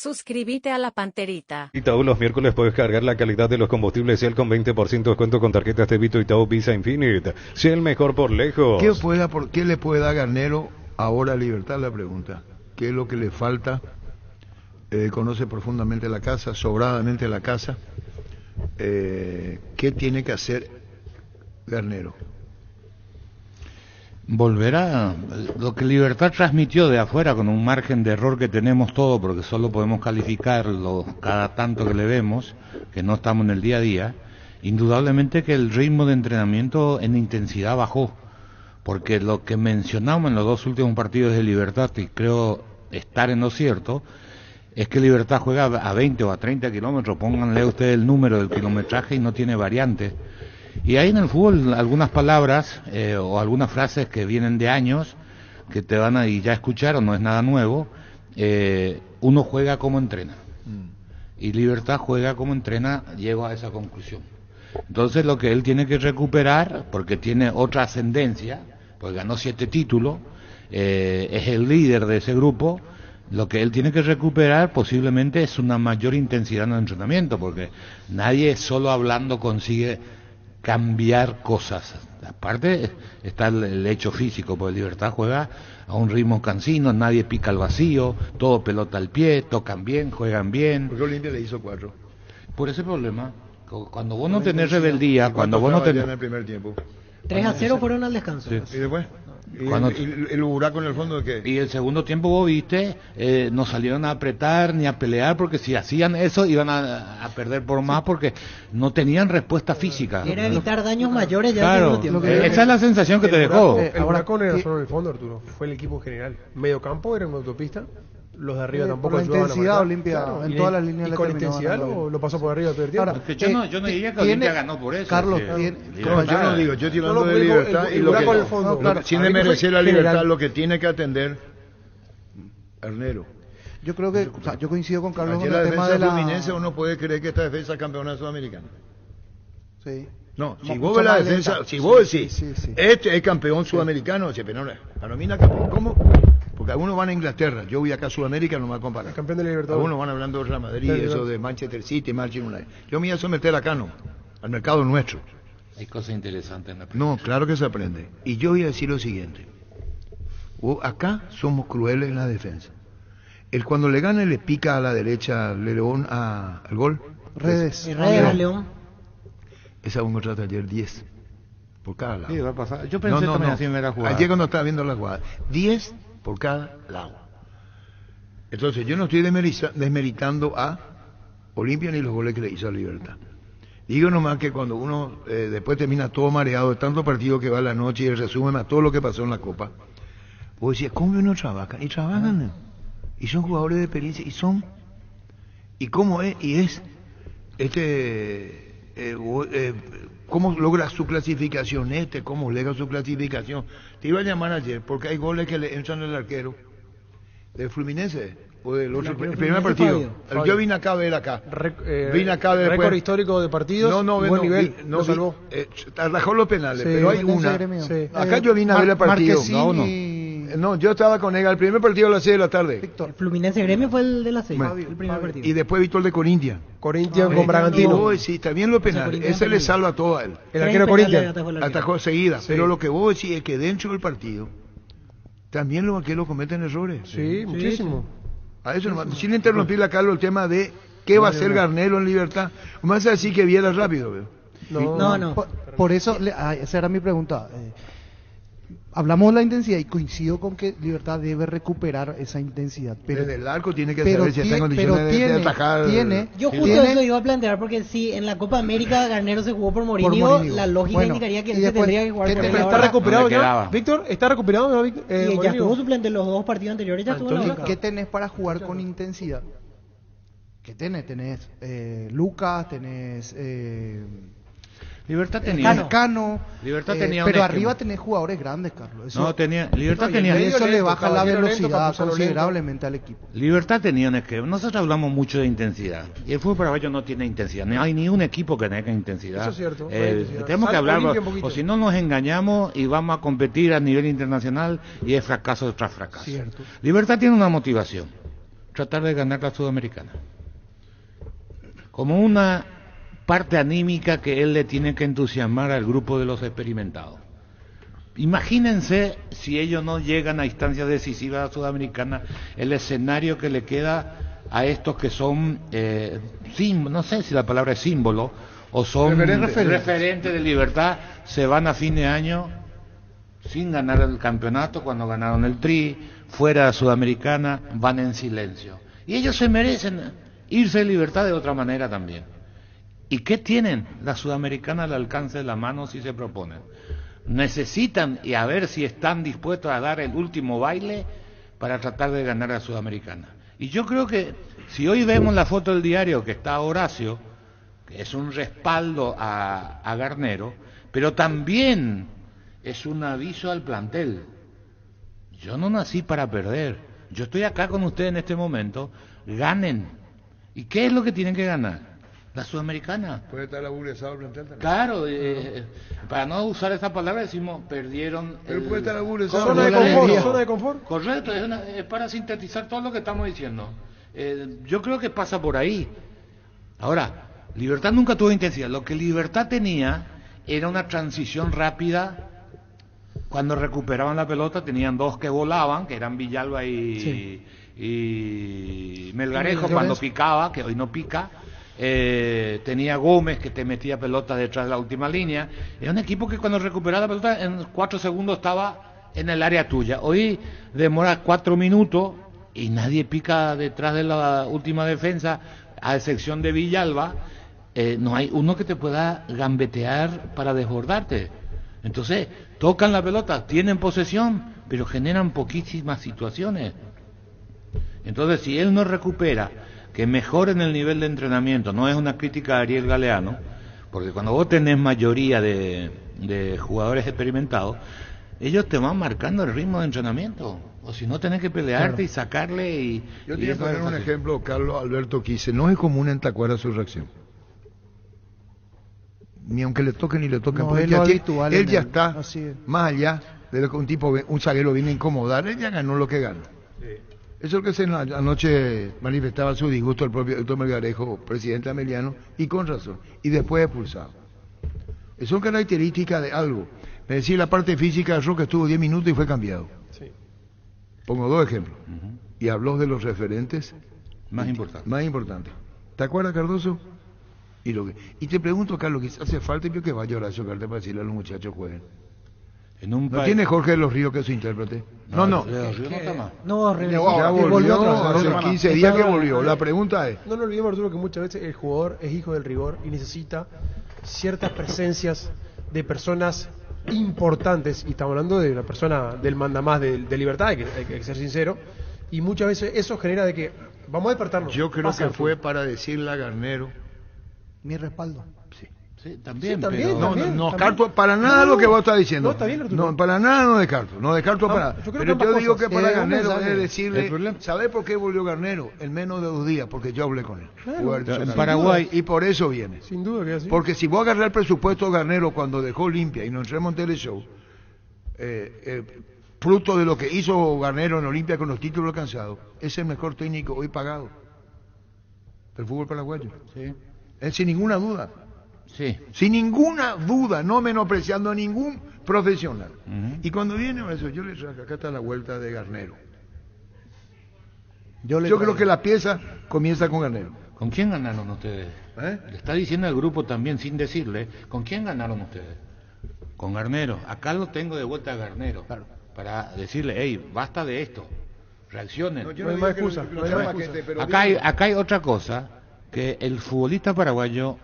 Suscríbete a la Panterita. Itaú, los miércoles puedes cargar la calidad de los combustibles Shell con 20% de descuento con tarjetas débito Itaú Visa Infinite. Shell mejor por lejos. ¿Qué le puede dar Garnero ahora a Libertad? La pregunta. ¿Qué es lo que le falta? Conoce profundamente la casa, sobradamente la casa. ¿Qué tiene que hacer Garnero? Volver a lo que Libertad transmitió de afuera, con un margen de error que tenemos todo, porque solo podemos calificarlo cada tanto que le vemos, que no estamos en el día a día. Indudablemente que el ritmo de entrenamiento en intensidad bajó, porque lo que mencionamos en los dos últimos partidos de Libertad, y creo estar en lo cierto, es que Libertad juega a 20 o a 30 kilómetros, pónganle ustedes el número del kilometraje y no tiene variante. Y hay en el fútbol algunas palabras o algunas frases que vienen de años, que te van a, y ya escucharon, no es nada nuevo. Uno juega como entrena, y Libertad juega como entrena, llego a esa conclusión. Entonces lo que él tiene que recuperar, porque tiene otra ascendencia, pues ganó 7 títulos, es el líder de ese grupo. Lo que él tiene que recuperar posiblemente es una mayor intensidad en el entrenamiento, porque nadie solo hablando consigue cambiar cosas. Aparte está el hecho físico, porque Libertad juega a un ritmo cansino, nadie pica al vacío, todo pelota al pie, tocan bien, juegan bien. Porque Olimpia le hizo 4. Por ese problema, cuando vos no tenés rebeldía, cuando vos no tenés... en el primer tiempo? 3-0 fueron al descanso. Sí. ¿Y después? ¿Y Cuando- el buraco en el fondo de qué? Y el segundo tiempo vos viste, no salieron a apretar ni a pelear, porque si hacían eso iban a perder por más, porque no tenían respuesta física. Era evitar daños mayores ya Claro, en el segundo tiempo. esa es la sensación que te dejó. El Huracán era solo en el fondo, Arturo. Fue el equipo en general. Medio campo era una autopista. Los de arriba tampoco por la ayudaban a intensidad, marcar. Olimpia, en y todas las líneas y le con terminó intensidad ganando lo pasó por arriba todo el tiempo. Ahora, Es que yo no diría que Olimpia ganó por eso. Carlos, es que No, yo no digo, yo estoy hablando de Libertad y lo Huracán que, el fondo. lo que Claro, sin a mí me desmerecer fue la Libertad, general. lo que tiene que atender Garnero. yo creo que, o sea, yo coincido con Carlos Ayer con la el tema defensa de la... fluminense, uno puede creer que esta defensa es campeona sudamericana. Sí. No, si Mucho vos ves la más defensa, lenta. si vos decís, Sí. este es campeón sudamericano, dice, pero no, para mí no es campeón. ¿Cómo? Porque algunos van a Inglaterra, yo voy acá a Sudamérica, no me va a comparar. El campeón de la Libertad. Algunos van hablando de Real Madrid, Del eso Libertad. de Manchester City, Manchester United. Yo me voy a someter acá, no, al mercado nuestro. Hay cosas interesantes en la No, claro que se aprende. Y yo voy a decir lo siguiente. Acá somos crueles en la defensa. Cuando le gana le pica a la derecha León al gol. Redes. Y Reyes a León. Esa un contrato ayer 10 por cada lado. Sí, va a pasar. Yo pensé también así en ver la jugada. Ayer cuando estaba viendo la jugada, 10 por cada lado. Entonces yo no estoy desmeritando a Olimpia ni los goles que le hizo a Libertad. Digo nomás que cuando uno después termina todo mareado de tanto partido que va a la noche y el resumen a todo lo que pasó en la Copa, vos decís, ¿cómo uno trabaja? Y trabajan, y son jugadores de experiencia, y cómo es, cómo logra su clasificación cómo logra su clasificación. Te iba a llamar ayer, porque hay goles que le entran al arquero del Fluminense, o del otro, el primer partido. Fabio. Yo vine acá a ver vine acá a ver récord después. histórico de partidos, No, buen nivel, no lo salvó. atajó los penales, Sí, pero hay Fluminense una. Gremio. Sí. Acá yo vine a ver el partido. Marquezín No, yo estaba con él, el primer partido a las 6 de la tarde. El Fluminense Gremio fue el de la 6, Bueno, el primer partido. Y después Víctor de Corinthians. Corinthians Ah, con y Bragantino. Vos decís, también los penales, Corinthians ese le penales. salva todo a él. El arquero Tres penales Corinthians. atajó el arquero. Atajó seguida, Sí. pero lo que vos decís es que dentro del partido también los arqueros cometen errores. Sí, muchísimo. A eso nomás, sin interrumpirle a Carlos el tema de qué va a hacer Garnero en Libertad. Más así que viera rápido, veo. No. Por eso, esa era mi pregunta. Hablamos de la intensidad y coincido con que Libertad debe recuperar esa intensidad. Pero, Desde el arco tiene que pero saber si está en condiciones de atajar. Yo justo tiene- eso iba a plantear, porque si en la Copa América Garnero se jugó por Mourinho, Mourinho. la lógica Bueno, indicaría que y él se después, tendría que jugar ¿qué por te- él Pero ahora. está recuperado ¿Dónde ya. quedaba? Víctor, ¿está recuperado? ¿No, Y ya Mourinho? estuvo suplente en los dos partidos anteriores, ya estuvo en la Entonces, banca. ¿qué tenés para jugar con intensidad? ¿Qué tenés? Tenés Lucas, tenés Libertad tenía. Cano, Libertad tenía un pero esquema. arriba tenés jugadores grandes, Carlos. Eso, No, Libertad No, y tenía. el medio eso le lento, baja la caballero lento, velocidad Campuzano considerablemente al equipo. Libertad tenía un esquema. Nosotros hablamos mucho de intensidad. Y el fútbol paraguayo no tiene intensidad. No hay ni un equipo que tenga intensidad. Eso es cierto, no hay intensidad. Tenemos que Salvo hablar, Olimpia un poquito. o si no nos engañamos y vamos a competir a nivel internacional y es fracaso tras fracaso. Cierto. Libertad tiene una motivación. tratar de ganar la Sudamericana. Como una parte anímica que él le tiene que entusiasmar al grupo de los experimentados. Imagínense si ellos no llegan a instancias decisivas de la Sudamericana, el escenario que le queda a estos que son, no sé si la palabra es símbolo, o son referentes de Libertad, se van a fin de año sin ganar el campeonato, cuando ganaron el Tri, fuera de Sudamericana, van en silencio. Y ellos se merecen irse de Libertad de otra manera también. ¿Y qué tienen la Sudamericana al alcance de la mano si se proponen? Necesitan, y a ver si están dispuestos a dar el último baile para tratar de ganar a la Sudamericana. Y yo creo que si hoy vemos la foto del diario que está Horacio, que es un respaldo a Garnero, pero también es un aviso al plantel. Yo no nací para perder, yo estoy acá con ustedes en este momento, ganen. ¿Y qué es lo que tienen que ganar? La Sudamericana. ¿Puede estar aburguesado el plantel también? Claro, para no usar esa palabra decimos perdieron. Pero puede estar aburguesado. Zona de confort, zona de confort. Correcto, es para sintetizar todo lo que estamos diciendo. Yo creo que pasa por ahí. Ahora, Libertad nunca tuvo intensidad. Lo que Libertad tenía era una transición rápida. Cuando recuperaban la pelota tenían dos que volaban, que eran Villalba y Melgarejo, cuando picaba, que hoy no pica. Tenía Gómez, que te metía pelota detrás de la última línea. Era un equipo que cuando recuperaba la pelota en 4 segundos estaba en el área tuya. Hoy demora 4 minutos y nadie pica detrás de la última defensa, a excepción de Villalba. No hay uno que te pueda gambetear para desbordarte. Entonces tocan la pelota, tienen posesión, pero generan poquísimas situaciones. Entonces, si él no recupera, que mejoren el nivel de entrenamiento, no es una crítica a Ariel Galeano, porque cuando vos tenés mayoría de jugadores experimentados, ellos te van marcando el ritmo de entrenamiento, o si no tenés que pelearte y sacarle. Yo te voy a poner un ejemplo, Carlos Alberto, que dice, no es común en Tacuara su reacción. Ni aunque le toquen ni le toquen, porque él ya está más allá de lo que un zaguero viene a incomodar, él ya ganó lo que ganó. Eso es lo que anoche manifestaba su disgusto el propio Héctor Melgarejo, presidente Ameliano, y con razón, y después expulsado. Eso es característica de algo. Me decía la parte física de Roca estuvo 10 minutos y fue cambiado. Sí. Pongo 2 ejemplos. Y habló de los referentes más importantes. ¿Te acuerdas, Cardoso? Y te pregunto, Carlos, ¿qué hace falta que vaya Horacio Cartes para decirle a los muchachos jueguen? ¿No tiene Jorge de los Ríos que es su intérprete? No. De los Ríos no está más. Ya volvió, hace 15 días que volvió. La pregunta es... No nos olvidemos, Arturo, que muchas veces el jugador es hijo del rigor y necesita ciertas presencias de personas importantes, y estamos hablando de una persona del mandamás de Libertad, hay que ser sincero, y muchas veces eso genera de que vamos a despertarnos. Yo creo que fue para decirle a Garnero... Mi respaldo. Sí, también, pero... No descarto para nada lo que vos estás diciendo. No, está bien, Arturo. No, para nada no descarto para nada. Pero yo digo que para Garnero es es decirle, ¿sabés por qué volvió Garnero? En menos de 2 días, porque yo hablé con él. En Paraguay. Y por eso viene. Sin duda que así. Porque si vos agarrás el presupuesto de Garnero cuando dejó Olimpia y nos entremos en Teleshow, fruto de lo que hizo Garnero en Olimpia con los títulos alcanzados, es el mejor técnico hoy pagado del fútbol paraguayo. Sí. Es sin ninguna duda. Sí. Sin ninguna duda, no menospreciando a ningún profesional. Y cuando viene eso, yo le traigo, acá está la vuelta de Garnero. Yo creo que la pieza comienza con Garnero. ¿Con quién ganaron ustedes? Le está diciendo el grupo también, sin decirle, ¿con quién ganaron ustedes? Con Garnero. Acá lo tengo de vuelta a Garnero, para decirle, hey, basta de esto, reaccionen. No hay más excusa. Acá hay otra cosa, que el futbolista paraguayo,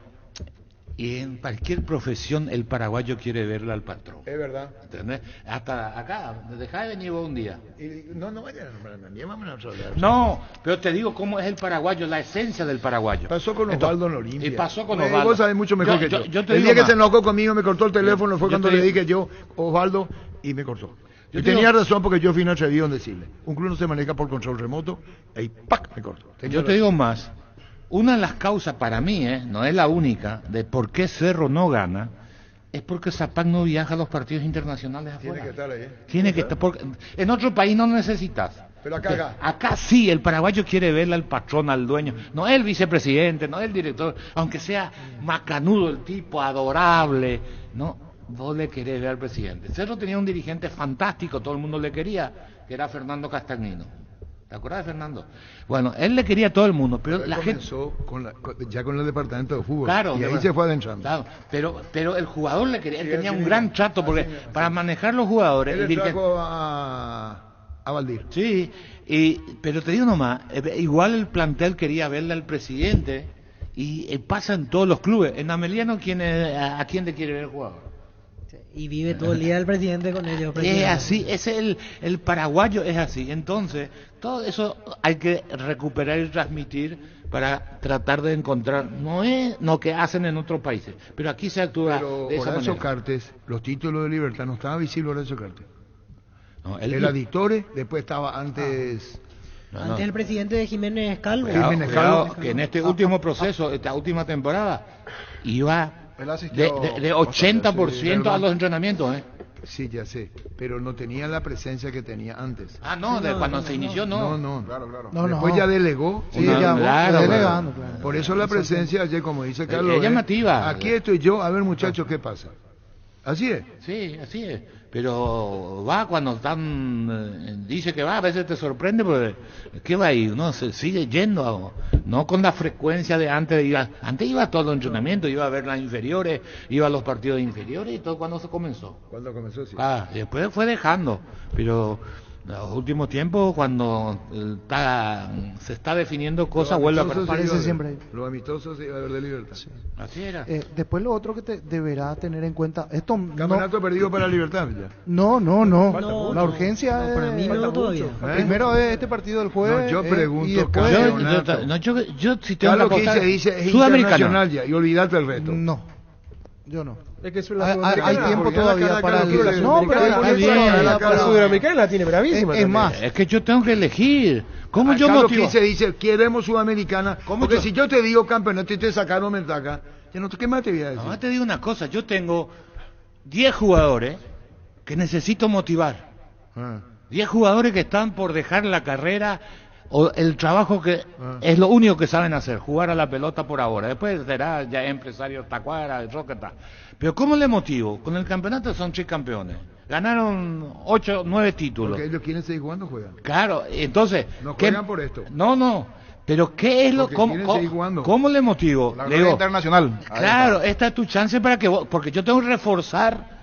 y en cualquier profesión el paraguayo quiere verle al patrón. Es verdad. ¿Entendés? Hasta acá, dejá de venir vos un día. No vayan a nombrar a nadie, vamos a hablar. No, pero te digo cómo es el paraguayo, la esencia del paraguayo. Pasó con Osvaldo en Olimpia. Y pasó con Osvaldo. Vos sabés mucho mejor que yo. El día que se enojó conmigo me cortó el teléfono, fue cuando le dije yo, Osvaldo, y me cortó. Y tenía razón porque yo fui atrevido en decirle. Un club no se maneja por control remoto, y ¡pac! Me cortó. Yo te digo más. Una de las causas para mí, no es la única, de por qué Cerro no gana, es porque Zapac no viaja a los partidos internacionales afuera. Tiene que estar ahí. Tiene que estar, porque en otro país no necesitas. Pero acá. Acá sí, el paraguayo quiere verle al patrón, al dueño, no el vicepresidente, no el director, aunque sea macanudo el tipo, adorable, no, vos le querés ver al presidente. Cerro tenía un dirigente fantástico, todo el mundo le quería, que era Fernando Castagnino. ¿Te acuerdas de Fernando? Bueno, él le quería a todo el mundo, pero Él la gente... comenzó ya con el departamento de fútbol. Claro, y ahí se fue adentrando. Claro, pero el jugador le quería, él tenía un gran trato, porque para manejar los jugadores... Él el le dirigente- trajo a Valdir. Sí, pero te digo nomás, igual el plantel quería verle al presidente, y pasa en todos los clubes. En Ameliano, ¿a quién le quiere ver el jugador? Y vive todo el día el presidente con ellos. Es presidente. así, es el paraguayo es así. Entonces, todo eso hay que recuperar y transmitir para tratar de encontrar, no es lo que hacen en otros países, pero aquí se actúa Pero de esa Horacio manera. Cartes, los títulos de Libertad, no estaba visible Horacio Cartes. No, Era Dictore, después estaba antes... no, Antes el presidente de Jiménez Calvo. Cuidado, Jiménez cuidado, Calvo. que en este último proceso, esta última temporada, iba Él asistió de bastante, 80% a los entrenamientos, ¿eh? Sí, ya sé, pero no tenía la presencia que tenía antes. Ah, no, de cuando se inició, no. No. Claro, claro. No, Después ya delegó. Sí, No, ya claro, delegando, claro. Por eso la presencia ayer, como dice Carlos, Es llamativa. aquí estoy yo, a ver muchachos, ¿qué pasa? Así es. Sí, así es. Pero va cuando dice que va, a veces te sorprende, porque ¿qué va ahí? No, se sigue yendo, no con la frecuencia de antes. Antes iba a todos los entrenamientos, iba a ver las inferiores, iba a los partidos inferiores y todo cuando se comenzó. Cuando comenzó, sí. Y después fue dejando, pero en los últimos tiempos, cuando se está definiendo cosas, vuelve a Amistosos aparecer. Parece se iba a ver. siempre. Los amistosos se iba a ver de Libertad. Así era. Después lo otro que te deberá tener en cuenta, esto Campeonato perdido para Libertad. Ya. no. No, La urgencia no, para mí es... no todavía. Primero es este partido del jueves. No, yo pregunto, y después... Yo si tengo Carlos que apostar, Quince dice es Sudamericano. internacional ya, y olvídate el resto. No, yo no. Es que es Hay tiempo porque todavía la para Sudamericana, el... No, pero está hay bien, tiempo todavía la para- La Sudamericana la tiene bravísima. Es también. más, Es que yo tengo que elegir. ¿Cómo yo Carlos motivo? Quince dice, queremos Sudamericana, ¿Cómo porque yo? si yo te digo campeonato y te sacaron ventaja, ya no te, ¿qué más te voy a decir? Además te digo una cosa, yo tengo 10 jugadores que necesito motivar. Ah. 10 jugadores que están por dejar la carrera o el trabajo que es lo único que saben hacer, jugar a la pelota por ahora. Después será ya empresario Tacuara, el Roqueta. Pero ¿cómo le motivo? Con el campeonato son 3 campeones. Ganaron 8, 9 títulos. Porque ellos quieren seguir jugando, juegan. Claro, entonces... No ¿qué- juegan por esto. No. Pero ¿qué es lo... Porque ¿Cómo, quieren seguir jugando. cómo le motivo? La Le gloria digo, internacional. Ahí claro, está. esta es tu chance para que vos... Porque yo tengo que reforzar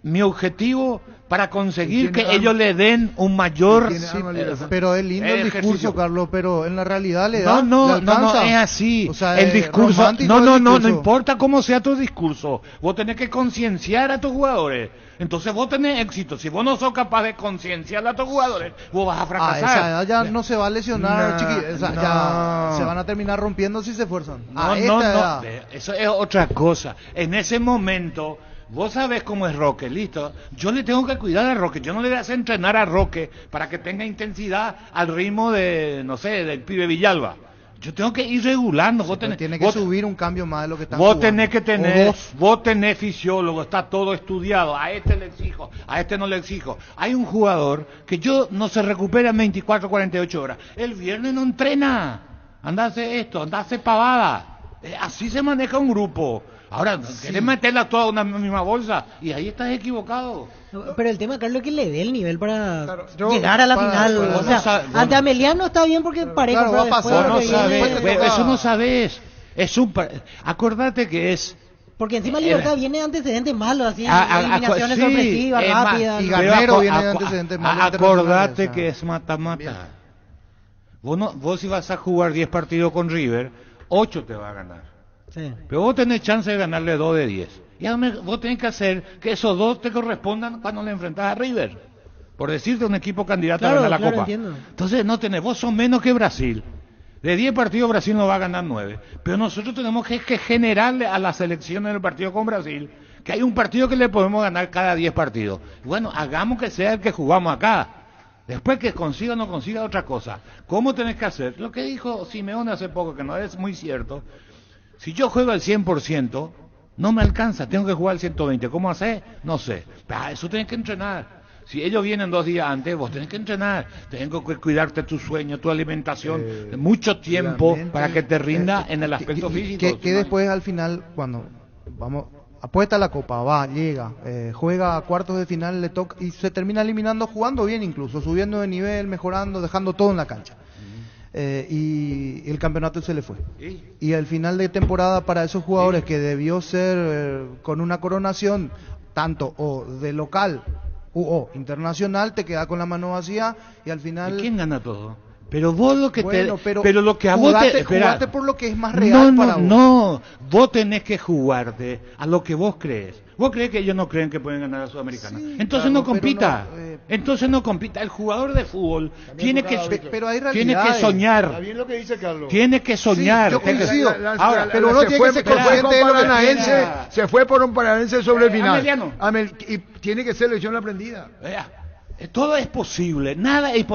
mi objetivo para conseguir ¿Y que tiene ellos alma? le den un mayor... ¿Y tiene alma Libertad? pero es lindo el ejercicio. discurso, Carlos, pero en la realidad le No, da... no, le no, alcanza. es así. O sea, el es discurso, romántico no el discurso. importa cómo sea tu discurso. Vos tenés que concienciar a tus jugadores. Entonces vos tenés éxito. Si vos no sos capaz de concienciar a tus jugadores, vos vas a A fracasar. esa edad ya no se va a lesionar, No, chiqui. O sea, no. ya se van a terminar rompiendo si se esfuerzan. No, A esta edad. eso es otra cosa. En ese momento, vos sabés cómo es Roque, listo. Yo le tengo que cuidar a Roque, yo no le voy a hacer entrenar a Roque para que tenga intensidad al ritmo de, no sé, del pibe Villalba. Yo tengo que ir regulando. Vos Pero tenés, tiene que vos- subir un cambio más de lo que están Vos jugando. tenés que O tener, dos. vos tenés fisiólogo, está todo estudiado, a este le exijo, a este no le exijo. Hay un jugador que yo no se recupera en 24, 48 horas. El viernes no entrena, anda a hacer esto, anda a hacer pavada. Así se maneja un grupo. Ahora, querés meterla toda en una misma bolsa y ahí estás equivocado. Pero el tema, Carlos, es que le dé el nivel para Claro, yo- llegar a la para- final. para- o sea, no sabe- ante bueno. Ameliano está bien porque parejo, Claro, pero va a después pasar. lo No que sabés, viene- después te toca- eso no sabés. Es un... Acordate que es... Porque encima Libertad viene de antecedentes malos, así, A- eliminaciones sí, sorpresivas, es más, rápidas. y ¿no? Garnero pero viene de antecedentes malos Acordate internacionales, o sea. que es mata-mata. Vos si vas a jugar 10 partidos con River, 8 te va a ganar. Sí. Pero vos tenés chance de ganarle 2 de 10. Y además vos tenés que hacer que esos 2 te correspondan cuando le enfrentás a River. Por decirte un equipo candidato Claro, a ganar la claro, Copa. entiendo. Entonces no tenés, vos sos menos que Brasil. De 10 partidos Brasil no va a ganar 9. Pero nosotros tenemos que generarle a la selección en el partido con Brasil que hay un partido que le podemos ganar cada 10 partidos. Bueno, hagamos que sea el que jugamos acá. Después que consiga o no consiga otra cosa. ¿Cómo tenés que hacer? Lo que dijo Simeone hace poco, que no es muy cierto. Si yo juego al 100%, no me alcanza, tengo que jugar al 120. ¿Cómo hacer? No sé. Pero eso tenés que entrenar. Si ellos vienen 2 días antes, vos tenés que entrenar, tenés que cuidarte tu sueño, tu alimentación, mucho tiempo para que te rinda en el aspecto físico. Que después al final, cuando vamos, apuesta a la copa, va, llega, juega a cuartos de final, le toca y se termina eliminando jugando bien incluso, subiendo de nivel, mejorando, dejando todo en la cancha. Y el campeonato se le fue. Y al final de temporada para esos jugadores que debió ser con una coronación, tanto o de local o internacional, te queda con la mano vacía y al final... ¿Y quién gana todo? Pero vos lo que bueno, pero lo que a vos te... Jugate por lo que es más real para vos. No, vos tenés que jugarte a lo que vos crees. ¿Vos crees que ellos no creen que pueden ganar a la Sudamericana? Sí, entonces claro, no compita. No, entonces no compita. El jugador de fútbol tiene que soñar. Está bien lo que dice Carlos. Tiene que soñar. Sí, yo coincido. Ahora, pero uno tiene que ser consciente de lo que Paranaense, se fue por un Paranaense sobre el final. Ameliano. Y tiene que ser lección aprendida. Todo es posible, nada es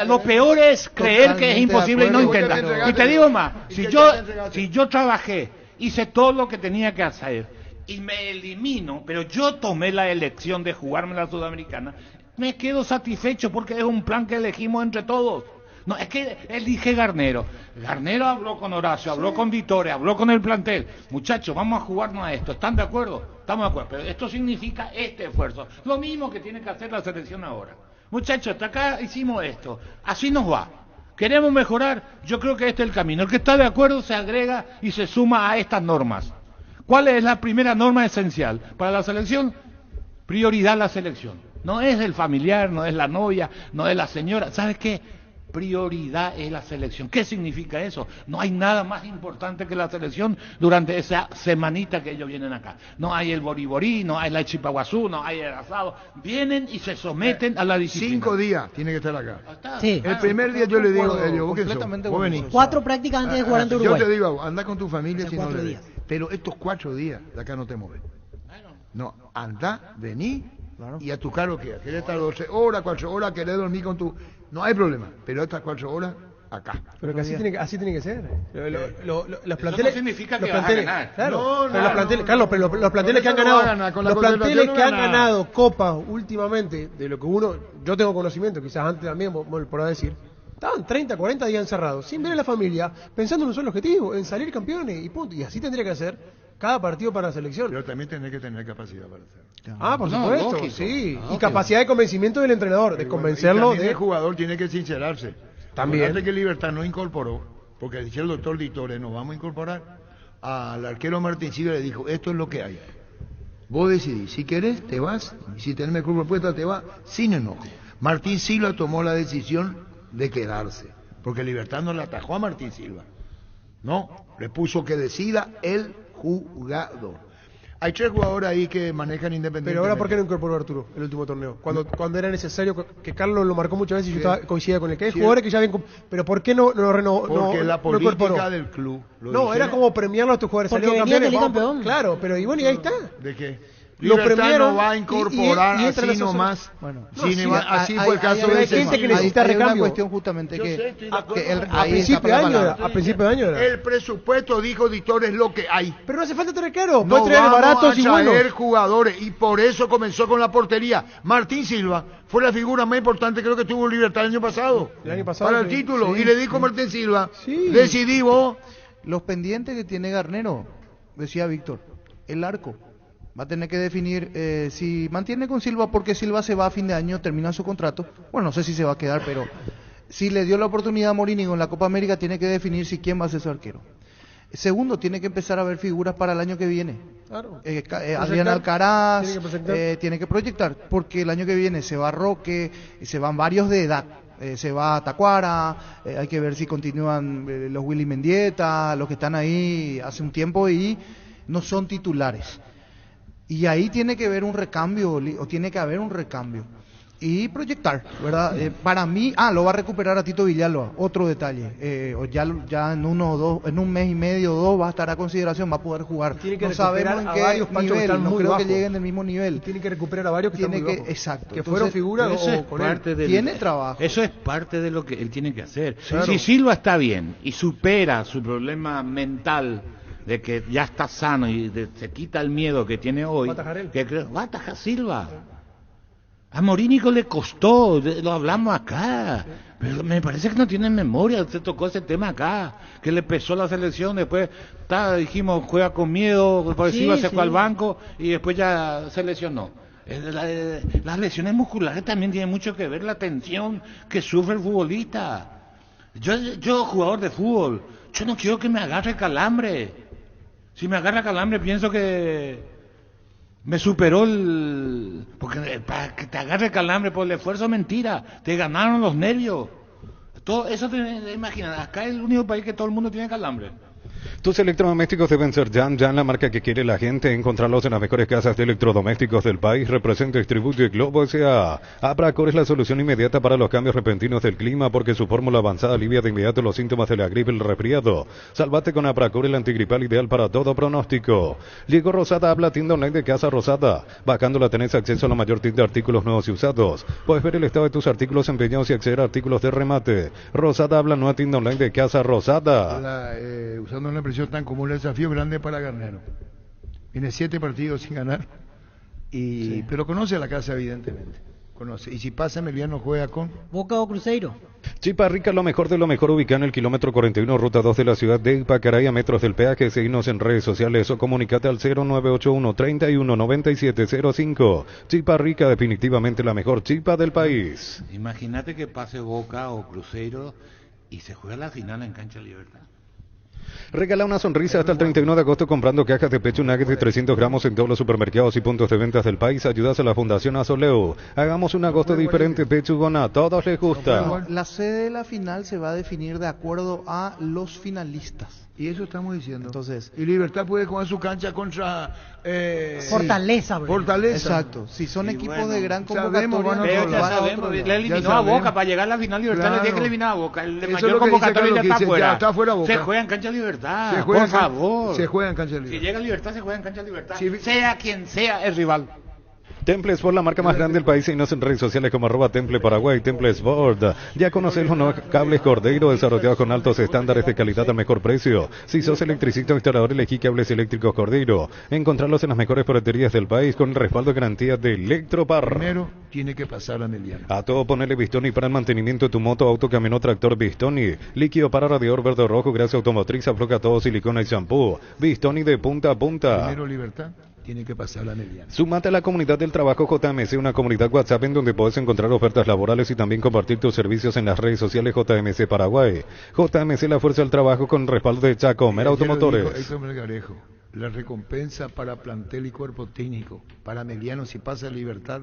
lo peor es creer que es imposible y no intentar. Y te digo más, si yo trabajé, hice todo lo que tenía que hacer y me elimino, pero yo tomé la elección de jugarme la Sudamericana, me quedo satisfecho porque es un plan que elegimos entre todos. No, es que elige Garnero. Garnero habló con Horacio, habló con Vittoria, habló con el plantel. Muchachos, vamos a jugarnos a esto. ¿Están de acuerdo? Estamos de acuerdo. Pero esto significa este esfuerzo. Lo mismo que tiene que hacer la selección ahora. Muchachos, hasta acá hicimos esto. Así nos va. ¿Queremos mejorar? Yo creo que este es el camino. El que está de acuerdo se agrega y se suma a estas normas. ¿Cuál es la primera norma esencial? Para la selección, prioridad la selección. No es el familiar, no es la novia, no es la señora. ¿Sabes qué? Prioridad es la selección. ¿Qué significa eso? No hay nada más importante que la selección durante esa semanita que ellos vienen acá. No hay el boriborí, no hay la chipaguazú, no hay el asado. Vienen y se someten a la disciplina. 5 días tiene que estar acá. Sí. El primer día yo le digo a ellos, vos venís. 4 prácticas antes de jugar ante Uruguay. Yo te digo, anda con tu familia O sea, si no 4 le días. Pero estos 4 días de acá no te mueves. No, anda, vení y a tu cargo queda. Querés estar 12 horas, 4 horas, querés dormir con tu... No hay problema, pero estas 4 horas acá. Pero que así tiene que ser. Los planteles, Eso no significa que los vas a planteles, ganar. Claro, No, pero los planteles, Carlos, pero los planteles que han eso no va a ganado, ganar, con la los planteles concentración que no han gana. ganado copas últimamente, de lo que yo tengo conocimiento, quizás antes también, vos podrás decir, estaban 30, 40 días encerrados, sin ver a la familia, pensando en un solo objetivo, en salir campeones y punto. Y así tendría que hacer cada partido para la selección. Pero también tenés que tener capacidad para hacerlo. Por No, supuesto, lógico. sí. Lógico. Y capacidad de convencimiento del entrenador, de convencerlo Y también de... el jugador tiene que sincerarse. También. Fíjate que Libertad no incorporó, porque decía el doctor Ditore, nos vamos a incorporar. Al arquero Martín Silva le dijo, esto es lo que hay. Vos decidís, si querés te vas, y si tenés mejor propuesta te vas, sin enojo. Martín Silva tomó la decisión de quedarse, porque Libertad no le atajó a Martín Silva. No, le puso que decida el jugador. Hay 3 jugadores ahí que manejan independientemente. Pero ahora, ¿por qué no incorporó a Arturo el último torneo? Cuando era necesario, que Carlos lo marcó muchas veces y yo coincidía con él. Que hay jugadores que ya habían... Pero ¿por qué no renovó? Porque la no incorporó? política del club. No, era como premiarlo a estos jugadores. Porque Salieron venía campeones, de campeón. Claro, pero y bueno, y ahí está. ¿De qué? Lo Libertad premiaron no va a incorporar y entra así en la nomás. Bueno, Así fue el caso de hay gente que necesita hay una recambio. cuestión justamente Yo que, sé, estoy de acuerdo. que A ahí principio de escapa la año era. palabra. A principio de año era. El presupuesto, dijo Ditore, es lo que hay. Pero no hace falta traer caro. No Puedes traer vamos baratos a y buenos. traer jugadores y por eso comenzó con la portería. Martín Silva fue la figura más importante, creo que tuvo Libertad el año pasado. El año pasado, para el sí. título. Sí, y le dijo Martín Silva, Sí. decidí vos. Los pendientes que tiene Garnero, decía Víctor, el arco. Va a tener que definir si mantiene con Silva, porque Silva se va a fin de año, termina su contrato. Bueno, no sé si se va a quedar, pero si le dio la oportunidad a Morínigo en la Copa América, tiene que definir si quién va a ser su arquero. Segundo, tiene que empezar a ver figuras para el año que viene. Claro. Adrián Alcaraz Tiene que proyectar. tiene que proyectar, porque el año que viene se va Roque, se van varios de edad. Se va Tacuara, hay que ver si continúan los Willy Mendieta, los que están ahí hace un tiempo y no son titulares. Y ahí tiene que haber un recambio, o tiene que haber un recambio. Y proyectar, ¿verdad? Para mí, lo va a recuperar a Tito Villalba, otro detalle. Ya en en un mes y medio o 2 va a estar a consideración, va a poder jugar. Tiene que No sabemos recuperar en a qué varios Pancho, que nivel, están no muy creo bajos. que lleguen del mismo nivel. Tiene que recuperar a varios que están muy bajos. Exacto. Que Entonces, fueron figuras Eso es o con él. parte del... Tiene trabajo. Eso es parte de lo que él tiene que hacer. Claro. Si Silva está bien y supera su problema mental de que ya está sano y se quita el miedo que tiene hoy, Va a atajar él. va a atajar Silva. A Morínigo le costó, lo hablamos acá. Pero me parece que no tienen memoria, se tocó ese tema acá, que le pesó la selección, después dijimos juega con miedo, por Sí, encima se sí. fue al banco y después ya se lesionó. Las lesiones musculares también tienen mucho que ver la tensión que sufre el futbolista. Yo jugador de fútbol, yo no quiero que me agarre calambre. Si me agarra calambre pienso que me superó porque para que te agarre calambre por el esfuerzo, mentira. Te ganaron los nervios. Todo eso te imaginas. Acá es el único país que todo el mundo tiene calambre. Tus electrodomésticos deben ser Jan, la marca que quiere la gente. Encontrarlos en las mejores casas de electrodomésticos del país. Representa, distribuye Globo S.A. Apracor es la solución inmediata para los cambios repentinos del clima, porque su fórmula avanzada alivia de inmediato los síntomas de la gripe y el resfriado. Salvate con Apracor, el antigripal ideal para todo pronóstico. Llegó Rosada, habla tienda online de Casa Rosada. Bajándola tenés acceso a la mayor tienda de artículos nuevos y usados. Puedes ver el estado de tus artículos empeñados y acceder a artículos de remate. Rosada habla, nueva tienda online de Casa Rosada. Usando una expresión tan común, el desafío grande para Garnero. Viene 7 partidos sin ganar, pero conoce a la casa evidentemente. Conoce. Y si pasa, Emiliano juega con Boca o Cruzeiro. Chipa Rica, lo mejor de lo mejor, ubicado en el kilómetro 41, ruta 2 de la ciudad de Ipacaray, a metros del peaje. Seguinos en redes sociales o comunicate al 0981 31 9705. Chipa Rica, definitivamente la mejor chipa del país. Imagínate que pase Boca o Cruzeiro y se juega la final en Cancha Libertad. Regala una sonrisa hasta el 31 de agosto comprando cajas de pecho nuggets de 300 gramos en todos los supermercados y puntos de ventas del país. Ayudas a la Fundación Azoleo. Hagamos un agosto diferente, Pechugona. A todos les gusta. La sede de la final se va a definir de acuerdo a los finalistas. Y eso estamos diciendo. Entonces, y Libertad puede jugar su cancha contra Fortaleza, bro. Fortaleza. Exacto. Si son Y equipos bueno, de gran sabemos, convocatoria, bueno, Pero ya van a sabemos, otro le lado. eliminó Ya a Boca sabemos. para llegar a la final Libertad, le tiene que eliminar a Boca. El de Eso es mayor lo que dice convocatoria Carlos, ya está que afuera. ya está afuera Boca. Se juega en Cancha Libertad, Se juega por favor. Se juega en cancha Si libre. llega Libertad, se juega en Cancha Libertad. Sí. Sea quien sea el rival. Temple Sport, la marca más grande del país, y nos en redes sociales como @Temple Paraguay. Temple Sport. Ya conoces los nuevos cables Cordeiro, desarrollados con altos estándares de calidad al mejor precio. Si sos electricista o instalador, elegí cables eléctricos Cordeiro. Encontrarlos en las mejores ferreterías del país con el respaldo de garantía de Electropar. Primero tiene que pasar a Emiliano. A todo ponerle Bistoni para el mantenimiento de tu moto, auto, camión o tractor. Bistoni. Líquido para radiador verde o rojo, grasa automotriz, afloca todo, silicona y shampoo. Bistoni de punta a punta. Primero Libertad tiene que pasar a Emiliano. Súmate a la comunidad del trabajo JMC, una comunidad WhatsApp en donde puedes encontrar ofertas laborales y también compartir tus servicios en las redes sociales JMC Paraguay. JMC, la fuerza del trabajo con respaldo de Chacomer Automotores. Héctor Melgarejo, la recompensa para plantel y cuerpo técnico para Emiliano si pasa a Libertad,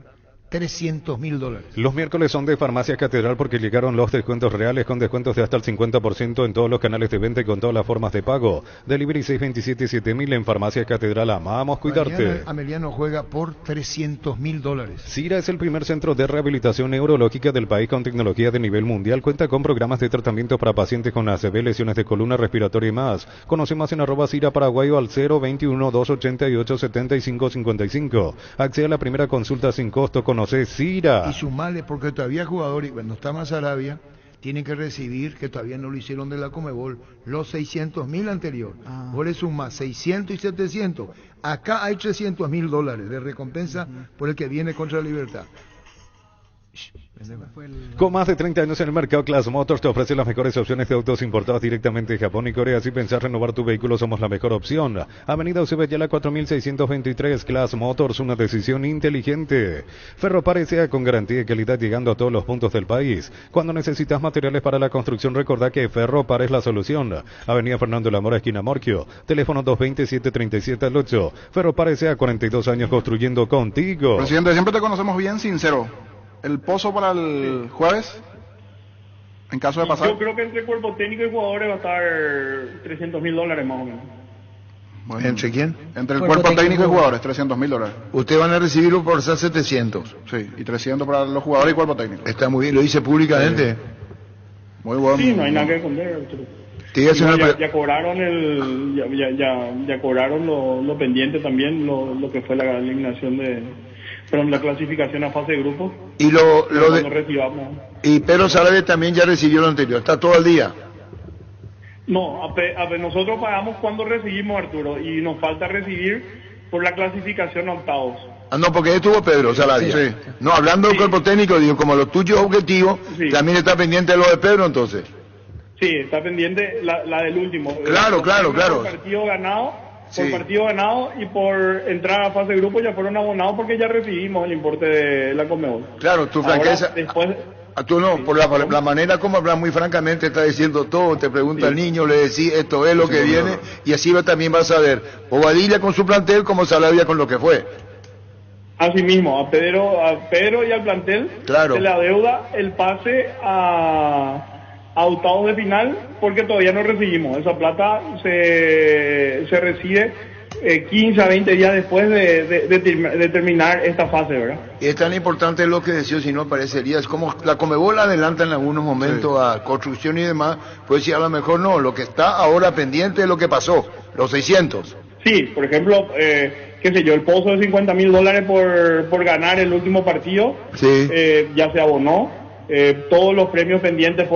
$300,000. Los miércoles son de Farmacia Catedral porque llegaron los descuentos reales con descuentos de hasta el 50% en todos los canales de venta y con todas las formas de pago. Delivery 627-7000 en Farmacia Catedral. Amamos cuidarte. Mañana Emiliano juega por $300,000. CIRA es el primer centro de rehabilitación neurológica del país con tecnología de nivel mundial. Cuenta con programas de tratamiento para pacientes con ACV, lesiones de columna respiratoria y más. Conoce más en @CIRA Paraguay o al 021-288-7555. Accede a la primera consulta sin costo. Conoce CIRA. Y sumale, porque todavía jugadores, cuando está más Arabia, tienen que recibir, que todavía no lo hicieron de la Comebol, los 600,000 anterior. Vos le sumás 600 y 700. Acá hay $300,000 de recompensa por el que viene contra la Libertad. Con más de 30 años en el mercado, Class Motors te ofrece las mejores opciones de autos importados directamente de Japón y Corea. Si pensás renovar tu vehículo, somos la mejor opción. Avenida Eusebio Ayala 4623, Class Motors, una decisión inteligente. Ferropar S.A. con garantía y calidad llegando a todos los puntos del país. Cuando necesitas materiales para la construcción, recordá que Ferropar es la solución. Avenida Fernando de la Mora, esquina Morquio. Teléfono 227-37 Ferropar S.A. 42 años construyendo contigo. Presidente, siempre te conocemos bien sincero. ¿El pozo para el jueves? En caso de pasar. Yo creo que entre cuerpo técnico y jugadores va a estar $300,000 más o menos. Bueno, ¿Entre quién? entre el cuerpo técnico y jugadores, $300,000. Ustedes van a recibirlo por ser 700. Sí, y 300 para los jugadores y cuerpo técnico. Está muy bien, lo dice públicamente. Muy bueno. Sí, no hay nada que esconder. Te iba a hacer Igual una ya cobraron ya cobraron lo pendiente también, lo que fue la eliminación la clasificación a fase de grupo. Y lo Cuando de recibamos. y Pedro Sarabia también ya recibió lo anterior. Está todo el día. No, nosotros pagamos cuando recibimos, Arturo, y nos falta recibir por la clasificación a octavos. Ah, no, porque estuvo Pedro Salavia. Sí. No, hablando del cuerpo técnico, digo, como los tuyos objetivos, Sí. también está pendiente de lo de Pedro, entonces. Sí, está pendiente la del último. Claro, claro. Por partido ganado, Sí. y por entrar a fase de grupo ya fueron abonados porque ya recibimos el importe de la Conmebol. Claro, tu Ahora, franqueza. después, Tú no, por la manera como hablas muy francamente, está diciendo todo, te pregunta al niño, le decís esto es lo que viene, y así también vas a ver Bobadilla con su plantel como Salavia con lo que fue. así mismo, a Pedro y al plantel Claro. se le adeuda el pase a octavos de final porque todavía no recibimos. Esa plata se recibe 15 a 20 días después de terminar esta fase, ¿verdad? Y es tan importante lo que decía, si no parecería, es como la Conmebol adelanta en algunos momentos a construcción y demás, pues si a lo mejor no, lo que está ahora pendiente es lo que pasó, los 600. Sí, por ejemplo, qué sé yo, el pozo de $50,000 por ganar el último partido, Sí. ya se abonó. Todos los premios pendientes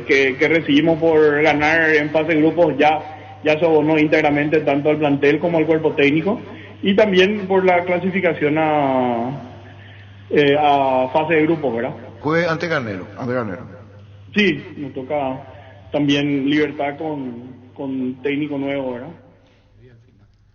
que recibimos por ganar en fase de grupos ya se abonó íntegramente tanto al plantel como al cuerpo técnico, y también por la clasificación a fase de grupos, ¿verdad? Fue ante Garnero. Sí, nos toca también Libertad con técnico nuevo, ¿verdad?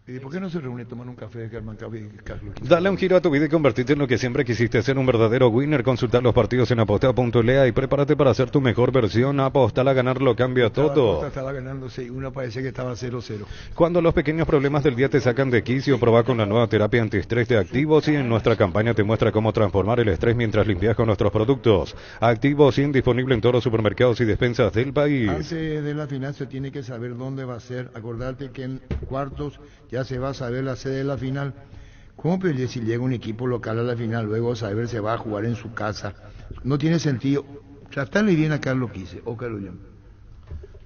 ¿Y por qué no se reúne a tomar un café de Germán Café y Carlos? Dale un giro a tu vida y convertirte en lo que siempre quisiste ser, un verdadero winner. Consultar los partidos en apostar.lea y prepárate para hacer tu mejor versión. Apostar a ganar lo cambia todo. Estaba ganando 6-1, parece que estaba 0-0. Cuando los pequeños problemas del día te sacan de quicio, probá con la nueva terapia antiestrés de Activos, y en nuestra campaña te muestra cómo transformar el estrés mientras limpias con nuestros productos. Activos, disponible en todos los supermercados y despensas del país. Antes de la final se tiene que saber dónde va a ser. Acordate que en cuartos ya se va a saber la sede de la final. ¿Cómo pelear si llega un equipo local a la final, luego saber se va a jugar en su casa? No tiene sentido. Tratarle bien a Carlos Quise o Carlos Llama.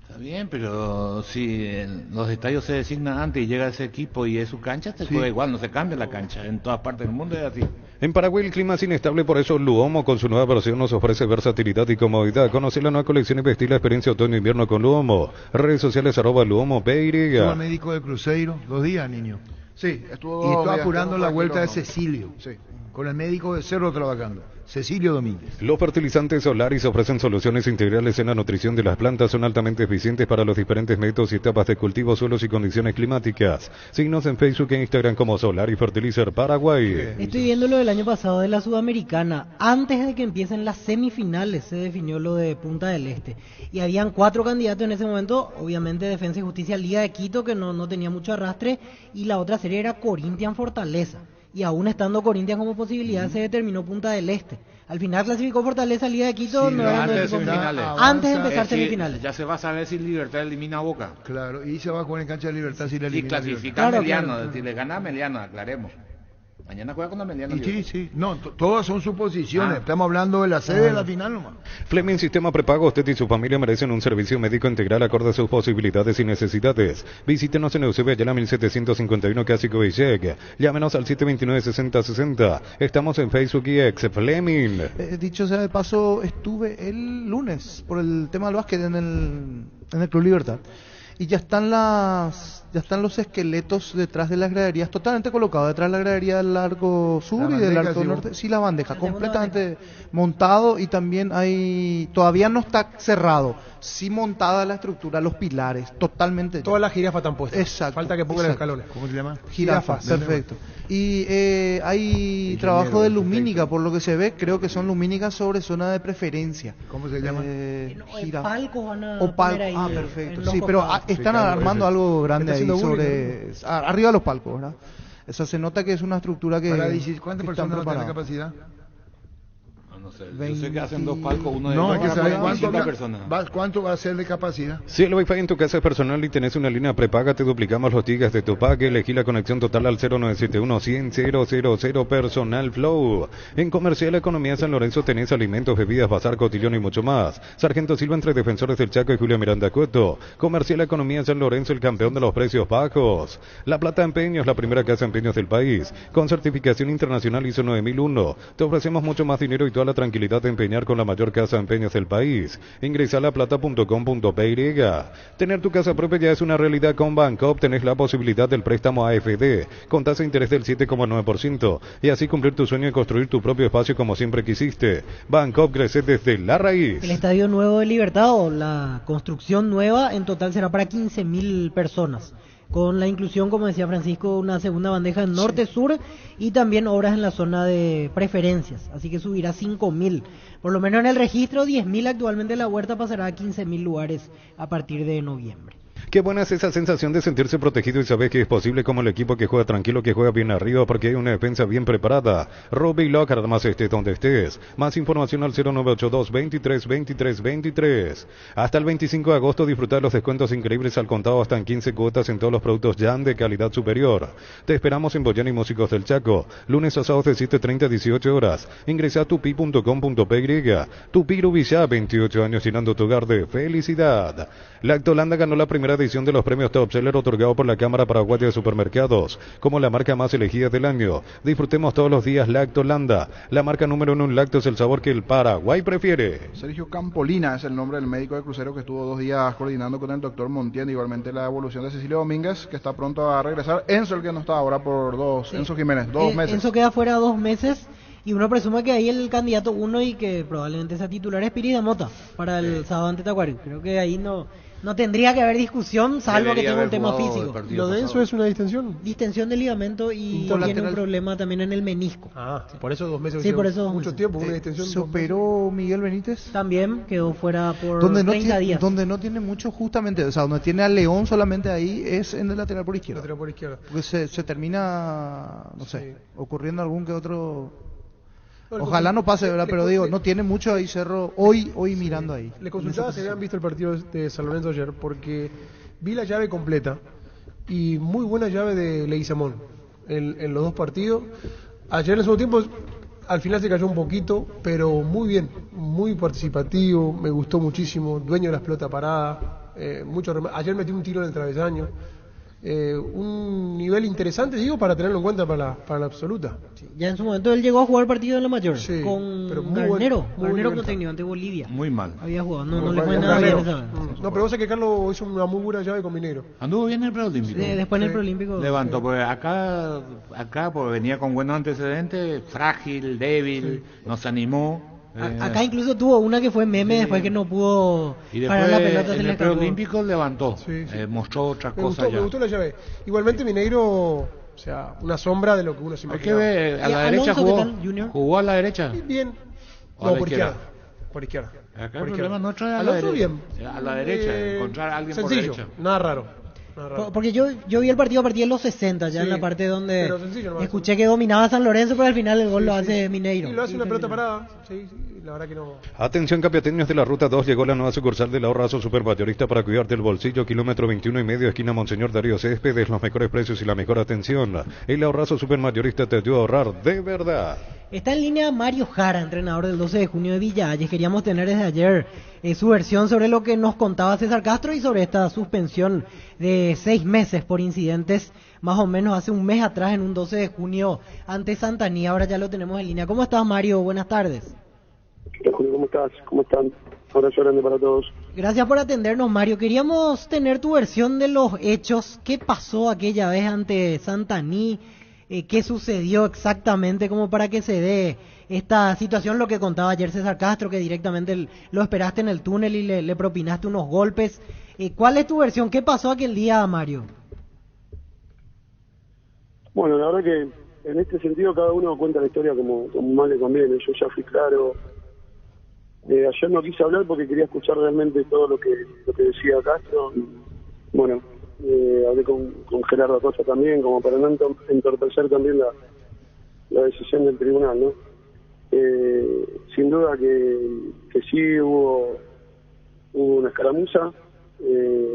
Está bien, pero si los estadios se designan antes y llega ese equipo y es su cancha, se juega igual, no se cambia la cancha. En todas partes del mundo es así. En Paraguay el clima es inestable, por eso Luomo con su nueva versión nos ofrece versatilidad y comodidad. Conoce la nueva colección y vestir la experiencia otoño-invierno con Luomo. Redes sociales @Luomo PY. Estuvo médico de Cruzeiro 2 días, niño. Sí, estuvo Y estaba 2 días, apurando estuvo la vuelta de tranquilo, ¿no? Cecilio. Sí. Con el médico de Cerro trabajando. Cecilio Domínguez. Los fertilizantes Solaris ofrecen soluciones integrales en la nutrición de las plantas, son altamente eficientes para los diferentes métodos y etapas de cultivo, suelos y condiciones climáticas. Síguenos en Facebook e Instagram como Solaris Fertilizer Paraguay. Estoy viendo lo del año pasado de la Sudamericana. Antes de que empiecen las semifinales se definió lo de Punta del Este. Y habían 4 candidatos en ese momento, obviamente Defensa y Justicia, Liga de Quito, que no tenía mucho arrastre, y la otra serie era Corinthians Fortaleza. Y aún estando Corinthians como posibilidad, se determinó Punta del Este. Al final clasificó Fortaleza, Liga de Quito, Sí, no eran antes dos de equipos semifinales. finales. Antes de Avanza, empezar Es decir, semifinales. ya se va a saber si Libertad elimina a Boca. Claro, y se va a jugar en cancha de Libertad si le Si elimina a Libertad. clasifica Claro, a Meliano, claro. si le gana a Meliano, aclaremos. Mañana juega con Meliano. Y sí, sí. No, todas son suposiciones. Ah. Estamos hablando de la sede de la final nomás. Fleming Sistema Prepago, usted y su familia merecen un servicio médico integral acorde a sus posibilidades y necesidades. Visítenos en Eusebio Ayala 1751 Casico Villec. Llámenos al 729-6060. Estamos en Facebook y ex Fleming. Dicho sea de paso, estuve el lunes por el tema del básquet en el Club Libertad. Y ya están los esqueletos detrás de las graderías, totalmente colocados detrás de la gradería del Largo Sur La y del bandeja, Arco sí, Norte. vos. Sí, la bandeja, La segunda completamente montado, y también todavía no está cerrado, sí montada la estructura, los pilares, totalmente. Todas las jirafas están puestas. Exacto, Falta que pongan los exacto. escalones. ¿Cómo se llama? Jirafas, perfecto. Y hay Ingeniero, trabajo de arquitecto. lumínica, por lo que se ve, creo que son lumínicas sobre zona de preferencia. ¿Cómo se llama? Jirafa. Palcos van a O poner ahí palcos, en perfecto. los Sí, pero costados. están claro, armando ese. algo grande Está ahí haciendo sobre arriba de los palcos, ¿verdad? Eso se nota que es una estructura que Para decir, ¿cuántas que están personas va a tener preparadas. capacidad? No sé, yo sé que hacen 2 palcos, uno de No, hay que para saber 25 personas. cuánto va a ser de capacidad. Si el Wi-Fi en tu casa es personal y tenés una línea prepaga, te duplicamos los gigas de tu pack. Elegí la conexión total al 0971-100-000 Personal Flow. En Comercial Economía San Lorenzo tenés alimentos, bebidas, bazar, cotillón y mucho más. Sargento Silva entre Defensores del Chaco y Julia Miranda Cueto. Comercial Economía San Lorenzo, el campeón de los precios bajos. La Plata Empeños, la primera casa de empeños del país. Con certificación internacional ISO 9001. Te ofrecemos mucho más dinero y toda la tranquilidad de empeñar con la mayor casa de empeños del país. Ingresa a laplata.com.py. Tener tu casa propia ya es una realidad con Bancop. Tenés la posibilidad del préstamo AFD con tasa de interés del 7,9% y así cumplir tu sueño de construir tu propio espacio como siempre quisiste. Bancop crece desde la raíz. El Estadio Nuevo de Libertad, o la construcción nueva, en total será para 15.000 personas. Con la inclusión, como decía Francisco, una segunda bandeja en norte-sur y también obras en la zona de preferencias. Así que subirá 5.000. Por lo menos en el registro, 10.000 actualmente. La Huerta pasará a 15.000 lugares a partir de noviembre. Qué buena es esa sensación de sentirse protegido y saber que es posible, como el equipo que juega tranquilo, que juega bien arriba, porque hay una defensa bien preparada. Robbie Lockhart, además estés donde estés. Más información al 0982-23-23-23. Hasta el 25 de agosto disfrutar de los descuentos increíbles al contado hasta en 15 cuotas en todos los productos Jan de calidad superior. Te esperamos en Boyani Músicos del Chaco, lunes a sábados de 7:30 a 18 horas. Ingresa a tupi.com.py. Tupi Rubilla, 28 años llenando tu hogar de felicidad. Lactolanda ganó la primera edición de los premios Top Seller otorgado por la Cámara Paraguaya de Supermercados como la marca más elegida del año. Disfrutemos todos los días Lactolanda. La marca número 1 en lácteos, el sabor que el Paraguay prefiere. Sergio Campolina es el nombre del médico de crucero que estuvo 2 días coordinando con el doctor Montiel, igualmente la evolución de Cecilio Domínguez, que está pronto a regresar. Enzo, el que no está ahora por Enzo Jiménez, 2 meses. Enzo queda fuera 2 meses. Y uno presume que ahí el candidato 1 y que probablemente sea titular es Piri Mota para el sábado ante Tacuario. Creo que ahí no tendría que haber discusión, salvo que tenga un tema físico. ¿Lo de Enzo es una distensión? Distensión de ligamento y tiene un problema también en el menisco. Por eso 2 meses. Sí, por eso mucho tiempo, una distensión. ¿Se operó Miguel Benítez? También quedó fuera por donde 30 días. Donde no tiene mucho justamente, o sea, donde tiene a León solamente ahí es en el lateral por izquierda. Porque se termina, no sé, ocurriendo algún que otro... Ojalá no pase, ¿verdad? Pero digo, no tiene mucho ahí Cerro hoy mirando ahí. Le consultaba si habían visto el partido de San Lorenzo ayer, porque vi la llave completa y muy buena llave de Leguizamón en los 2 partidos. Ayer en el segundo tiempo, al final se cayó un poquito, pero muy bien, muy participativo, me gustó muchísimo, dueño de las pelotas paradas, ayer metí un tiro en el travesaño. Un nivel interesante, digo, para tenerlo en cuenta para la absoluta. Sí, ya en su momento él llegó a jugar partido en la mayor con pero Garnero con técnico ante Bolivia. Muy mal. Había jugado, no le fue nada bien esa vez. No, pero vos sabés que Carlos hizo una muy buena llave con Mineiro. Anduvo bien en el preolímpico. Después en el preolímpico. Levantó, porque acá pues venía con buenos antecedentes, frágil, débil, no se animó. Acá incluso tuvo una que fue meme después que no pudo parar la pelota. En el preolímpico levantó, mostró otra cosa. Me gustó la llave. Igualmente Mineiro, o sea, una sombra de lo que uno se Hay que imaginaba. ver, a la derecha jugó a la derecha. Bien. No, por izquierda. Por izquierda. Acá el problema no trae a la Alonso derecha. bien. A la derecha, encontrar a alguien sencillo, por derecha. Nada raro. Porque yo vi el partido a partir de los 60, ya en la parte donde escuché que dominaba San Lorenzo, pero al final el gol lo hace Mineiro. Y lo hace una pelota parada. Sí, la verdad que no. Atención, capiateños de la Ruta 2, llegó la nueva sucursal del ahorrazo supermayorista para cuidarte el bolsillo, kilómetro 21,5, esquina Monseñor Darío Céspedes, los mejores precios y la mejor atención. El ahorrazo supermayorista te ayuda a ahorrar de verdad. Está en línea Mario Jara, entrenador del 12 de junio de Villalles. Queríamos tener desde ayer su versión sobre lo que nos contaba César Castro y sobre esta suspensión de 6 meses por incidentes, más o menos hace un mes atrás en un 12 de junio ante Santaní. Ahora ya lo tenemos en línea. ¿Cómo estás, Mario? Buenas tardes. Julio, ¿cómo estás? ¿Cómo están? Abrazo grande para todos. Gracias por atendernos, Mario. Queríamos tener tu versión de los hechos. ¿Qué pasó aquella vez ante Santaní? ¿Qué sucedió exactamente como para que se dé esta situación? Lo que contaba ayer César Castro, que directamente lo esperaste en el túnel y le propinaste unos golpes. ¿Cuál es tu versión? ¿Qué pasó aquel día, Mario? Bueno, la verdad que en este sentido cada uno cuenta la historia como más le conviene. Yo ya fui claro. Ayer no quise hablar porque quería escuchar realmente todo lo que decía Castro. Bueno, hablé con Gerardo Acosta también, como para no entorpecer también la decisión del tribunal, ¿no? Sin duda que sí hubo una escaramuza,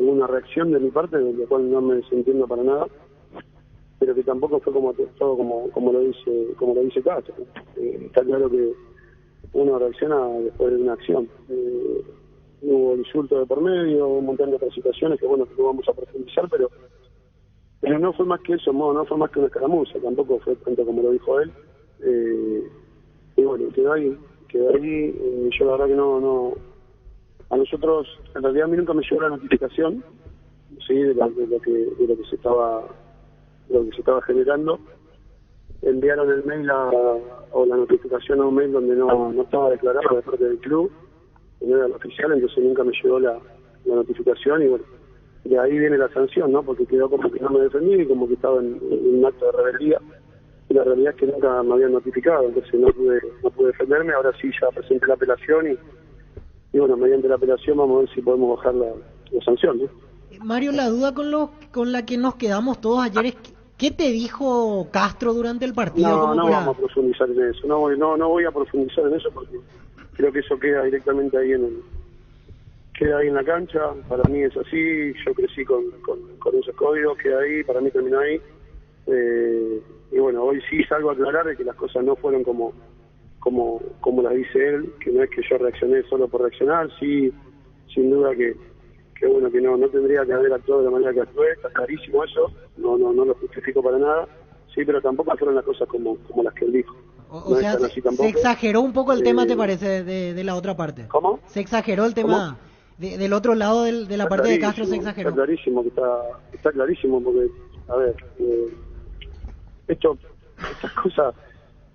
una reacción de mi parte, de la cual no me desentiendo para nada, pero que tampoco fue todo como lo dice Castro. Está claro que uno reacciona después de una acción. Hubo insultos de por medio, un montón de otras situaciones que bueno, que no vamos a profundizar, pero no fue más que eso, no fue más que una escaramuza, tampoco fue tanto como lo dijo él. Y bueno, quedó de ahí, yo la verdad que no, a nosotros, en realidad a mí nunca me llegó la notificación, sí, de lo que se estaba generando. Enviaron el mail o la notificación a un mail donde no estaba declarado de parte del club, que no era lo oficial, entonces nunca me llegó la notificación y bueno, de ahí viene la sanción, ¿no? Porque quedó como que no me defendí y como que estaba en un acto de rebeldía. Y la realidad es que nunca me habían notificado, entonces no pude defenderme. Ahora sí ya presenté la apelación y bueno, mediante la apelación vamos a ver si podemos bajar la sanción, ¿no? Mario, la duda con la que nos quedamos todos ayer es ¿qué te dijo Castro durante el partido? No vamos a profundizar en eso, no voy a profundizar en eso porque creo que eso queda directamente ahí queda ahí en la cancha. Para mí es así, yo crecí con esos códigos, queda ahí, para mí terminó ahí. Y bueno, hoy sí salgo a aclarar de que las cosas no fueron como las dice él, que no es que yo reaccioné solo por reaccionar, sí, sin duda que bueno, que no tendría que haber actuado de la manera que actué, está clarísimo eso, no lo justifico para nada, sí, pero tampoco fueron las cosas como las que él dijo. O sea, se exageró un poco el tema, ¿te parece, de la otra parte? ¿Cómo? Se exageró el tema. Del otro lado de la parte de Castro se exageró. Está clarísimo, está clarísimo, porque, a ver, estas cosas,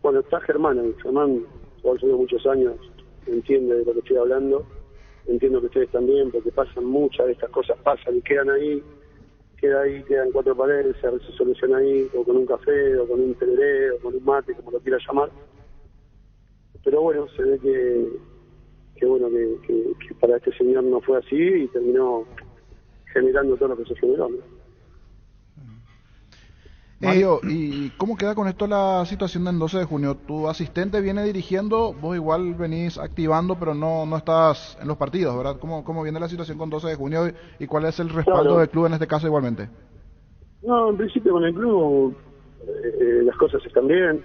bueno, está Germán, por eso muchos años, entiende de lo que estoy hablando, entiendo que ustedes también, porque pasan muchas de estas cosas, pasan y quedan cuatro paredes, se soluciona ahí, o con un café, o con un tereré, o con un mate, como lo quiera llamar. Pero bueno, se ve que para este señor no fue así y terminó generando todo lo que se generó, ¿no? Mario, ¿y cómo queda con esto la situación del 12 de junio? Tu asistente viene dirigiendo, vos igual venís activando, pero no estás en los partidos, ¿verdad? ¿Cómo viene la situación con 12 de junio y cuál es el respaldo del club en este caso igualmente? No, en principio con el club las cosas están bien.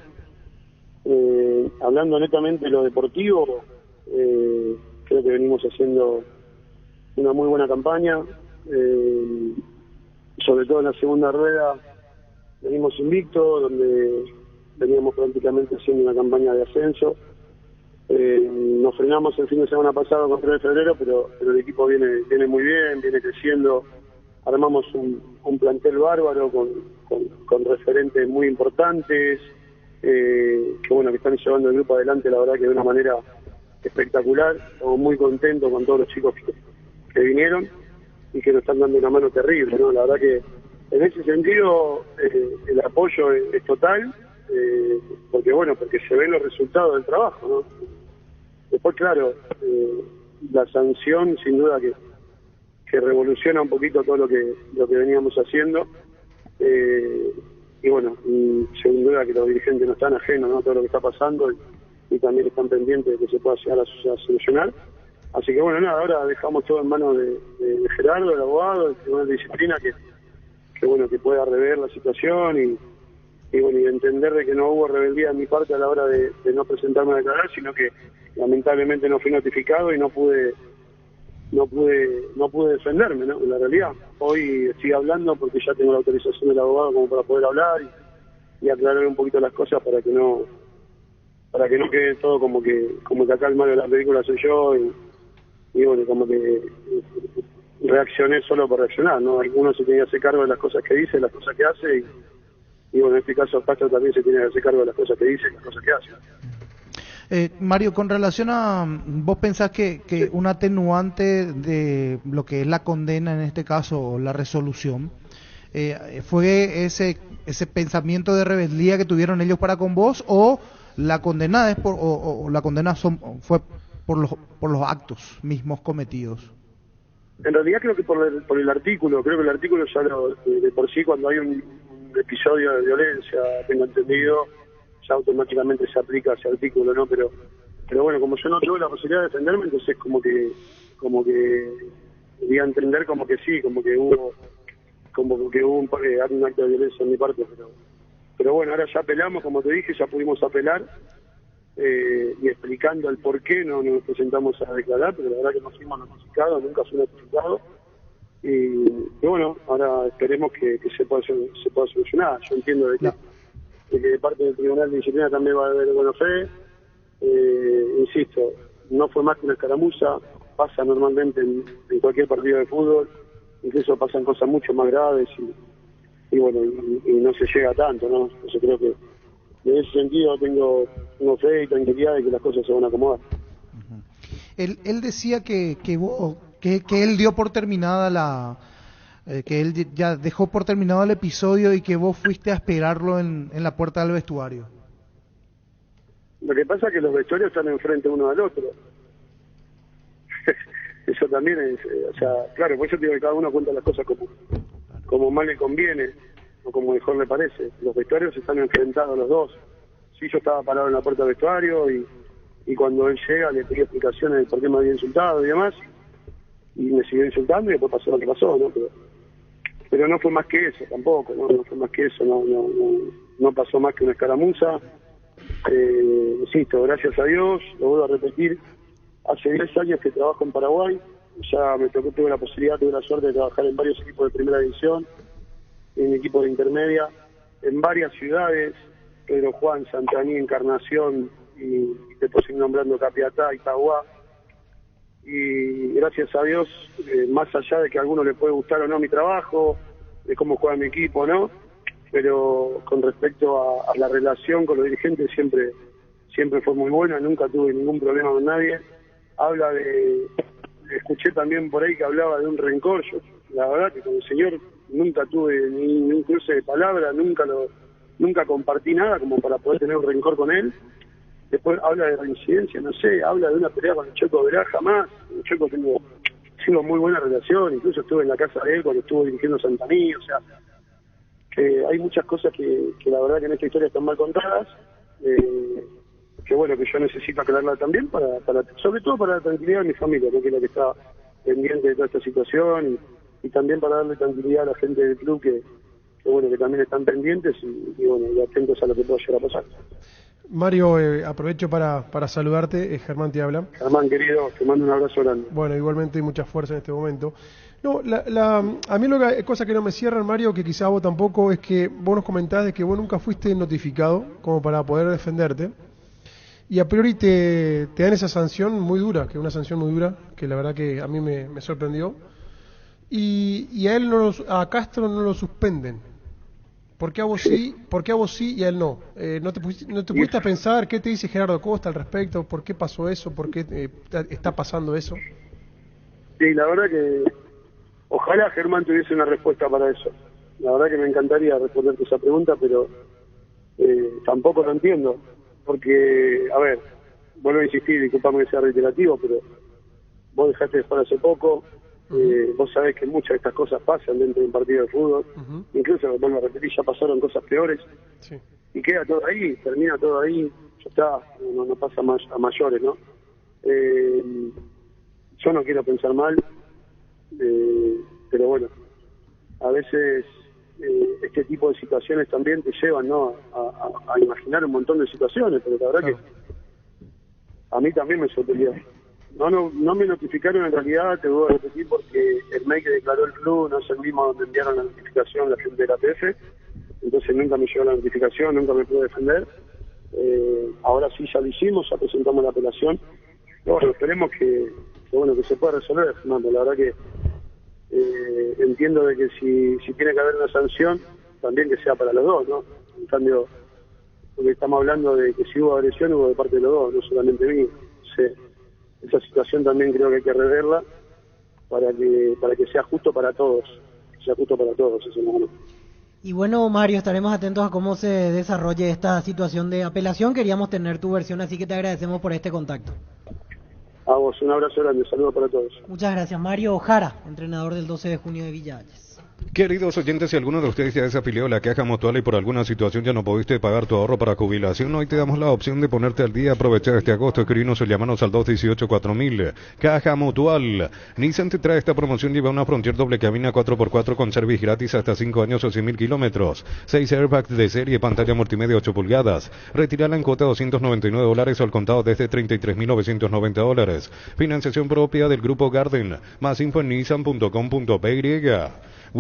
Hablando netamente de lo deportivo, creo que venimos haciendo una muy buena campaña, sobre todo en la segunda rueda venimos invictos, donde veníamos prácticamente haciendo una campaña de ascenso. Nos frenamos el fin de semana pasado con 3 de febrero, pero el equipo viene muy bien, viene creciendo. Armamos un plantel bárbaro con referentes muy importantes, que están llevando el grupo adelante, la verdad que de una manera espectacular. Estamos muy contentos con todos los chicos que vinieron y que nos están dando una mano terrible, ¿no? La verdad que en ese sentido el apoyo es total, porque se ven los resultados del trabajo, ¿no? Después, claro, la sanción sin duda que revoluciona un poquito todo lo que veníamos haciendo, y sin duda que los dirigentes no están ajenos, ¿no?, a todo lo que está pasando y también están pendientes de que se pueda llegar a solucionar. Así que ahora dejamos todo en manos de Gerardo, el abogado, del Tribunal de Disciplina, que pueda rever la situación y entender de que no hubo rebeldía de mi parte a la hora de no presentarme a declarar, sino que lamentablemente no fui notificado y no pude defenderme, ¿no? En la realidad, hoy estoy hablando porque ya tengo la autorización del abogado como para poder hablar y aclarar un poquito las cosas para que no quede todo como que acá el malo de la película soy yo y como que reaccioné solo por reaccionar, ¿no? Uno se tiene que hacer cargo de las cosas que dice, las cosas que hace y en este caso Castro también se tiene que hacer cargo de las cosas que dice y las cosas que hace. Mario, con relación a, ¿vos pensás que un atenuante de lo que es la condena en este caso, o la resolución, fue ese pensamiento de rebeldía que tuvieron ellos para con vos, o la condena fue por los actos mismos cometidos? En realidad creo que por el artículo, creo que el artículo ya de por sí, cuando hay un episodio de violencia, tengo entendido, ya automáticamente se aplica ese artículo, ¿no? Pero como yo no tuve la posibilidad de defenderme, entonces como que di a entender como que sí, como que hubo un acto de violencia en mi parte, pero ahora ya apelamos, como te dije, ya pudimos apelar, y explicando el por qué no nos presentamos a declarar, pero la verdad que no fuimos notificados, nunca fui notificado, y ahora esperemos que se pueda solucionar. Yo entiendo de que de parte del Tribunal de Disciplina también va a haber buena fe, Insisto, no fue más que una escaramuza, pasa normalmente en cualquier partido de fútbol, incluso pasan cosas mucho más graves y bueno, y no se llega a tanto, ¿no? Yo creo que en ese sentido tengo fe y tranquilidad de que las cosas se van a acomodar. Él decía que él dio por terminada que él ya dejó por terminado el episodio y que vos fuiste a esperarlo en la puerta del vestuario. Lo que pasa es que los vestuarios están enfrente uno al otro. Eso también es, o sea, claro, por eso digo que cada uno cuenta las cosas como más le conviene o como mejor le parece. Los vestuarios están enfrentados los dos. Sí, yo estaba parado en la puerta del vestuario y cuando él llega le pedí explicaciones de por qué me había insultado y demás, y me siguió insultando y después pasó lo que pasó, ¿no? Pero no fue más que eso tampoco, no fue más que eso, no pasó más que una escaramuza. Insisto, gracias a Dios, lo vuelvo a repetir, hace 10 años que trabajo en Paraguay, ya tuve la posibilidad, tuve la suerte de trabajar en varios equipos de primera división, en equipos de intermedia, en varias ciudades, Pedro Juan, Santaní, Encarnación, y después ir nombrando Capiatá, Itagua, y gracias a Dios, más allá de que a alguno le puede gustar o no mi trabajo, de cómo juega mi equipo, ¿no? Pero con respecto a la relación con los dirigentes siempre fue muy buena, nunca tuve ningún problema con nadie. Escuché también por ahí que hablaba de un rencor. Yo, la verdad que con el señor nunca tuve ni un cruce de palabras, nunca compartí nada como para poder tener un rencor con él. Después habla de reincidencia, no sé, habla de una pelea con el Checo Verá, jamás. Con el Checo tengo muy buena relación, incluso estuve en la casa de él cuando estuvo dirigiendo Santaní, o sea, que hay muchas cosas que la verdad que en esta historia están mal contadas, que bueno, que yo necesito aclararla también, sobre todo para la tranquilidad de mi familia, que es la que está pendiente de toda esta situación, y también para darle tranquilidad a la gente del club que bueno, que también están pendientes y bueno, y atentos a lo que pueda llegar a pasar. Mario, aprovecho para saludarte, Germán te habla. Germán, querido, te mando un abrazo grande. Bueno, igualmente mucha fuerza en este momento. No, a mí cosa que no me cierran, Mario, que quizás vos tampoco, es que vos nos comentás de que vos nunca fuiste notificado como para poder defenderte, y a priori te dan esa sanción muy dura, que es una sanción muy dura, que la verdad que a mí me sorprendió, y a Castro no lo suspenden. ¿Por qué a vos sí y a él no? ¿No te pusiste a pensar qué te dice Gerardo Costa al respecto? ¿Por qué pasó eso? ¿Por qué está pasando eso? Sí, la verdad que ojalá Germán tuviese una respuesta para eso. La verdad que me encantaría responderte esa pregunta, pero tampoco lo entiendo. Porque, a ver, vuelvo a insistir, disculpame que sea reiterativo, pero vos dejaste de jugar hace poco. Vos sabés que muchas de estas cosas pasan dentro de un partido de fútbol, incluso, vuelvo a repetir, ya pasaron cosas peores, sí. Y queda todo ahí, termina todo ahí, ya está, no pasa más a mayores, ¿no? Yo no quiero pensar mal, pero bueno, a veces este tipo de situaciones también te llevan, ¿no?, a imaginar un montón de situaciones, pero la verdad que a mí también me sorprendió. No me notificaron en realidad, te voy a repetir, porque el mail que declaró el club no es el mismo donde enviaron la notificación la gente de la ATF, entonces nunca me llegó la notificación, nunca me pude defender. Ahora sí ya lo hicimos, ya presentamos la apelación. Pero bueno, esperemos que se pueda resolver, Fernando. La verdad que entiendo de que si tiene que haber una sanción, también que sea para los dos, ¿no? En cambio, porque estamos hablando de que si hubo agresión, hubo de parte de los dos, no solamente mí. Esa situación también creo que hay que reverla para que sea justo para todos, eso no. Y bueno, Mario, estaremos atentos a cómo se desarrolle esta situación de apelación. Queríamos tener tu versión, así que te agradecemos por este contacto. A vos, un abrazo grande, saludos para todos. Muchas gracias. Mario Ojara, entrenador del 12 de junio de Villa Hayes. Queridos oyentes, si alguno de ustedes ya es afiliado a la Caja Mutual y por alguna situación ya no pudiste pagar tu ahorro para jubilación, hoy te damos la opción de ponerte al día, aprovechar este agosto, escribirnos o llamarnos al 218-4000. Caja Mutual. Nissan te trae esta promoción, lleva una Frontier doble cabina 4x4 con service gratis hasta 5 años o 100.000 kilómetros. 6 airbags de serie, pantalla multimedia 8 pulgadas. Retirala en cuota $299 o al contado desde $33.990. Financiación propia del Grupo Garden. Más info en nissan.com.py.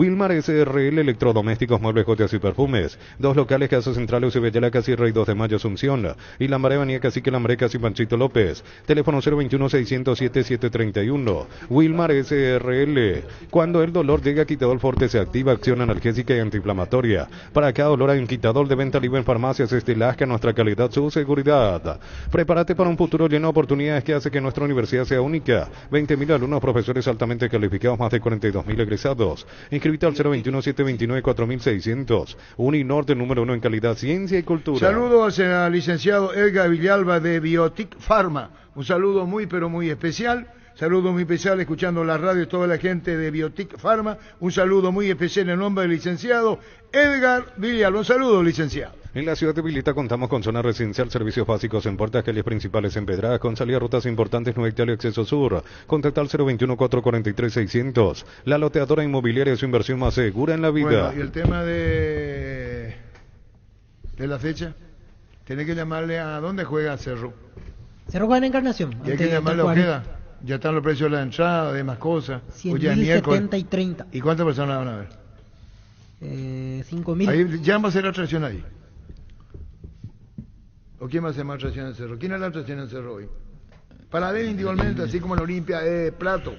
Wilmar SRL, electrodomésticos, muebles, joyas y perfumes. 2 locales, Casa Central, UCB, Yala, Casi Rey 2 de Mayo, Asunción. Y Lambaré, Avenida Cacique, Lambaré, Casi Panchito López. Teléfono 021-607-731. Wilmar SRL. Cuando el dolor llega, Quitadol Forte se activa, acción analgésica y antiinflamatoria. Para cada dolor hay un Quitadol de venta libre en farmacias Estelasca, nuestra calidad, su seguridad. Prepárate para un futuro lleno de oportunidades que hace que nuestra universidad sea única. 20.000 alumnos, profesores altamente calificados, más de 42.000 egresados. Inscríbete al 021-729-4600. Uninorte, número 1 en calidad, ciencia y cultura. Saludos al licenciado Edgar Villalba de Biotic Pharma. Un saludo muy pero muy especial. Saludo muy especial escuchando la radio y toda la gente de Biotic Pharma. Un saludo muy especial en nombre del licenciado Edgar Villalba. Un saludo, licenciado. En la ciudad de Vilita contamos con zona residencial, servicios básicos en puertas, calles principales empedradas, con salida a rutas importantes, Nueva Italia, Acceso Sur. Contacta al 021-443-600. La loteadora inmobiliaria es su inversión más segura en la vida. Bueno, y el tema de la fecha, tenés que llamarle a dónde juega Cerro. Cerro juega en Encarnación. Y hay que llamarle a Ojeda. Ya están los precios de la entrada, demás cosas. 100.000, 70 y 30. ¿Y cuántas personas van a ver? 5.000. Ahí ya va a ser la atracción ahí. ¿O quién va a hacer más atracción en Cerro? ¿Quién es la atracción en Cerro hoy? Para ver individualmente, así como en Olimpia, Plato.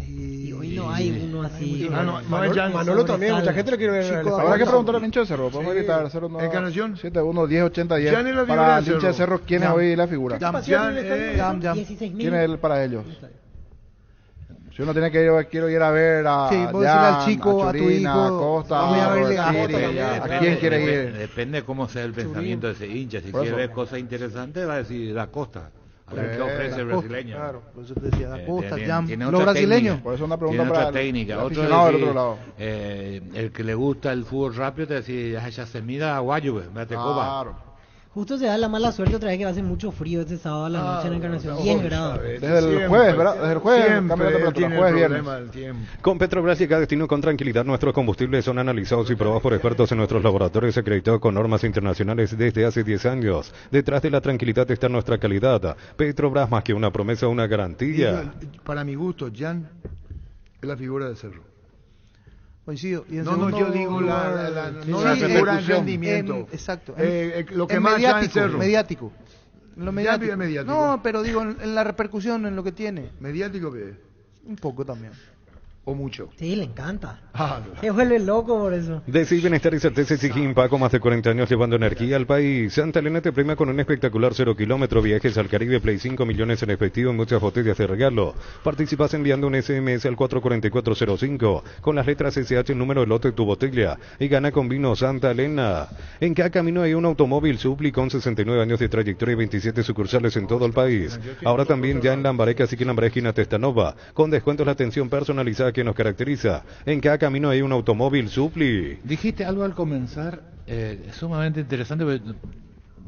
Y hoy no hay uno así. Manolo también, mucha gente lo quiere ver. Habrá que preguntar al hincha de Cerro. Podemos gritar. ¿Encarnación? 71-10-80-10. Jan es la figura para de el hincha de Cerro. Cerro, ¿quién es hoy la figura? Jan. 16.000. ¿Quién es él para ellos? Si uno tiene que ir, quiero ir a ver a Sí, vos decirle al chico, a tu Churina, hijo, a Costa, voy a verle a Siri, Costa ¿a quién quiere ir? Depende cómo sea el pensamiento de ese hincha. Si Por quiere eso. ver cosas interesantes, va a decir da Costa. A ver qué ofrece el brasileño. Claro, por eso te decía, da Costa, Tiene Jam. otra Los brasileños. técnica. Por eso una pregunta Tiene para otra técnica. el Otro aficionado del decir, otro lado. el que le gusta el fútbol rápido te decía, ya se mira a Guayo, vete coba. Claro. Justo se da la mala suerte otra vez que va a hacer mucho frío este sábado a la noche en Encarnación. 10 grados. Desde el jueves, ¿verdad? Desde el jueves, cambia la temperatura, jueves, viernes. Con Petrobras llega a destino con tranquilidad. Nuestros combustibles son analizados y probados por expertos en nuestros laboratorios acreditados con normas internacionales desde hace 10 años. Detrás de la tranquilidad está nuestra calidad. Petrobras, más que una promesa, una garantía. Para mi gusto, Jan es la figura de Cerro. Coincido. Y en No, segundo yo digo no lugar, la sí, figura en rendimiento. Exacto. Lo que en más mediático, Cerro. mediático. En lo mediático. mediático. No, pero digo en la repercusión, en lo que tiene. ¿Mediático qué es? Un poco también. ¿O mucho? Sí, le encanta. Ah, Se vuelve loco por eso. Decir bienestar y certeza exige Impaco, más de 40 años llevando energía al país. Santa Elena te premia con un espectacular 0 kilómetro, viajes al Caribe, Play 5 millones en efectivo y muchas botellas de regalo. Participas enviando un SMS al 44405 con las letras SH, el número de lote de tu botella y gana con vino Santa Elena. En cada camino hay un automóvil Supli con 69 años de trayectoria y 27 sucursales en todo el país. Ahora también ya en Lambaré, así que en Lambaré, esquina Testanova, con descuentos la atención personalizada que nos caracteriza. En cada camino hay un automóvil Supli. Dijiste algo al comenzar sumamente interesante.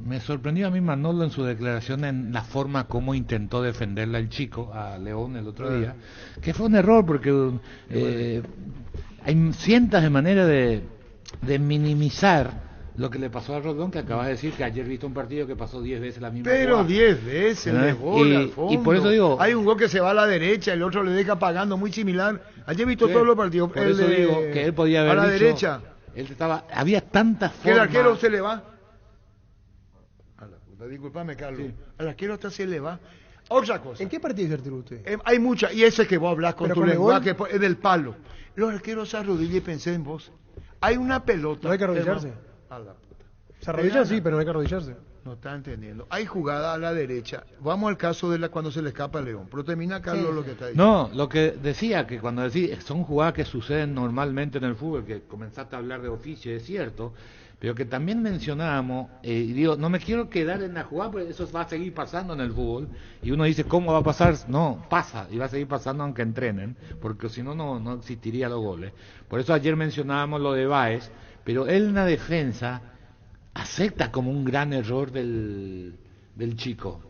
Me sorprendió a mí Manolo en su declaración en la forma como intentó defenderla el chico a León el otro día, que fue un error porque hay cientos de maneras de minimizar lo que le pasó a Rodón, que acabas de decir que ayer viste un partido que pasó 10 veces la misma Pero jugada. 10 veces de gol al fondo. Y por eso digo, hay un gol que se va a la derecha, el otro le deja pagando, muy similar. Ayer he visto sí, todos los partidos. por eso digo que él podía haber a la dicho, derecha. Él estaba, había tantas Que el formas. arquero se le va. A la puta, disculpame, Carlos. Sí. Al arquero hasta se le va. Otra cosa. ¿En qué partido se retiró usted? Hay mucha, y ese que vos hablas con tu lenguaje gol? es del palo. Los arqueros se arrodillan y pensé en vos. Hay una pelota. No hay que arrodillarse. A la puta. Se arrodilla sí, pero no hay que arrodillarse. No está entendiendo. Hay jugada a la derecha. Vamos al caso de cuando se le escapa a León. Pero termina, Carlos, lo que está diciendo. No, lo que decía, que cuando decía, son jugadas que suceden normalmente en el fútbol, que comenzaste a hablar de oficio, es cierto, pero que también mencionábamos, y digo, no me quiero quedar en la jugada, porque eso va a seguir pasando en el fútbol, y uno dice, ¿cómo va a pasar? No, pasa, y va a seguir pasando aunque entrenen, porque si no, no existiría los goles. Por eso ayer mencionábamos lo de Báez, pero él en la defensa acepta como un gran error del chico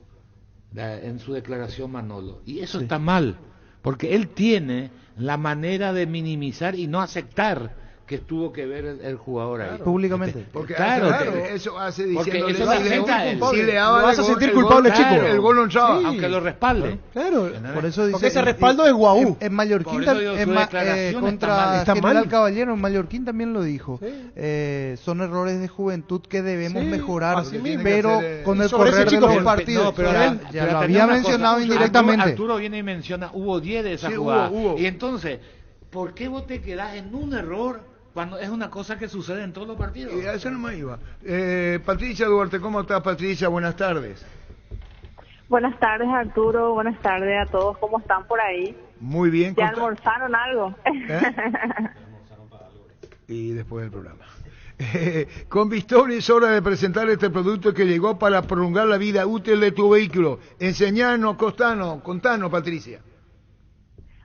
en su declaración Manolo, y eso está mal, porque él tiene la manera de minimizar y no aceptar que tuvo que ver el jugador ahí. Públicamente. Porque Claro, eso hace porque diciéndole eso lo afecta a él. si le Lo daba vas a el sentir el culpable, chico. el gol no entraba. Sí. Aunque lo respalde. Claro, Por eso dice, porque ese respaldo es guau. En Mallorquín, Por eso digo, su declaración contra está mal. General Caballero, en Mallorquín también lo dijo. Sí. Son errores de juventud que debemos Sí, mejorar, así mismo. pero Tiene que con hacer, el sobre ese correr de chico los que- partidos. No, pero ya pero lo tenés había una mencionado cosa. indirectamente. Arturo viene y menciona, hubo 10 de esas Sí, jugadas. hubo. Y entonces, ¿por qué vos te quedás en un error cuando es una cosa que sucede en todos los partidos? Y a eso no me iba. Patricia Duarte, ¿cómo estás, Patricia? Buenas tardes. Buenas tardes, Arturo. Buenas tardes a todos. ¿Cómo están por ahí? Muy bien. ¿Ya almorzaron algo? Y después del programa. Con Bistoni es hora de presentar este producto que llegó para prolongar la vida útil de tu vehículo. Enseñanos, contanos, Patricia.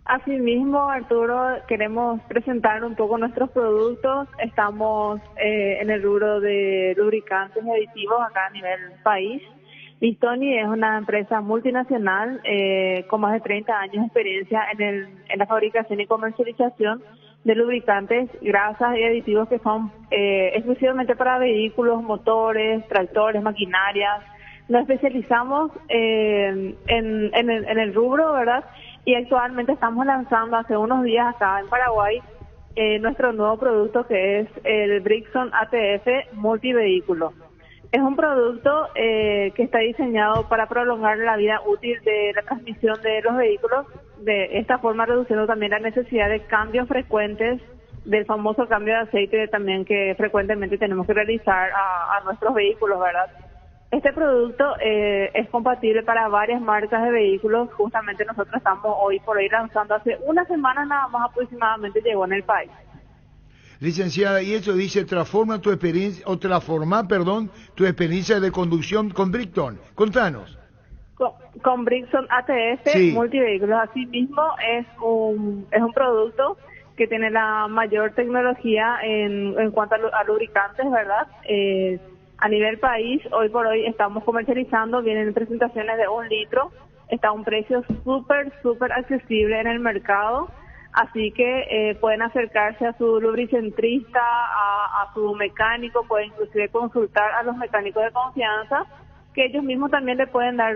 Asimismo, Arturo, queremos presentar un poco nuestros productos. Estamos en el rubro de lubricantes y aditivos acá a nivel país. Bistoni es una empresa multinacional con más de 30 años de experiencia en la fabricación y comercialización de lubricantes, grasas y aditivos que son exclusivamente para vehículos, motores, tractores, maquinarias. Nos especializamos en el rubro, ¿verdad? Y actualmente estamos lanzando hace unos días acá en Paraguay nuestro nuevo producto que es el Brixton ATF multivehículo. Es un producto que está diseñado para prolongar la vida útil de la transmisión de los vehículos, de esta forma reduciendo también la necesidad de cambios frecuentes del famoso cambio de aceite también que frecuentemente tenemos que realizar a nuestros vehículos, ¿verdad? Este producto es compatible para varias marcas de vehículos. Justamente nosotros estamos hoy por hoy lanzando, hace una semana nada más aproximadamente llegó en el país. Licenciada, y eso dice, transforma tu experiencia, tu experiencia de conducción con Brixton. Contanos. Con Brixton ATF Sí. multivehículos, asimismo es un producto que tiene la mayor tecnología en cuanto a lubricantes, ¿verdad? A nivel país, hoy por hoy estamos comercializando, vienen presentaciones de 1 litro, está a un precio súper accesible en el mercado, así que pueden acercarse a su lubricentrista, a su mecánico, pueden inclusive consultar a los mecánicos de confianza, que ellos mismos también le pueden dar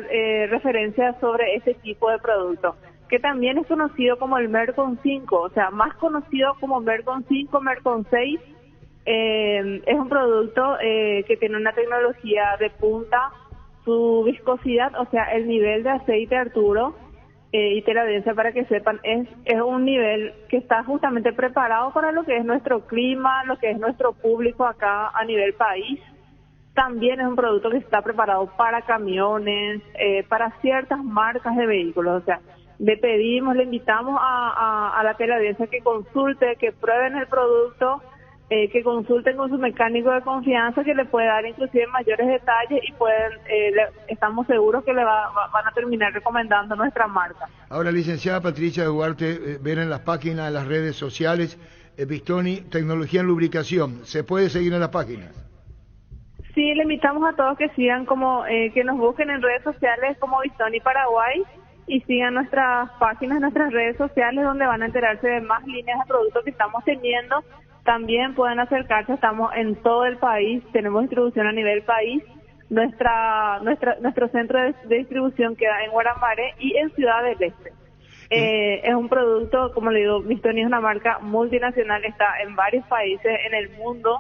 referencias sobre este tipo de producto, que también es conocido como el Mercon 5, o sea, más conocido como Mercon 5, Mercon 6, es un producto que tiene una tecnología de punta, su viscosidad, o sea, el nivel de aceite, Arturo, y te la audiencia para que sepan, es un nivel que está justamente preparado para lo que es nuestro clima, lo que es nuestro público acá a nivel país. También es un producto que está preparado para camiones, para ciertas marcas de vehículos, o sea, le invitamos a la teleaudiencia que consulte, que prueben el producto, que consulten con su mecánico de confianza que le puede dar inclusive mayores detalles y estamos seguros que van a terminar recomendando nuestra marca. Ahora, licenciada Patricia Duarte, ven en las páginas, en las redes sociales, Bistoni, tecnología en lubricación. ¿Se puede seguir en las páginas? Sí, le invitamos a todos que sigan que nos busquen en redes sociales como Bistoni Paraguay y sigan nuestras páginas, nuestras redes sociales donde van a enterarse de más líneas de productos que estamos teniendo. También pueden acercarse, estamos en todo el país, tenemos distribución a nivel país. Nuestro centro de distribución queda en Guaramare y en Ciudad del Este. Es un producto, como le digo, Bistoni es una marca multinacional, está en varios países en el mundo,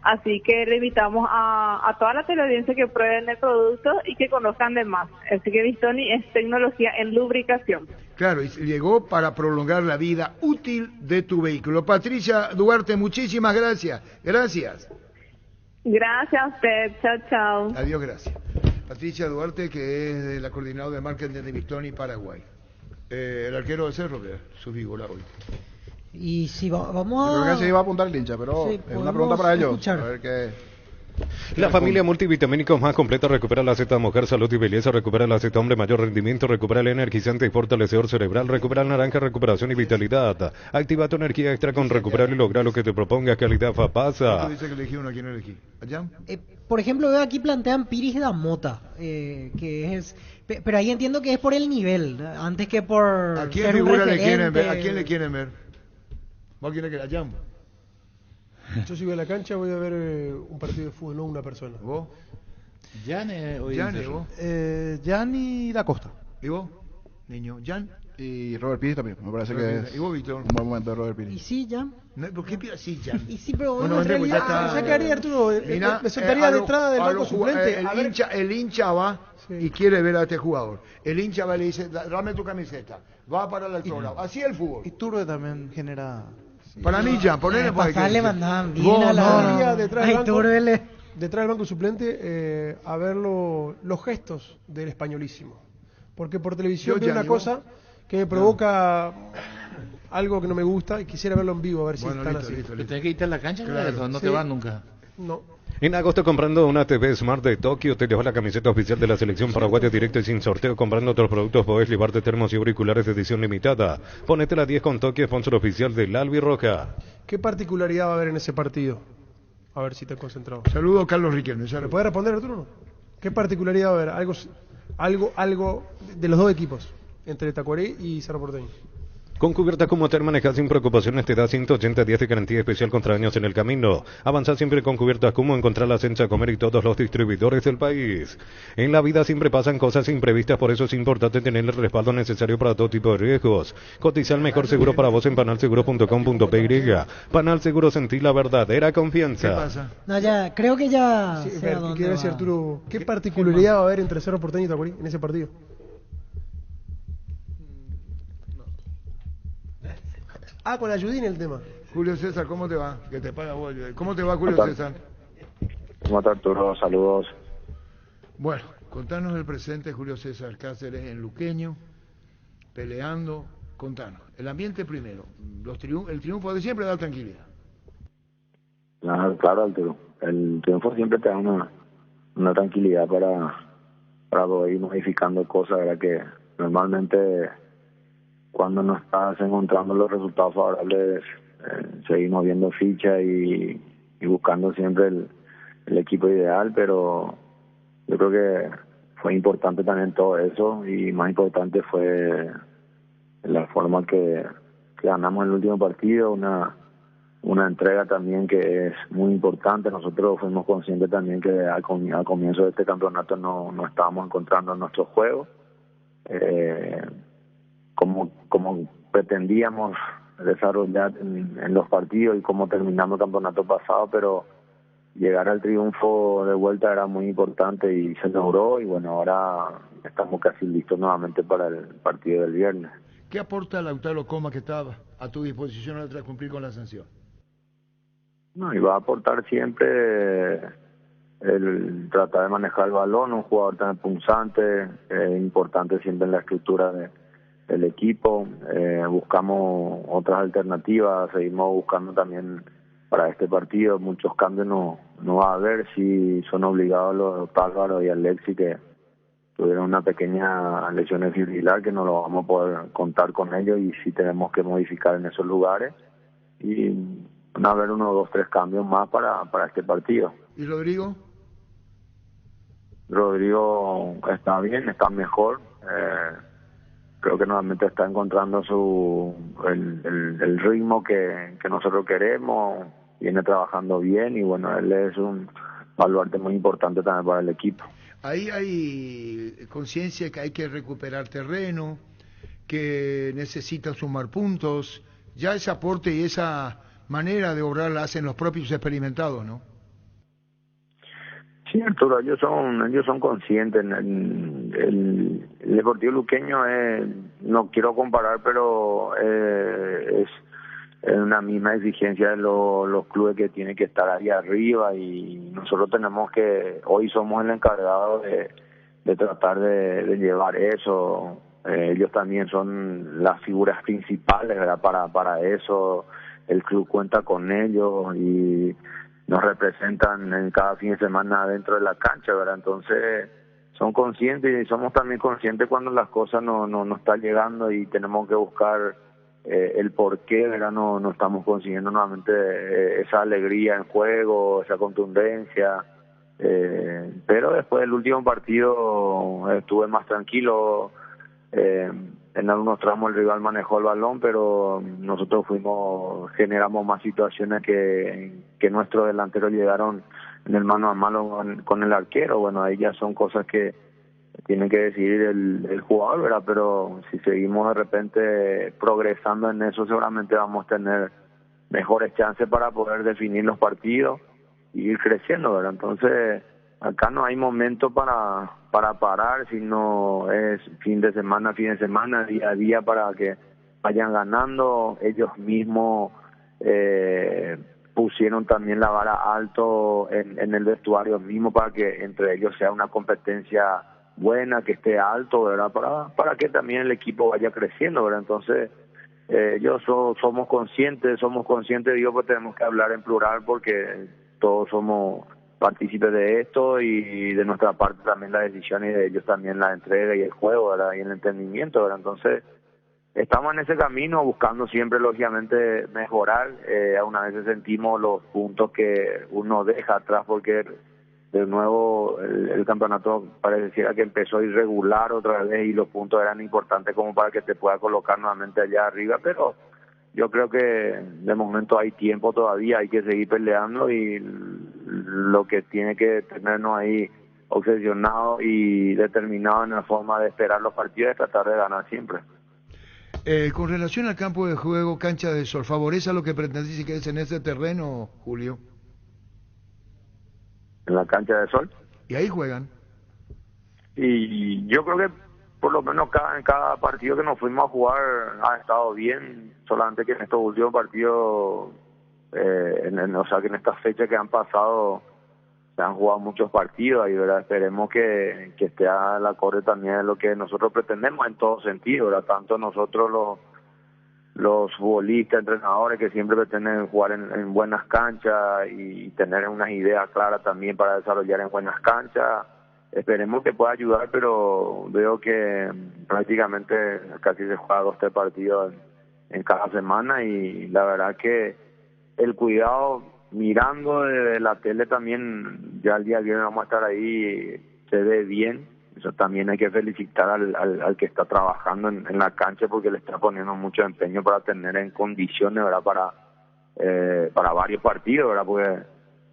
así que le invitamos a toda la teleaudiencia que prueben el producto y que conozcan de más. Así que Bistoni es tecnología en lubricación. Claro, y llegó para prolongar la vida útil de tu vehículo. Patricia Duarte, muchísimas gracias. Gracias. Gracias a usted. Chao, chao. Adiós, gracias. Patricia Duarte, que es de la coordinadora de marketing de Bistoni Paraguay. El arquero de Cerro, que es su figura hoy. Y si vamos Yo a... creo que se iba a apuntar el hincha, pero Sí, es una pregunta para ellos. escuchar. A ver qué... La familia multivitamínicos más completa recupera la Z Mujer, salud y belleza, recupera la Z Hombre, mayor rendimiento, recupera el energizante y fortalecedor cerebral, recupera el naranja, recuperación y vitalidad. Activa tu energía extra con recuperar y lograr lo que te propongas, calidad ¿Tú pasa. dices que elegí uno? ¿A quién elegí? ¿Allá? Por ejemplo, veo aquí plantean Piris da Mota, que es... Pero ahí entiendo que es por el nivel, ¿no? Antes que por ¿A quién ser un figura le quieren ver? referente. ¿A quién le quieren ver? ¿Vos a quién le querés? ¿A Jan? Yo si voy a la cancha voy a ver un partido de fútbol, no una persona. ¿Vos? Jan, ¿vos? Jan y Da Costa. ¿Y vos, niño? ¿Jan? Y Robert Pires también, me parece Robert que Pires. es ¿Y vos, Víctor? un buen momento de Robert Y Pires. sí, ya. No, ¿por qué pidas así, Jan? Y sí, pero Bueno, en Andrés, pues ya realidad... está. ¿Sabes qué haría, Arturo? Mirá, Me sentaría a detrás del a banco los suplente. a ver- el hincha va y quiere ver a este jugador. El hincha va y le dice, dame tu camiseta. Va para la altura. Así es el fútbol. Y Turbe también genera... Para mí, Jan, ponele por pasar aquí. le mandaban bien Vos, a la... no, iría detrás del Ay, banco. Turbe le- detrás del banco suplente a ver los gestos del españolísimo. Porque por televisión Yo, veo Jan, una ¿y vos? cosa que me provoca algo que no me gusta y quisiera verlo en vivo, a ver si Bueno, están listo, así. listo, ¿Te listo. tenés que irte a la cancha? Claro, No sí. te vas nunca. No. En agosto, comprando una TV Smart de Tokio, te llevas la camiseta oficial de la selección paraguaya directa y sin sorteo. Comprando otros productos podés llevarte termos y auriculares de edición limitada. Ponete la 10 con Tokio, sponsor oficial del Albirroja. ¿Qué particularidad va a haber en ese partido? A ver si te has concentrado. Saludo a Carlos Riquelme. ¿Me puede responder, Arturo? ¿Qué particularidad va a haber? Algo de los dos equipos, entre Tacuarí y Cerro Porteño. Con cubiertas como Ter manejas sin preocupaciones, te da 180 días de garantía especial contra daños en el camino. Avanza siempre con cubiertas como encontrarlas en Chacomer y todos los distribuidores del país. En la vida siempre pasan cosas imprevistas, por eso es importante tener el respaldo necesario para todo tipo de riesgos. Cotiza el mejor seguro para vos en panalseguro.com.py. Panal Seguro, sentí la verdadera confianza. ¿Qué pasa? No, ya, creo que ya Sí, sé a dónde quiero decir, va. Arturo, ¿qué particularidad va a haber entre Cerro Porteño y Tacuarí en ese partido? Ah, con Ayudín el tema. Julio César, ¿cómo te va? Que te paga vos. ¿Cómo te va, Julio ¿Cómo César? ¿Cómo está, Arturo? Saludos. Bueno, contanos el presente, Julio César Cáceres en Luqueño, peleando. Contanos. El ambiente primero. El triunfo de siempre da tranquilidad. Claro, Arturo. El triunfo siempre te da una tranquilidad para poder ir modificando cosas, ¿verdad? Que normalmente cuando no estás encontrando los resultados favorables, seguimos viendo ficha y buscando siempre el equipo ideal, pero yo creo que fue importante también todo eso y más importante fue la forma que ganamos el último partido, una entrega también que es muy importante. Nosotros fuimos conscientes también que al comienzo de este campeonato no estábamos encontrando nuestro juego como pretendíamos desarrollar en los partidos y como terminamos el campeonato pasado, pero llegar al triunfo de vuelta era muy importante y se logró, y bueno, ahora estamos casi listos nuevamente para el partido del viernes. ¿Qué aporta Lautaro Coma que estaba a tu disposición al cumplir con la sanción? No, y va a aportar siempre el tratar de manejar el balón, un jugador tan punzante, importante siempre en la estructura del equipo. Buscamos otras alternativas, seguimos buscando también para este partido. Muchos cambios no va a haber, si son obligados los Álvaro y Alexi, que tuvieron una pequeña lesión fibrilar, que no lo vamos a poder contar con ellos, y si tenemos que modificar en esos lugares, y van a haber 1, 2, 3 cambios más para este partido. ¿Y Rodrigo? Rodrigo está bien, está mejor. Creo que nuevamente está encontrando el ritmo que nosotros queremos. Viene trabajando bien y bueno, él es un baluarte muy importante también para el equipo. Ahí hay conciencia que hay que recuperar terreno, que necesita sumar puntos. Ya ese aporte y esa manera de obrar la hacen los propios experimentados, ¿no? Sí, Arturo, ellos son conscientes. El Deportivo Luqueño no quiero comparar, pero es una misma exigencia de los clubes que tienen que estar ahí arriba, y nosotros tenemos que, hoy somos el encargado de tratar de llevar eso. Ellos también son las figuras principales, ¿verdad? Para eso el club cuenta con ellos y nos representan en cada fin de semana dentro de la cancha, ¿verdad? Entonces son conscientes, y somos también conscientes cuando las cosas no están llegando y tenemos que buscar el por qué, ¿verdad? No estamos consiguiendo nuevamente esa alegría en juego, esa contundencia, pero después del último partido estuve más tranquilo. en algunos tramos el rival manejó el balón, pero nosotros generamos más situaciones que nuestros delanteros llegaron en el mano a mano con el arquero. Bueno, ahí ya son cosas que tiene que decidir el jugador, ¿verdad? Pero si seguimos de repente progresando en eso, seguramente vamos a tener mejores chances para poder definir los partidos y ir creciendo, ¿verdad? Entonces, acá no hay momento para parar, sino es fin de semana, día a día, para que vayan ganando. Ellos mismos pusieron también la vara alto en el vestuario mismo para que entre ellos sea una competencia buena, que esté alto, ¿verdad? Para que también el equipo vaya creciendo, ¿verdad? Entonces, somos conscientes, digo, que tenemos que hablar en plural porque todos somos partícipes de esto y de nuestra parte también la decisión y de ellos también la entrega y el juego, ¿verdad? Y el entendimiento, ¿verdad? Entonces, estamos en ese camino buscando siempre, lógicamente, mejorar. Una vez sentimos los puntos que uno deja atrás porque de nuevo el campeonato pareciera que empezó irregular otra vez y los puntos eran importantes como para que te pueda colocar nuevamente allá arriba, pero yo creo que de momento hay tiempo todavía, hay que seguir peleando y lo que tiene que tenernos ahí obsesionados y determinados en la forma de esperar los partidos es tratar de ganar siempre. Con relación al campo de juego, cancha de sol, ¿favorece a lo que pretendís que es en ese terreno, Julio? En la cancha de sol. ¿Y ahí juegan? Y yo creo que por lo menos en cada partido que nos fuimos a jugar ha estado bien, solamente que en estos últimos partidos, o sea que en estas fechas que han pasado se han jugado muchos partidos y ¿verdad? Esperemos que esté a la acorde también de lo que nosotros pretendemos en todo sentido, ¿verdad? Tanto nosotros los futbolistas, entrenadores que siempre pretenden jugar en buenas canchas y tener unas ideas claras también para desarrollar en buenas canchas. Esperemos que pueda ayudar, pero veo que prácticamente casi se juega 2 o 3 partidos en cada semana y la verdad que el cuidado mirando desde la tele también, ya el día viernes vamos a estar ahí, se ve bien. Eso también hay que felicitar al que está trabajando en la cancha porque le está poniendo mucho empeño para tener en condiciones, ¿verdad? Para varios partidos, ¿verdad? Porque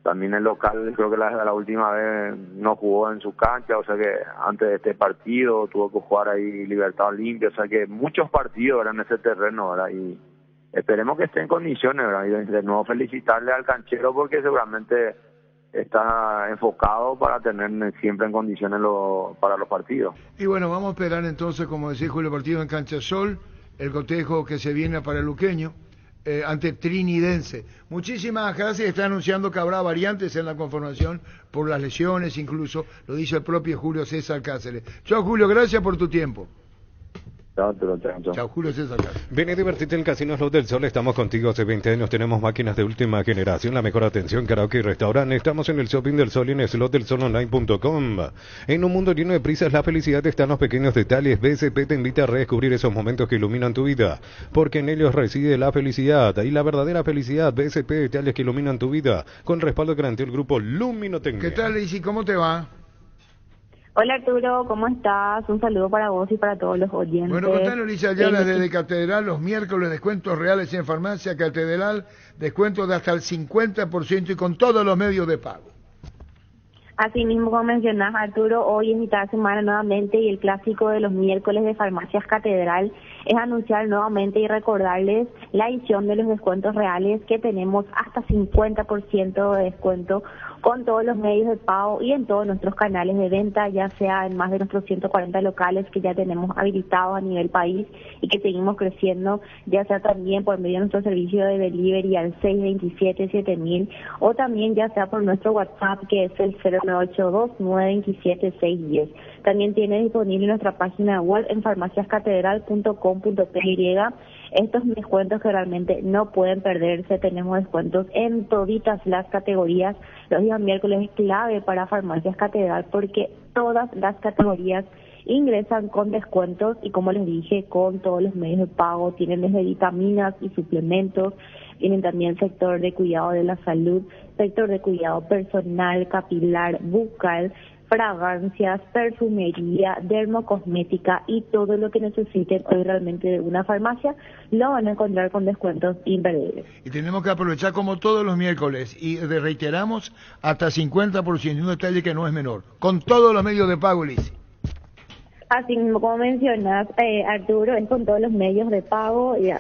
también el local, creo que la última vez no jugó en su cancha, o sea que antes de este partido tuvo que jugar ahí Libertad Olimpia, o sea que muchos partidos, ¿verdad? En ese terreno, ¿verdad? Y esperemos que esté en condiciones, ¿verdad? Y de nuevo felicitarle al canchero porque seguramente está enfocado para tener siempre en condiciones para los partidos. Y bueno, vamos a esperar entonces, como decía Julio, el partido en Cancha Sol, el cotejo que se viene para el luqueño, ante Trinidense. Muchísimas gracias. Está anunciando que habrá variantes en la conformación por las lesiones, incluso lo dice el propio Julio César Cáceres. Chao, Julio, gracias por tu tiempo. Chao, Julio César Cáceres. Ven y divertirte en Casinos Los del Sol. Estamos contigo hace 20 años. Tenemos máquinas de última generación, la mejor atención, karaoke y restaurante. Estamos en el Shopping del Sol y en slotdelsolonline.com. En un mundo lleno de prisas, la felicidad está en los pequeños detalles. BSP te invita a redescubrir esos momentos que iluminan tu vida, porque en ellos reside la felicidad. Y la verdadera felicidad, BSP, detalles que iluminan tu vida. Con respaldo garantía el grupo Luminotecnia. ¿Qué tal, Lizzy? ¿Cómo te va? Hola Arturo, ¿cómo estás? Un saludo para vos y para todos los oyentes. Bueno, contanos, Lizzy Ayala, desde Catedral, los miércoles descuentos reales en Farmacia Catedral, descuentos de hasta el 50% y con todos los medios de pago. Así mismo como mencionás, Arturo, hoy es mitad de semana nuevamente y el clásico de los miércoles de Farmacias Catedral es anunciar nuevamente y recordarles la edición de los descuentos reales que tenemos hasta 50% de descuento con todos los medios de pago y en todos nuestros canales de venta, ya sea en más de nuestros 140 locales que ya tenemos habilitados a nivel país y que seguimos creciendo, ya sea también por medio de nuestro servicio de delivery al 627-7000 o también ya sea por nuestro WhatsApp que es el 0982-927-610. También tiene disponible nuestra página web en farmaciascatedral.com.py estos descuentos que realmente no pueden perderse. Tenemos descuentos en toditas las categorías. Los días miércoles es clave para Farmacias Catedral porque todas las categorías ingresan con descuentos y, como les dije, con todos los medios de pago. Tienen desde vitaminas y suplementos, tienen también sector de cuidado de la salud, sector de cuidado personal, capilar, bucal. fragancias, perfumería, dermocosmética y todo lo que necesiten hoy realmente de una farmacia, lo van a encontrar con descuentos imperdibles. Y tenemos que aprovechar como todos los miércoles y reiteramos hasta 50%, un detalle que no es menor, con todos los medios de pago, Liz. Así mismo, como mencionas, Arturo, es con todos los medios de pago, y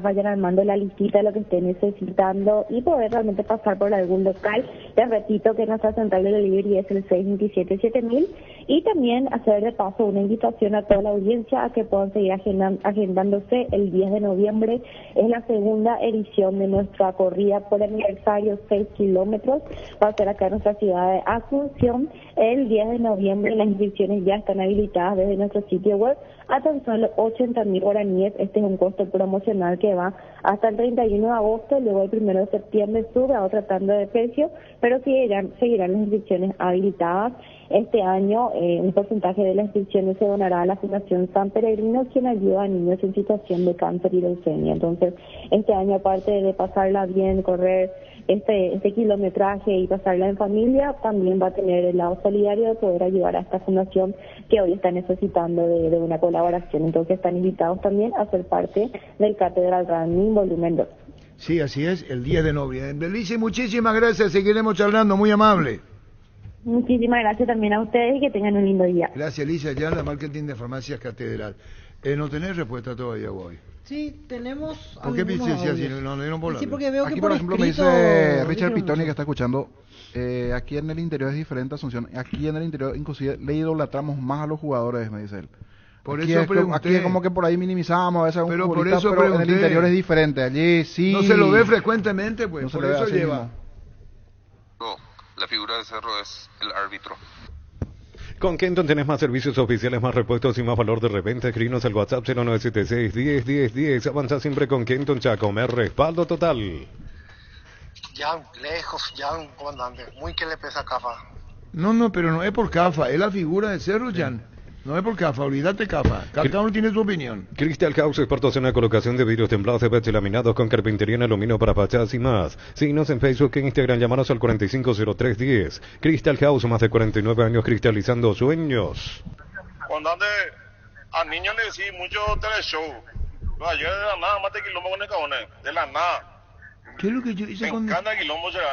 vayan armando la listita de lo que estén necesitando y poder realmente pasar por algún local. Les repito que nuestra central de delivery es el 627-7000 y también hacer de paso una invitación a toda la audiencia a que puedan seguir agendándose el 10 de noviembre. Es la segunda edición de nuestra corrida por aniversario, 6 kilómetros. Va a ser acá en nuestra ciudad de Asunción el 10 de noviembre. Las inscripciones ya están habilitadas desde nuestro sitio web a tan solo 80.000 guaraníes. Este es un costo promocional que va hasta el 31 de agosto, luego el 1 de septiembre sube a otra tanda de precio, pero seguirán las inscripciones habilitadas. Este año un porcentaje de las inscripciones se donará a la Fundación San Peregrino, quien ayuda a niños en situación de cáncer y leucemia. Entonces, este año, aparte de pasarla bien, correr este kilometraje y pasarla en familia, también va a tener el lado solidario de poder ayudar a esta fundación que hoy está necesitando de una colaboración. Entonces, están invitados también a ser parte del Catedral Running Volumen 2. Sí, así es, el 10 de noviembre. Lice, muchísimas gracias, seguiremos charlando, muy amable. Muchísimas gracias también a ustedes y que tengan un lindo día. Gracias, Alicia, ya la marketing de Farmacias Catedral. ¿No tenés respuesta todavía, hoy? Sí, tenemos. ¿Por qué piensas así? ¿No le dieron bola? Sí, porque veo Aquí, que por ejemplo, me dice Richard Pitoni, mucho. que está escuchando, aquí en el interior es diferente, Asunción. Aquí en el interior, inclusive, le idolatramos más a los jugadores, me dice él. Por Aquí eso es pregunté. aquí es como que por ahí minimizamos a veces a un Pero por futbolista, eso pero en el pregunté. interior es diferente. Allí sí. No se lo ve frecuentemente, pues, No se por le ve eso así lleva. mismo. La figura de Cerro es el árbitro. Con Kenton tenés más servicios oficiales, más repuestos y más valor de reventa. Escribinos al WhatsApp 0976 10 10 10. Avanza siempre con Kenton Chacomer, respaldo total. Jan, lejos, Jan, comandante. Muy que le pesa Cafa. No, pero no es por CAFA, es la figura de Cerro, Jan. No es por CAFA, olvídate CAFA. Cada uno tiene su opinión. Crystal House, expertos en la colocación de vidrios templados, de PET laminados con carpintería en aluminio para fachadas y más. Síguenos en Facebook e Instagram, llamanos al 450310. Crystal House, más de 49 años cristalizando sueños. Comandante, a niños le decís mucho teleshow. No, ayer de la nada mate quilombo con el cabone. De la nada. ¿Qué es lo que yo hice Me con...? encanta el quilombo, será,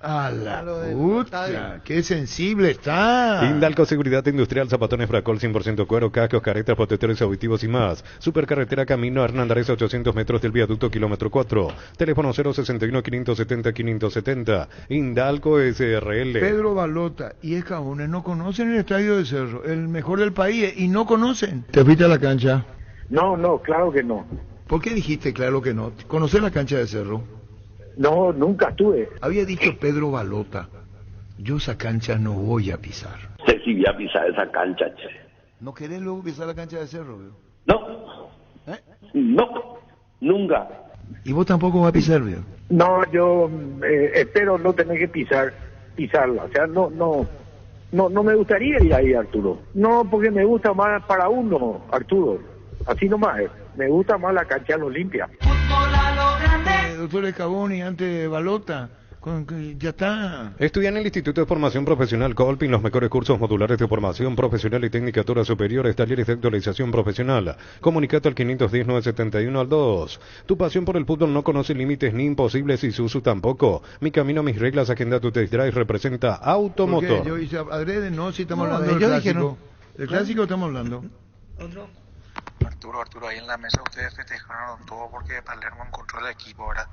A la puta, qué sensible está. Indalco Seguridad Industrial, zapatones Fracol 100% cuero, cascos, caretas, protectores auditivos y más. Supercarretera Camino Hernandez, 800 metros del viaducto, kilómetro 4. Teléfono 061-570-570. Indalco SRL. Pedro Balota y Escabones no conocen el estadio de Cerro, el mejor del país, y no conocen. ¿Te fuiste a la cancha? No, claro que no. ¿Por qué dijiste claro que no? ¿Conoces la cancha de Cerro? No, nunca estuve. Había dicho Pedro Balota, yo esa cancha no voy a pisar. Sé si voy a pisar esa cancha, che. ¿No querés luego pisar la cancha de Cerro, veo? No. No, nunca. ¿Y vos tampoco vas a pisar, veo? No, yo espero no tener que pisarla. O sea, no me gustaría ir ahí, Arturo. No, porque me gusta más para uno, Arturo. Así nomás es. Me gusta más la cancha Olimpia. Doctor Escaboni, antes Balota, ya está. Estudia en el Instituto de Formación Profesional Colpin los mejores cursos modulares de formación profesional y tecnicatura superiores, talleres de actualización profesional. Comunicate al 510-971 al 2. Tu pasión por el fútbol no conoce límites ni imposibles y su uso tampoco. Mi camino, mis reglas, agenda tu test drive, representa Automotor. ¿Por qué? Yo hice adrede, no, si estamos No, hablando del ellos clásico. dijeron. ¿Del clásico estamos hablando? Otro. Arturo, ahí en la mesa ustedes festejaron todo porque Palermo encontró el equipo, ¿verdad?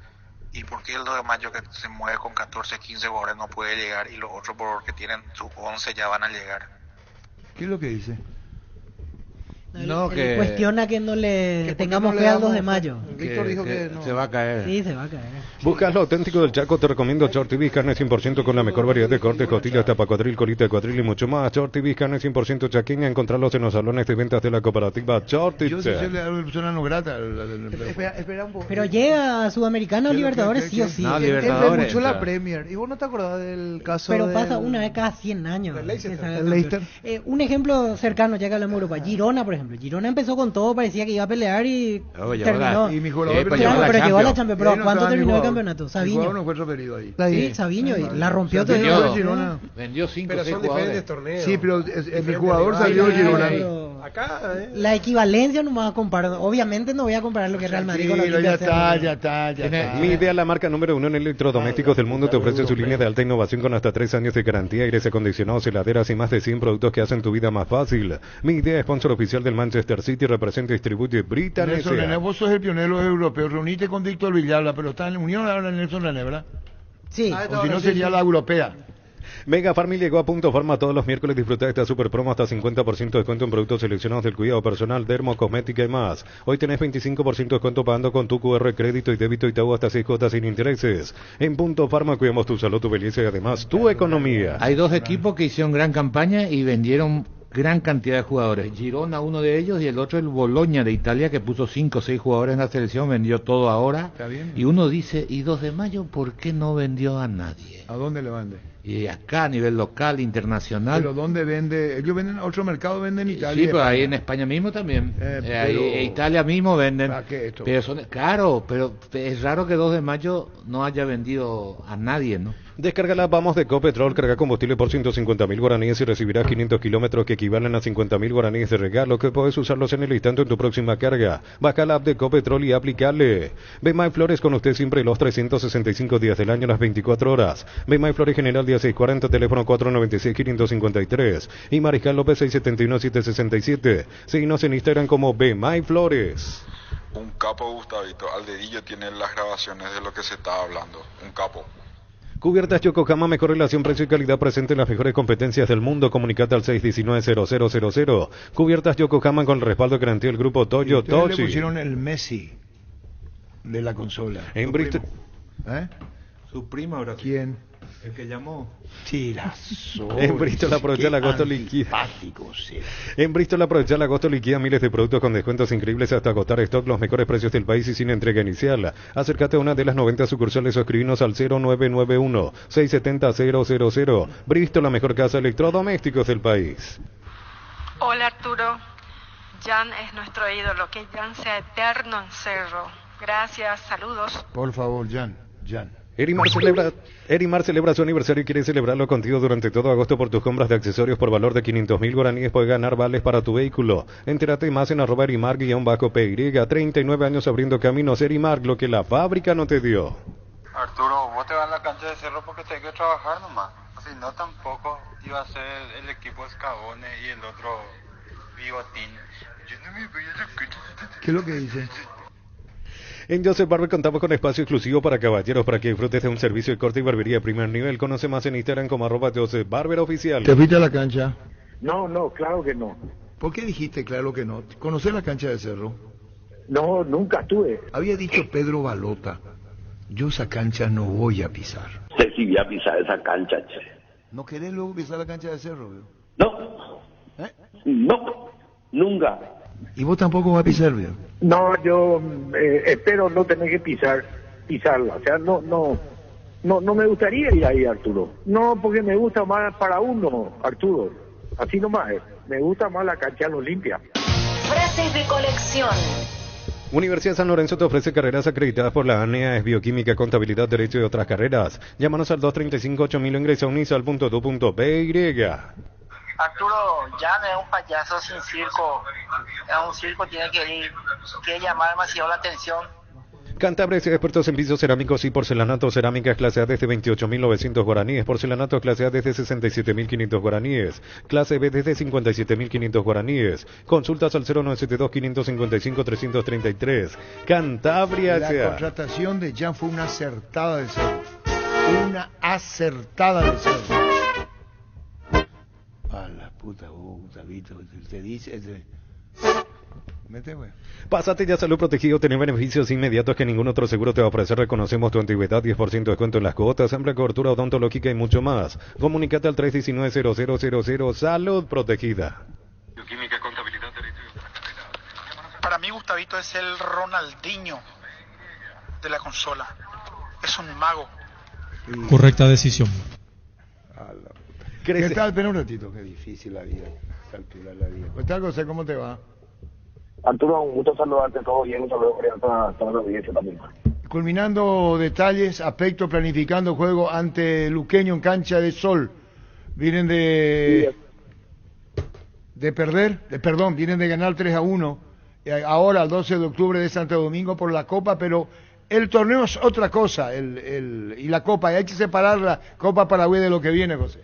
¿Y por qué el 2 de mayo que se mueve con 14, 15 jugadores no puede llegar y los otros porque tienen sus 11 ya van a llegar? ¿Qué es lo que dice? Él cuestiona que no le tengamos fe al 2 de mayo. Víctor dijo que no. Se va a caer. Sí, se va a caer. Buscas lo auténtico del Chaco, te recomiendo Short TV, carne 100% con la mejor variedad de cortes, costillas, tapa cuadril, colita de cuadril y mucho más. Short TV, carne 100% chaqueña, encontrarlos en los salones de ventas de la cooperativa Short Yo sí TV. le hago persona no grata. Espera un poco. Pero llega a Sudamericana o Libertadores sí o sí. No, Él ve Libertadores. mucho la Premier. ¿Y vos no te acordás del caso Pero del... pasa una vez cada 100 años. Del Leicester. Que salga El campeón. Leicester. Un ejemplo cercano, ya que hablamos de Europa. Girona, por ejemplo. ejemplo. Girona empezó con todo, parecía que iba a pelear y Oye, terminó. Y mi jugador pero llegó a la Champions. Pero Ahí no ¿cuánto estaba mi terminó el jugador. campeonato? Mi Sabiño. jugador no fue transferido ahí. Sí, Sabiño, y la rompió todo. Vendió 5 Pero o 6 son diferentes jugadores. torneos. Sí, pero mi Diferentes jugador rivales. salió de Girona. Pero Acá, la equivalencia no me va a comparar. Obviamente no voy a comparar lo que es Real Madrid con lo que Ya es está, Barcelona. ya está. Mi Idea, la marca número 1 en electrodomésticos del mundo, te ofrece su línea de alta innovación con hasta 3 años de garantía, aires acondicionados, heladeras y más de 100 productos que hacen tu vida más fácil. Mi Idea, sponsor oficial del Manchester City, representa y distribuye Britannia. Nelson René, vos sos el pionero europeo. Reunite con Víctor Villalba, pero está en Unión ahora Nelson René, ¿verdad? Sí. O si no sería la europea. Mega Farm llegó a Punto Farma todos los miércoles. Disfruta de esta super promo hasta 50% de descuento en productos seleccionados del cuidado personal, dermo, cosmética y más. Hoy tenés 25% de descuento pagando con tu QR, crédito y débito y Itaú hasta 6 cuotas sin intereses. En Punto Farma cuidamos tu salud, tu belleza y además tu economía. Hay dos equipos que hicieron gran campaña y vendieron gran cantidad de jugadores. Girona, uno de ellos, y el otro el Bologna de Italia, que puso 5 o 6 jugadores en la selección, vendió todo ahora. Está bien. Y uno dice, ¿y 2 de mayo por qué no vendió a nadie? ¿A dónde le vende? Y acá a nivel local, internacional. Pero ¿dónde vende? Ellos venden a otro mercado, venden en Italia. Sí, pero ahí en España mismo también. Ahí en Italia mismo venden. ¿Para qué esto? Pero claro, pero es raro que 2 de mayo no haya vendido a nadie, ¿no? Descarga la Vamos de Ecopetrol, carga combustible por 150.000 guaraníes y recibirás 500 kilómetros que equivalen a 50.000 guaraníes de regalo, que puedes usarlos en el instante en tu próxima carga. Baja la app de Ecopetrol y aplicarle. Ve My Flores con usted siempre los 365 días del año, las 24 horas. Ve My Flores General día 640, teléfono 496-553. Y Mariscal López 671-767. Seguinos en Instagram como Ve My Flores. Un capo, Gustavito. Al dedillo tiene las grabaciones de lo que se está hablando. Un capo. Cubiertas Yokohama, mejor relación precio y calidad, presente en las mejores competencias del mundo. Comunicate al 619-0000. Cubiertas Yokohama con el respaldo que garantía el grupo Toyo Ustedes le Tochi. pusieron el Messi de la consola. En Bristol. ¿Eh? Su primo ahora. ¿Quién? El que llamó. Tirazo. En Bristol aprovecha el agosto liquida. En Bristol aprovecha el agosto liquida miles de productos con descuentos increíbles hasta agotar stock, los mejores precios del país y sin entrega inicial. Acércate a una de las 90 sucursales o escribinos al 0991-670-000. Bristol, la mejor casa de electrodomésticos del país. Hola Arturo, Jan es nuestro ídolo, que Jan sea eterno en Cerro. Gracias, saludos. Por favor, Jan. Erimar celebra su aniversario y quiere celebrarlo contigo durante todo agosto por tus compras de accesorios por valor de 500.000 guaraníes. Puedes ganar vales para tu vehículo. Entérate más en @Erimar_PY. 39 años abriendo caminos. Erimar, lo que la fábrica no te dio. Arturo, vos te vas a la cancha de Cerro porque tenés que trabajar nomás. Si no, tampoco iba a ser el equipo Escabone y el otro Bigotín. Yo no me voy a la cancha. ¿Qué es lo que dice? En Joseph Barber contamos con espacio exclusivo para caballeros para que disfrutes de un servicio de corte y barbería de primer nivel. Conoce más en Instagram como @Joseph Barber Oficial. ¿Te fuiste a la cancha? No, claro que no. ¿Por qué dijiste claro que no? ¿Conocés la cancha de Cerro? No, nunca estuve. Había dicho Pedro Balota, yo esa cancha no voy a pisar. Sé si voy a pisar esa cancha, che. ¿No querés luego pisar la cancha de Cerro? Veo? No. No, nunca. ¿Y vos tampoco vas a pisar, veo? No, yo espero no tener que pisarla. O sea, no me gustaría ir ahí, Arturo. No, porque me gusta más para uno, Arturo. Así nomás es. Me gusta más la cancha Olimpia. Frases de colección. Universidad San Lorenzo te ofrece carreras acreditadas por la ANEA, es bioquímica, contabilidad, derecho y otras carreras. Llámanos al 235-8000 o ingresa a unisal.edu.py. Arturo, Jan es un payaso sin circo. En un circo tiene que llamar demasiado la atención. Cantabria es expertos en pisos cerámicos y porcelanatos. Cerámicas clase A desde 28.900 guaraníes. Porcelanatos clase A desde 67.500 guaraníes. Clase B desde 57.500 guaraníes. Consultas al 0972-555-333. Cantabria. La contratación de Jan fue una acertada de Cerro. Una acertada de Cerro. A la puta, Gustavito, te dice... Mete, güey. Pásate ya Salud Protegido, tener beneficios inmediatos que ningún otro seguro te va a ofrecer. Reconocemos tu antigüedad, 10% de descuento en las cuotas, amplia cobertura odontológica y mucho más. Comunícate al 319-0000. Salud Protegida. Bioquímica, contabilidad, derecho y otras carreras. Para mí, Gustavito es el Ronaldinho de la consola. Es un mago. Correcta decisión. ¿Qué tal? Espera un ratito, qué difícil la vida, esta altura de la vida. Pues tal cosa, ¿cómo te va? Arturo, un gusto saludarte, todo bien, un saludo cordial para toda la audiencia también. Culminando detalles, aspecto, planificando juego ante Luqueño en cancha de Sol. Vienen de vienen de ganar 3-1, ahora el 12 de octubre de Santo Domingo por la Copa, pero el torneo es otra cosa, y la Copa, hay que separar la Copa Paraguay de lo que viene, José.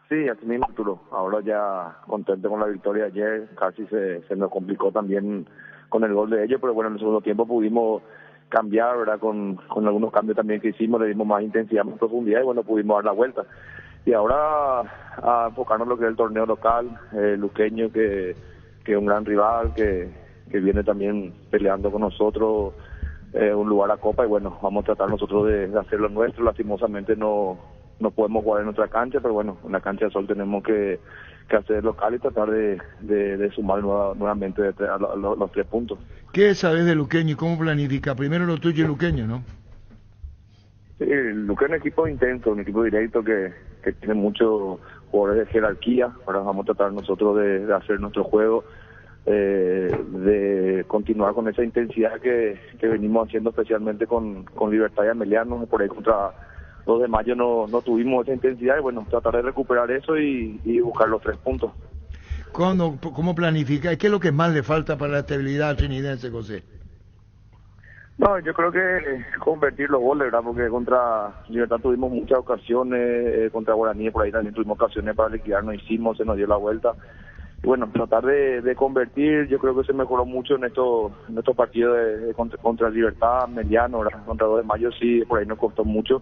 Sí, así mismo, Arturo. Ahora ya contento con la victoria de ayer, casi se nos complicó también con el gol de ellos, pero bueno, en el segundo tiempo pudimos cambiar, ¿verdad? Con algunos cambios también que hicimos, le dimos más intensidad, más profundidad y bueno, pudimos dar la vuelta. Y ahora a enfocarnos en lo que es el torneo local, Luqueño, que es un gran rival, que viene también peleando con nosotros un lugar a Copa y bueno, vamos a tratar nosotros de hacer lo nuestro. Lastimosamente no podemos jugar en nuestra cancha, pero bueno, en la cancha de Sol tenemos que hacer local y tratar de sumar nuevamente los 3 puntos. ¿Qué sabes de Luqueño y cómo planifica? Primero lo tuyo y Luqueño, ¿no? Sí, Luqueño es un equipo intenso, un equipo directo que tiene muchos jugadores de jerarquía. Ahora vamos a tratar nosotros de hacer nuestro juego, de continuar con esa intensidad que venimos haciendo especialmente con Libertad y Ameliano. Por ahí contra 2 de mayo no tuvimos esa intensidad y bueno, tratar de recuperar eso y buscar los 3 puntos. ¿Cómo planifica? ¿Qué es lo que más le falta para la estabilidad trinidense, José? No, yo creo que convertir los goles, ¿verdad? Porque contra Libertad tuvimos muchas ocasiones, contra Guaraní por ahí también tuvimos ocasiones para liquidar, no hicimos, se nos dio la vuelta. Y bueno, tratar de convertir, yo creo que se mejoró mucho en estos partidos contra Libertad, Mediano, ¿verdad? Contra 2 de mayo sí, por ahí nos costó mucho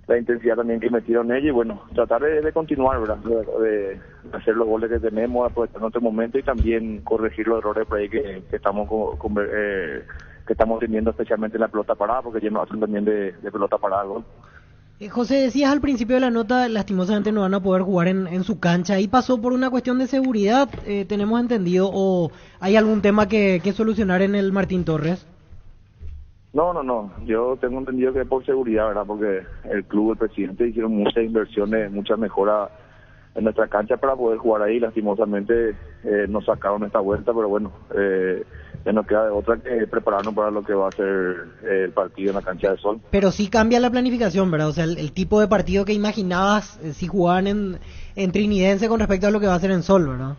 la intensidad también que metieron ellos y bueno, tratar de continuar, ¿verdad? De hacer los goles que tenemos, aprovechar nuestro momento y también corregir los errores por ahí que estamos que estamos teniendo especialmente en la pelota parada, porque ya nos hacen también de pelota parada el gol. José, decías al principio de la nota, lastimosamente no van a poder jugar en su cancha. ¿Ahí pasó por una cuestión de seguridad, tenemos entendido, o hay algún tema que solucionar en el Martín Torres? No, yo tengo entendido que es por seguridad, ¿verdad? Porque el club, el presidente hicieron muchas inversiones, muchas mejoras en nuestra cancha para poder jugar ahí. Lastimosamente nos sacaron esta vuelta, pero bueno, ya nos queda otra que prepararnos para lo que va a ser el partido en la cancha de Sol. Pero sí cambia la planificación, ¿verdad? O sea, el tipo de partido que imaginabas si jugaban en Trinidense con respecto a lo que va a ser en Sol, ¿verdad?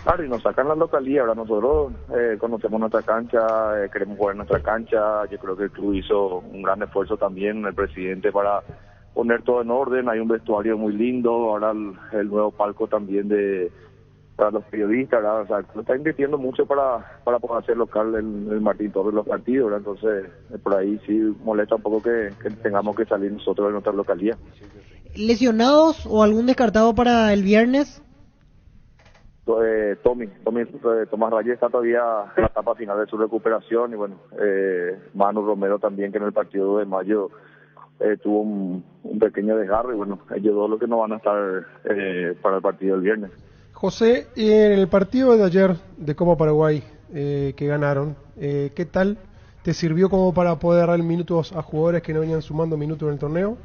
Claro, y nos sacan la localía, ¿verdad? Nosotros conocemos nuestra cancha, queremos jugar en nuestra cancha. Yo creo que el club hizo un gran esfuerzo también, el presidente, para poner todo en orden. Hay un vestuario muy lindo, ahora el nuevo palco también para los periodistas, ¿verdad? O sea, está invirtiendo mucho para poder hacer local el Martín Torres los partidos, ¿verdad? Entonces, por ahí sí molesta un poco que tengamos que salir nosotros de nuestra localía. ¿Lesionados o algún descartado para el viernes? Tomás Reyes está todavía en la etapa final de su recuperación y bueno, Manu Romero también, que en el partido de mayo tuvo un pequeño desgarro y bueno, ellos dos los que no van a estar para el partido del viernes. José, en el partido de ayer de Copa Paraguay que ganaron, ¿qué tal te sirvió como para poder dar minutos a jugadores que no venían sumando minutos en el torneo?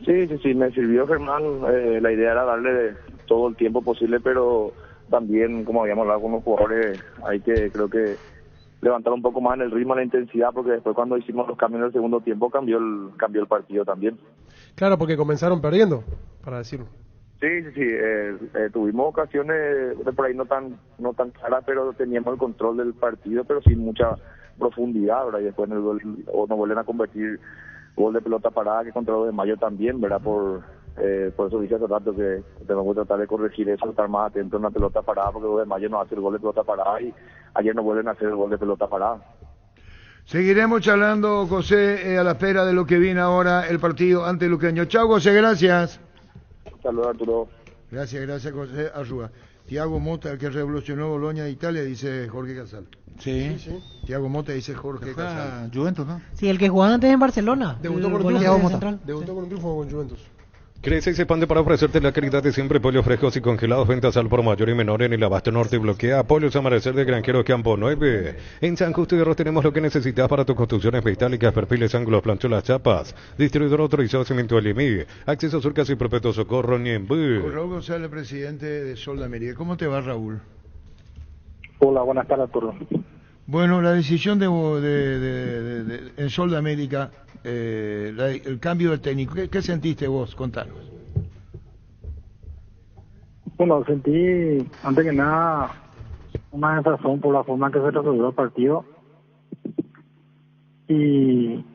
Sí, me sirvió, Germán. La idea era darle todo el tiempo posible, pero también, como habíamos hablado con los jugadores, hay que, creo que, levantar un poco más en el ritmo, la intensidad, porque después cuando hicimos los cambios en el segundo tiempo cambió el partido también. Claro, porque comenzaron perdiendo, para decirlo. Sí, tuvimos ocasiones por ahí no tan claras, pero teníamos el control del partido, pero sin mucha profundidad, ¿verdad? Y después en el gol, o nos vuelven a convertir gol de pelota parada, que contra 2 de mayo también, ¿verdad? Por eso dije hace rato que tenemos que tratar de corregir eso, estar más atento en la pelota parada, porque 2 de mayo nos hace el gol de pelota parada y ayer nos vuelven a hacer el gol de pelota parada. Seguiremos charlando, José, a la espera de lo que viene ahora el partido ante Luqueño. Chao, José, gracias. Saludos, Arturo. Gracias, José Arrua. Thiago Motta, el que revolucionó Boloña de Italia, dice Jorge Casal. Sí. Thiago Motta dice Jorge Casal. Juventus, ¿no? Sí, el que jugaba antes en Barcelona. Debutó con un triunfo con Juventus. Crece y se expande para ofrecerte la calidad de siempre, pollos frescos y congelados, ventas al por mayor y menor en el Abasto Norte. Bloquea Pollos Amanecer de Granjero Campo 9. En San Justo y Arroz tenemos lo que necesitas para tus construcciones metálicas, perfiles, ángulos, planchuelas, chapas. Distribuidor autorizado Cemento Elimí. Acceso Surcas y Perpetuo Socorro Niembú. Raúl González, presidente de Sol de América. ¿Cómo te va, Raúl? Hola, buenas tardes a todos. Bueno, la decisión en Sol de América, el cambio del técnico, ¿qué sentiste vos? Contanos. Bueno, sentí, antes que nada, una desazón por la forma en que se resolvió el partido. Y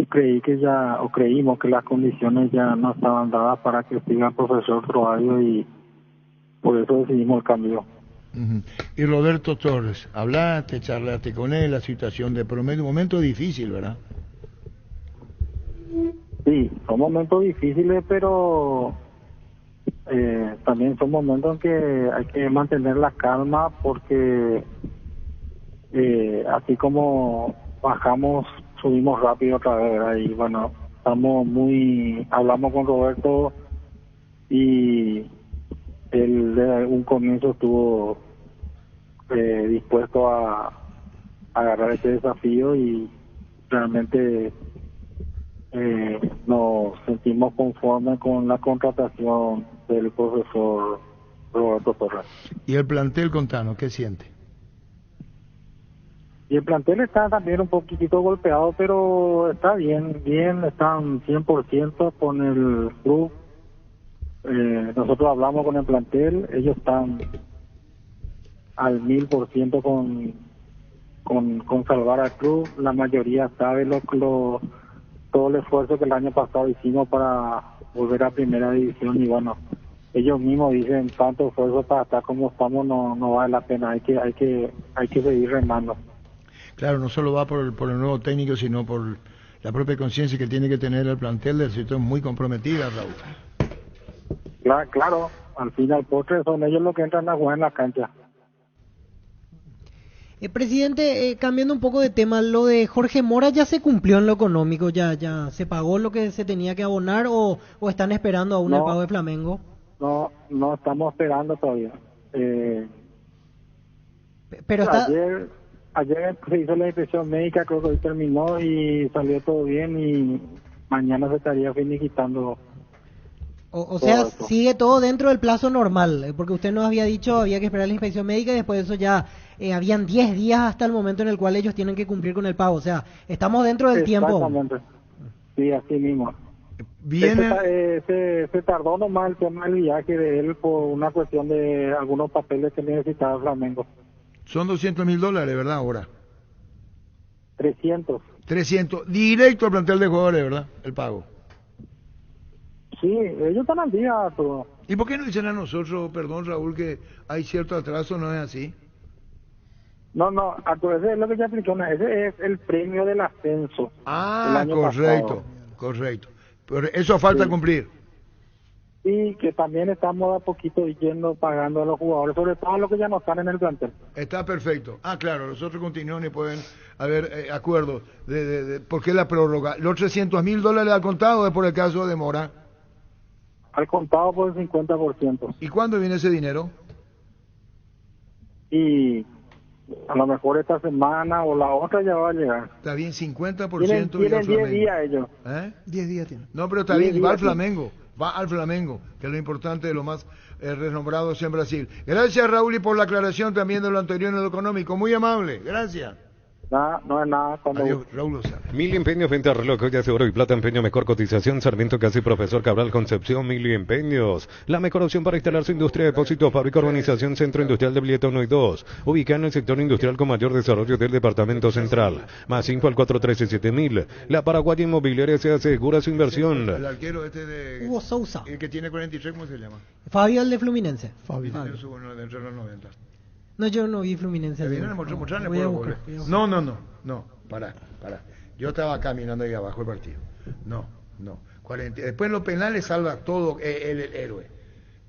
creímos que las condiciones ya no estaban dadas para que siga el profesor Roario y por eso decidimos el cambio. Uh-huh. Y Roberto Torres, charlaste con él, la situación de promedio, un momento difícil, ¿verdad? Sí, son momentos difíciles, pero también son momentos en que hay que mantener la calma porque así como bajamos, subimos rápido otra vez, ¿verdad? Y bueno, hablamos con Roberto y él de un comienzo estuvo dispuesto a agarrar este desafío y realmente nos sentimos conformes con la contratación del profesor Roberto Torres. ¿Y el plantel, contanos, qué siente? Y el plantel está también un poquitito golpeado, pero está bien, están 100% con el club. Nosotros hablamos con el plantel, ellos están al 1000% con salvar al club. La mayoría sabe todo el esfuerzo que el año pasado hicimos para volver a primera división y bueno, ellos mismos dicen tanto esfuerzo para estar como estamos no vale la pena, hay que seguir remando. Claro, no solo va por el nuevo técnico, sino por la propia conciencia que tiene que tener el plantel de situación muy comprometida, Raúl. Claro, al fin y al postre son ellos los que entran a jugar en la cancha. Presidente, cambiando un poco de tema, lo de Jorge Mora ya se cumplió en lo económico, ya se pagó lo que se tenía que abonar o están esperando aún el pago de Flamengo. No estamos esperando todavía. Pero está... Ayer se hizo la inspección médica, creo que hoy terminó y salió todo bien y mañana se estaría finiquitando. O sea, sigue todo dentro del plazo normal, porque usted nos había dicho había que esperar la inspección médica y después de eso ya habían 10 días hasta el momento en el cual ellos tienen que cumplir con el pago. O sea, estamos dentro del tiempo. Exactamente. Sí, así mismo. Se tardó nomás el tema del viaje de él por una cuestión de algunos papeles que necesitaba Flamengo. Son $200,000, ¿verdad? Ahora. 300. Directo al plantel de jugadores, ¿verdad? El pago. Sí, ellos están al día, pero... ¿Y por qué no dicen a nosotros, perdón Raúl, que hay cierto atraso? ¿No es así? No, Arturo, ese es lo que ya explicó, ese es el premio del ascenso. Ah, correcto. Pero eso falta cumplir. Sí, que también estamos a poquito pagando a los jugadores, sobre todo los que ya no están en el plantel. Está perfecto. Ah, claro, los otros continúan y pueden haber acuerdos. ¿Por qué la prórroga? ¿Los $300,000 al contado es por el caso de Mora? Al contado por el 50%. ¿Y cuándo viene ese dinero? Y a lo mejor esta semana o la otra ya va a llegar. Está bien, 50% tienen 10 días ellos. 10 días tienen. No, pero está bien, va al Flamengo. Va al Flamengo, que es lo importante de lo más renombrados en Brasil. Gracias, Raúl, y por la aclaración también de lo anterior en lo económico. Muy amable, gracias. No es nada. Adiós, Raúl Lozano. Mili Empeños, venta de reloj, joyas de oro y plata, empeño, mejor cotización. Sarmiento Casi, Profesor Cabral, Concepción, Mili Empeños. La mejor opción para instalar su industria de depósitos, fábrica, urbanización, Centro Industrial de Villeta 1 y 2. Ubicado en el sector industrial con mayor desarrollo del departamento central. Más info al 413-7000. La Paraguaya Inmobiliaria se asegura su inversión. El arquero de... Hugo Sousa. El que tiene 43, ¿cómo se llama? Fabio, el de Fluminense. Fabio. Dentro de los 90. No, yo no vi Fluminense. No, pará. Yo estaba caminando ahí abajo el partido. No. 40. Después en los penales salva todo el héroe.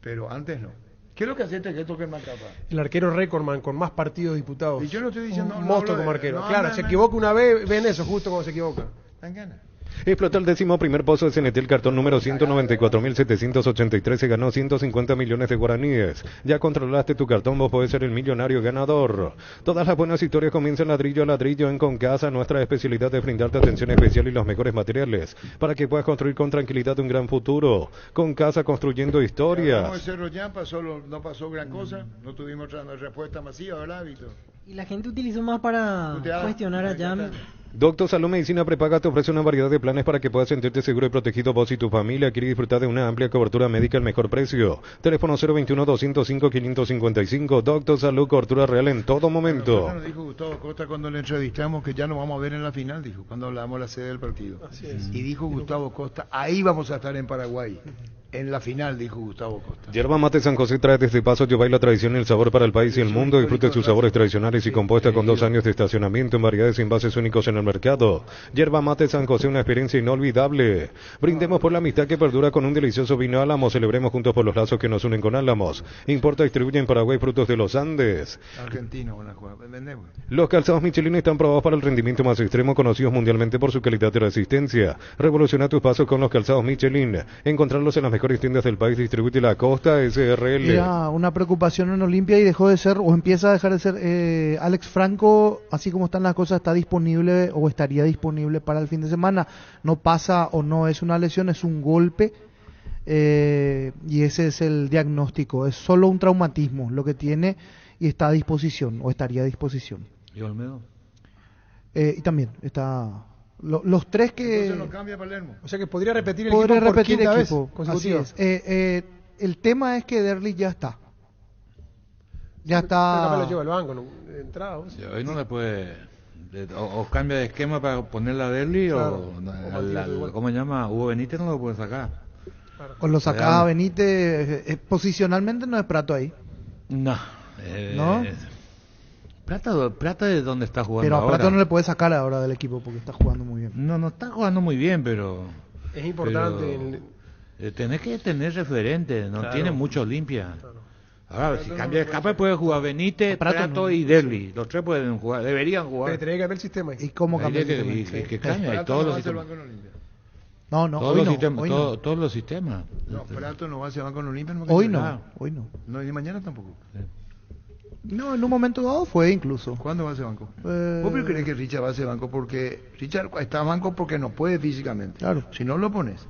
Pero antes no. ¿Qué es lo que hace que toque el Macapa? El arquero récordman con más partidos disputados. Y yo no estoy diciendo... Un monstruo como arquero. Claro, se equivoca una vez, ven eso justo cuando se equivoca. Dan ganas. Explota el 11º pozo de CNT, el cartón número 194.783, se ganó 150 millones de guaraníes. Ya controlaste tu cartón, vos podés ser el millonario ganador. Todas las buenas historias comienzan ladrillo a ladrillo en Concasa. Nuestra especialidad es brindarte atención especial y los mejores materiales para que puedas construir con tranquilidad un gran futuro. Concasa, construyendo historias. Como el Cerro Yampa, no pasó gran cosa, no tuvimos otra respuesta masiva, ¿verdad, Víctor? Y la gente utilizó más para cuestionar a Jan. Doctor Salud Medicina Prepaga te ofrece una variedad de planes para que puedas sentirte seguro y protegido vos y tu familia. Quiere disfrutar de una amplia cobertura médica al mejor precio. Teléfono 021-205-555. Doctor Salud, cobertura real en todo momento. Nos dijo Gustavo Costa cuando le entrevistamos que ya nos vamos a ver en la final, dijo, cuando hablamos de la sede del partido. Así es. Y dijo Gustavo Costa, ahí vamos a estar en Paraguay. En la final, dijo Gustavo Costa. Yerba Mate San José trae desde Paso Yobay la tradición y el sabor para el país y el mundo. Disfrute sus sabores tradicionales y compuesta con 2 años de estacionamiento en variedades y envases únicos en el mercado. Yerba Mate San José, una experiencia inolvidable. Brindemos por la amistad que perdura con un delicioso vino Álamos. Celebremos juntos por los lazos que nos unen con Álamos. Importa y distribuye en Paraguay frutos de los Andes. Argentino, vendemos. Los calzados Michelin están probados para el rendimiento más extremo, conocidos mundialmente por su calidad y resistencia. Revoluciona tus pasos con los calzados Michelin. Encontrarlos en las mejores tiendas del país. Distribuye la Costa SRL. Era una preocupación en Olimpia y dejó de ser, o empieza a dejar de ser. Alex Franco, así como están las cosas, está disponible o estaría disponible para el fin de semana. No pasa o no es una lesión, es un golpe. Y ese es el diagnóstico. Es solo un traumatismo lo que tiene y está a disposición, o estaría a disposición. ¿Y Olmedo? Y también está. Los tres que... Entonces no cambia Palermo. O sea que podría repetir el Podría equipo repetir por quinta equipo. vez consecutiva. Así es. El tema es que Derli ya está. Ya está... Capaz lo lleva al banco, ¿no? De entrada. Sí, hoy no le puede... O cambia de esquema para ponerla a Derli, claro. ¿Cómo se llama? Hugo Benítez no lo puede sacar. Claro. O lo sacaba Benítez. Posicionalmente no es Prato ahí. No. ¿No? Plata de dónde está jugando pero a ahora. Prato no le puede sacar ahora del equipo porque está jugando muy bien. No está jugando muy bien, pero... Es importante. Tenés que tener referentes, no claro. Tiene mucho Olimpia. Claro. Ahora, si cambia de escapa puede jugar Benítez, Prato y Derli. Los tres pueden jugar, deberían jugar. Pero tenés que cambiar el sistema. ¿Y cómo cambiar el sistema? Que cambia, todos los sistemas. No, todos hoy los no, sistemas, hoy no. Todos los sistemas. No, Prato no va a ser banco en Olimpia. Hoy no, hoy no. No, y mañana tampoco. Sí. No, en un momento dado fue incluso. ¿Cuándo va a ser banco? ¿Vos crees que Richard va a ser banco? Porque Richard está banco porque no puede físicamente. Claro. Si no lo pones.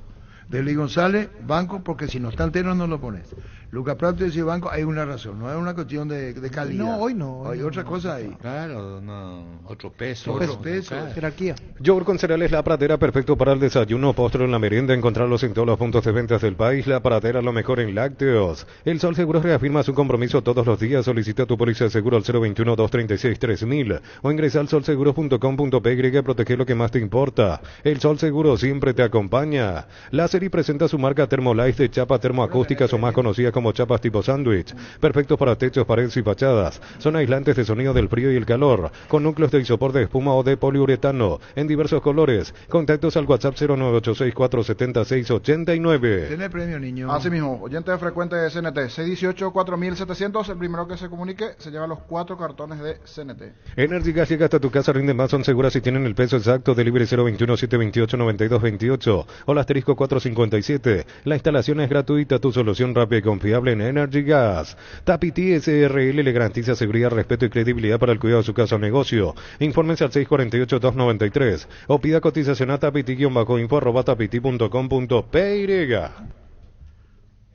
Derli González, banco porque si no está entero no lo pones. Lucas Prato dice banco, hay una razón, no es una cuestión de calidad. No, hoy no. Hay otra cosa ahí. Claro, no, otro peso. Otro peso. Jerarquía. Yogur con cereales La Pradera, perfecto para el desayuno, postre en la merienda. Encontrarlos en todos los puntos de ventas del país. La Pradera, lo mejor en lácteos. El Sol Seguros reafirma su compromiso todos los días. Solicita tu póliza de seguro al 021-236-3000 o ingresa al solseguros.com.py y protege lo que más te importa. El Sol Seguro siempre te acompaña. La serie presenta su marca Thermolife de chapa termoacústicas o más conocida como chapas tipo sándwich. Perfectos para techos, paredes y fachadas. Son aislantes de sonido del frío y el calor. Con núcleos de isopor de espuma o de poliuretano. En diversos colores. Contactos al WhatsApp 0986-470-689. Tiene premio, niño. Así mismo, oyente frecuente de CNT, 618-4700, el primero que se comunique se lleva los 4 cartones de CNT. Energy Gas llega hasta tu casa, rinde más, son seguras y tienen el peso exacto. Delivery 021-728-9228 o el asterisco 457. La instalación es gratuita, tu solución rápida y confiable en Energy Gas. Tapiti SRL le garantiza seguridad, respeto y credibilidad para el cuidado de su casa o negocio. Infórmense al 648-293 o pida cotización a tapiti-info@tapiti.com.py.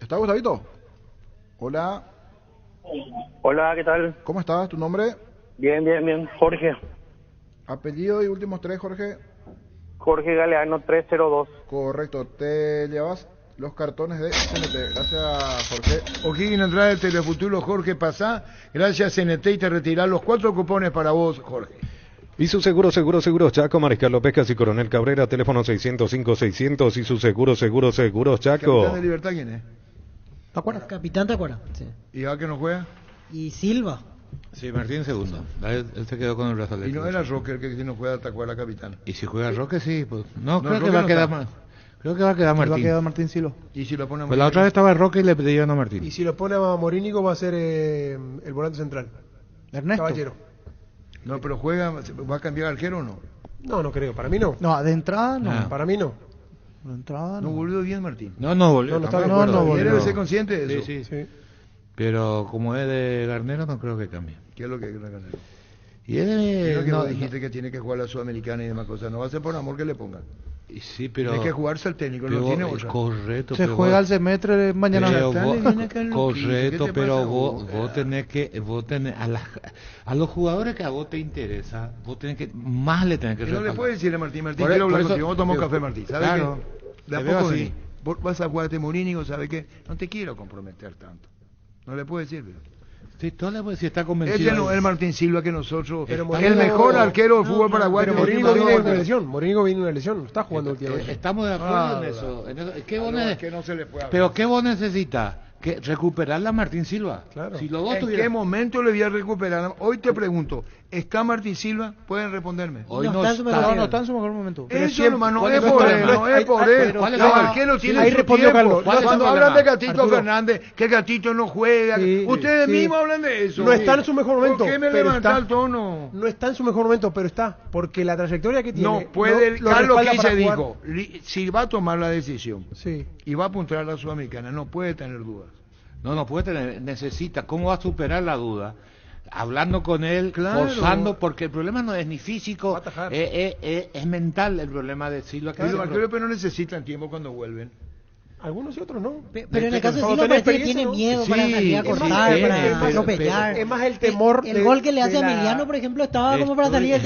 ¿Está Gustavito? Hola. Hola, ¿qué tal? ¿Cómo estás? ¿Tu nombre? Bien, Jorge. Apellido y últimos 3, Jorge. Jorge Galeano 302. Correcto, te llevas los cartones de CNT. Gracias, Jorge. O'Higgins entrada del Telefuturo, Jorge, pasá. Gracias, CNT, y te retirás los 4 cupones para vos, Jorge. Y su seguro, Chaco, Mariscal López y Coronel Cabrera, teléfono 605-600 y su seguro, Chaco. ¿Capitán de Libertad quién es? ¿Tacuara? Capitán Tacuara, sí. ¿Y a qué no juega? Y Silva. Sí, Martín segundo. Él se quedó con el brazalete. Y no era Roque el que si no juega Tacuara capitán. Y si juega Roque, sí. Pues, no, creo Roque que va no a quedar está. más. Creo que va a quedar Martín. Va a quedar Martín Silva. ¿Y si lo pone a Pues la otra vez estaba Roque y le pedían a Martín. Y si lo pone a Morínigo va a ser el volante central. Ernesto. Caballero. No, pero juega, ¿va a cambiar arquero o no? No creo, para mí no. No, de entrada no. Para mí no. De entrada No no. volvió bien, Martín. No volvió. No volvió. Debe ser consciente de eso. Sí. Pero como es de Garnero, no creo que cambie. ¿Qué es lo que es la Garnero? Y él Creo que vos dijiste que tiene que jugar la Sudamericana y demás cosas. No va a ser por amor que le pongan. Sí, pero Tiene que jugarse el técnico, no tiene otra. Correcto. Se juega el semestre mañana. Correcto, pero vos tenés que a los jugadores que a vos te interesa, vos tenés que más le tenés que respaldar. No le puedes decirle a Martín, quiero hablar contigo, vamos a tomar un café, Martín. ¿Sabes qué? De a poco vení. Vos vas a jugar a Temurínigo, ¿sabes qué? No te quiero comprometer tanto. No le puedes decir, pero... Sí, todo le puede decir, está convencido. Este no es el Martín Silva que nosotros, el mejor arquero del fútbol paraguayo. Pero Morínigo viene de una lesión, no está jugando últimamente. Estamos de acuerdo en eso. Que no se le puede hablar. Pero ¿qué vos necesitas? Que recuperar a Martín Silva. Claro. Si los dos ¿En qué momento le voy a recuperar? Hoy te pregunto, ¿está Martín Silva? Pueden responderme. Hoy no está en su mejor momento. Eso, hermano, no es por él, no es por él. Los arqueros tienen su tiempo. Cuando hablan de Gatito Fernández, que Gatito no juega, ustedes mismos hablan de eso. No está en su mejor momento. ¿Por qué me levanta el tono? No está en su mejor momento, pero está. Porque la trayectoria que tiene... No puede, Carlos Quise dijo, si va a tomar la decisión y va a apuntar a la Sudamericana, no puede tener dudas. No puede tener, necesita. ¿Cómo va a superar la duda? Hablando con él, forzando, porque el problema no es ni físico, es mental el problema de Silva. Los arqueros pero no necesitan tiempo cuando vuelven. Algunos y otros no. Pero en el caso de Silva parece que tiene miedo para salir a cortar, para atropellar. Es más el temor. El gol que le hace a Emiliano, por ejemplo, estaba como para salir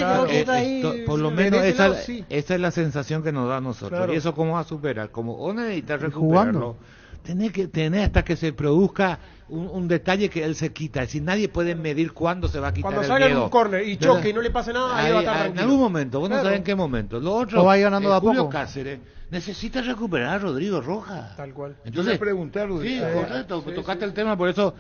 ahí. Por lo menos esa es la sensación que nos da a nosotros. Y eso cómo va a superar. Como vos necesitas recuperarlo. Tenés que tener hasta que se produzca un detalle que él se quita. Es decir, nadie puede medir cuándo se va a quitar el miedo. Cuando salga en un córner y choque y no le pase nada, ahí va a estar tranquilo. En algún momento, vos no sabés en qué momento. Lo otro, va ganando de a Julio poco. Cáceres necesita recuperar a Rodrigo Rojas. Tal cual. Entonces, yo le pregunté a Rodrigo. Sí, correcto, tocaste el tema, por eso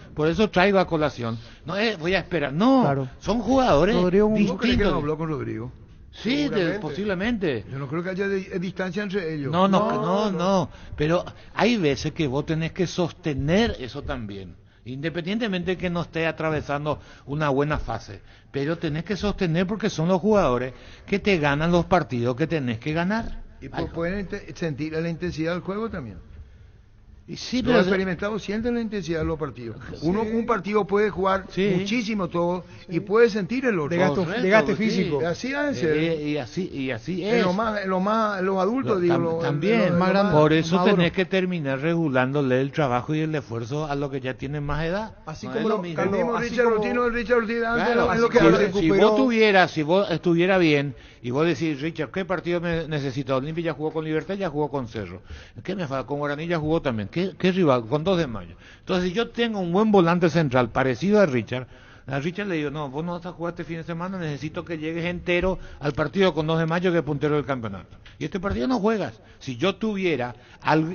traigo a colación. No es, voy a esperar. No, son jugadores distintos. ¿Vos crees que no habló con Rodrigo? Sí, posiblemente. Yo no creo que haya distancia entre ellos. No. Pero hay veces que vos tenés que sostener eso también. Independientemente de que no esté atravesando una buena fase. Pero tenés que sostener porque son los jugadores que te ganan los partidos que tenés que ganar. Y pueden sentir la intensidad del juego también. Y sí, los experimentados sienten la intensidad de los partidos. Un partido puede jugar muchísimo todo y puede sentir el otro. Desgaste físico. Así es. Y así es. Los adultos, también. Más grandes, por eso tenés que terminar regulándole el trabajo y el esfuerzo a los que ya tienen más edad. Así no como lo mismo. Richard Ortiz claro, es lo que si vos estuviera bien y vos decís, Richard, ¿qué partido me necesito? Olimpia ya jugó con Libertad, ya jugó con Cerro. ¿Qué me falta? Con Guaraní ya jugó también. ¿Qué rival? Con 2 de mayo. Entonces, si yo tengo un buen volante central parecido a Richard le digo, no, vos no vas a jugar este fin de semana, necesito que llegues entero al partido con 2 de mayo que es puntero del campeonato. Y este partido no juegas. Si yo tuviera